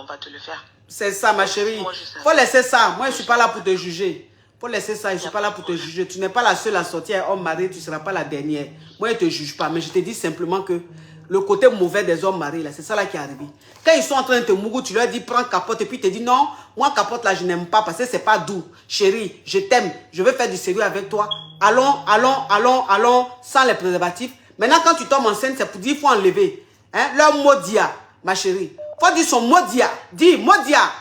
va te le faire. C'est ça, ma chérie. Il faut laisser ça. Moi, je ne suis pas là pour te juger. Il faut laisser ça, je ne suis pas là pour te juger. Tu n'es pas la seule à sortir homme marié, tu ne seras pas la dernière. Moi, je ne te juge pas, mais je te dis simplement que le côté mauvais des hommes mariés, c'est ça là qui est arrivé. Quand ils sont en train de te mourir, tu leur dis prends capote et puis tu te dis non, moi capote là je n'aime pas parce que c'est pas doux. Chérie, je t'aime, je veux faire du sérieux avec toi. Allons, sans les préservatifs. Maintenant quand tu tombes enceinte, c'est pour dire qu'il faut enlever. Hein? Leur mot dia, ma chérie. Faut dire son mot dia. Dis mot dia.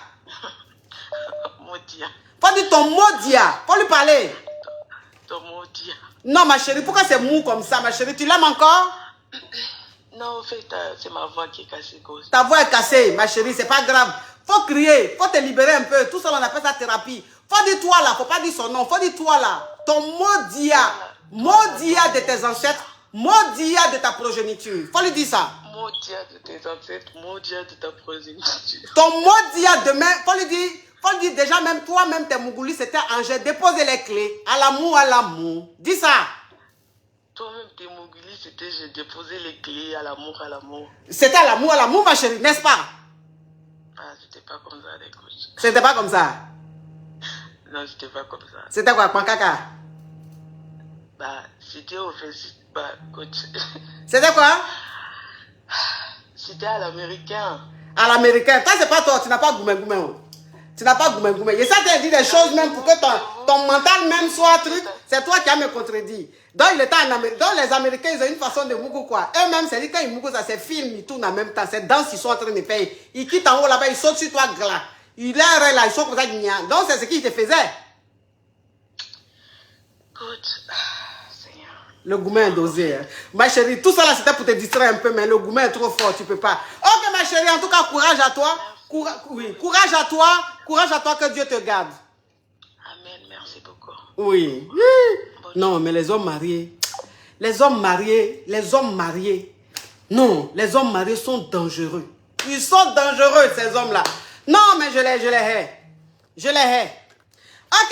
Faut dire ton mot dia. Faut lui parler. Ton mot dia. Non ma chérie, pourquoi c'est mou comme ça ma chérie? Tu l'aimes encore? Non, en fait, c'est ma voix qui est cassée. Ta voix est cassée, ma chérie, c'est pas grave. Faut crier, faut te libérer un peu. Tout ça, on appelle ça thérapie. Faut dire toi là, faut pas dire son nom. Faut dire toi là. Ton maudit de tes ancêtres, maudit de ta progéniture. Faut lui dire ça. Maudit de tes ancêtres, maudit de ta progéniture. Ton maudit demain, faut lui dire déjà, même toi-même, tes mougoulis, c'était Angers. Déposez les clés. À l'amour. Dis ça. Toi-même, tes mougoulis, c'était j'ai déposé les clés à l'amour. C'était à l'amour, ma chérie, n'est-ce pas? Ah, c'était pas comme ça, les coachs. C'était pas comme ça? Non, c'était pas comme ça. C'était quoi, Pankaka? Bah, c'était au fait, bah, coach. C'était quoi? C'était à l'américain. À l'américain? Toi, c'est pas toi, tu n'as pas goumé. Tu n'as pas goumé. Et ça t'a dit des choses même pour que ton mental même soit truc. C'est toi qui as me contredit. Donc, il était en Amérique. Donc, les Américains, ils ont une façon de mougou quoi. Eux-mêmes, c'est dit quand ils mougou, ça c'est film, ils tournent en même temps. C'est danse, ils sont en train de faire. Ils quittent en haut là-bas, ils sautent sur toi, glas. Ils l'air là, ils sont comme ça. Donc, c'est ce qu'ils te faisaient. Le gourmet est dosé. Hein. Ma chérie, tout ça là, c'était pour te distraire un peu, mais le gourmet est trop fort, tu peux pas. Ok, ma chérie, en tout cas, courage à toi. Courage à toi, que Dieu te garde. Amen, merci beaucoup. Oui. Non, mais les hommes mariés, non, les hommes mariés sont dangereux. Ils sont dangereux, ces hommes-là. Non, mais je les hais. Ok,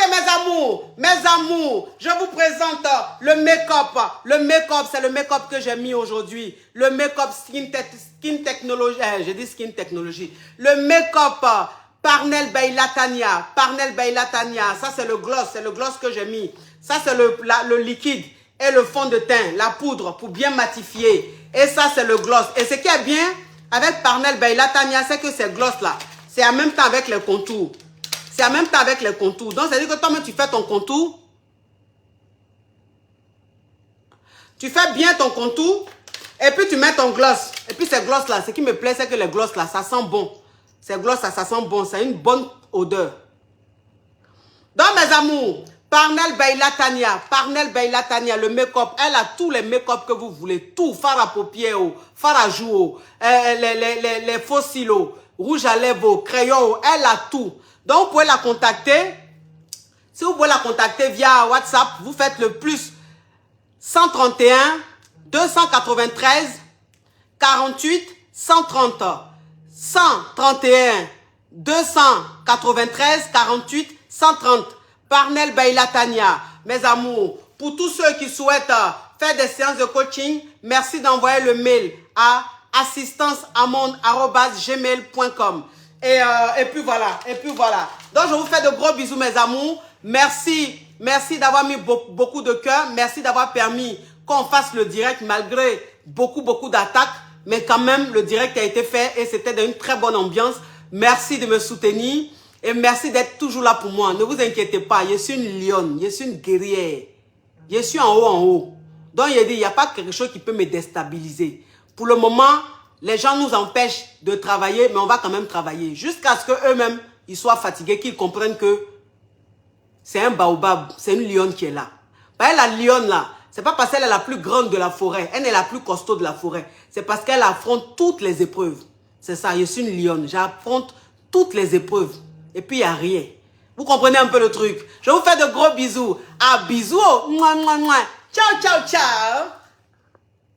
mes amours, je vous présente le make-up. Le make-up, c'est le make-up que j'ai mis aujourd'hui. Le make-up skin technology. J'ai dit skin technology. Le make-up Parnell by Latanya. Parnell by Latanya. Ça, c'est le gloss que j'ai mis. Ça, c'est le liquide et le fond de teint, la poudre pour bien matifier. Et ça, c'est le gloss. Et ce qui est bien avec Parnell by Latanya, c'est que ces gloss-là, c'est en même temps avec les contours. C'est en même temps avec les contours. Donc, ça veut dire que toi-même, tu fais ton contour. Tu fais bien ton contour. Et puis, tu mets ton gloss. Et puis, ces gloss-là, ce qui me plaît, c'est que les gloss-là, ça sent bon. Ces gloss-là, ça sent bon. Ça a une bonne odeur. Donc, mes amours, Parnell by Latanya. Parnell by Latanya, le make-up. Elle a tous les make-up que vous voulez. Tout. Fard à paupières, fard à joues, les faux cils, rouge à lèvres, crayon. Elle a tout. Donc, vous pouvez la contacter. Si vous pouvez la contacter via WhatsApp, vous faites le plus 131 293 48 130. 131 293 48 130. Parnell by Latanya. Mes amours, pour tous ceux qui souhaitent faire des séances de coaching, merci d'envoyer le mail à assistanceamon@gmail.com. Et puis voilà. Donc, je vous fais de gros bisous, mes amours. Merci d'avoir mis beaucoup de cœur. Merci d'avoir permis qu'on fasse le direct malgré beaucoup d'attaques. Mais quand même, le direct a été fait et c'était dans une très bonne ambiance. Merci de me soutenir et merci d'être toujours là pour moi. Ne vous inquiétez pas, je suis une lionne, je suis une guerrière. Je suis en haut. Donc, il n'y a pas quelque chose qui peut me déstabiliser. Pour le moment, les gens nous empêchent de travailler, mais on va quand même travailler. Jusqu'à ce qu'eux-mêmes, ils soient fatigués, qu'ils comprennent que c'est un baobab, c'est une lionne qui est là. Bah, la lionne là, c'est pas parce qu'elle est la plus grande de la forêt, elle est la plus costaud de la forêt. C'est parce qu'elle affronte toutes les épreuves. C'est ça, je suis une lionne, j'affronte toutes les épreuves. Et puis il n'y a rien. Vous comprenez un peu le truc. Je vous fais de gros bisous. Ah, bisous. Ciao, ciao, ciao.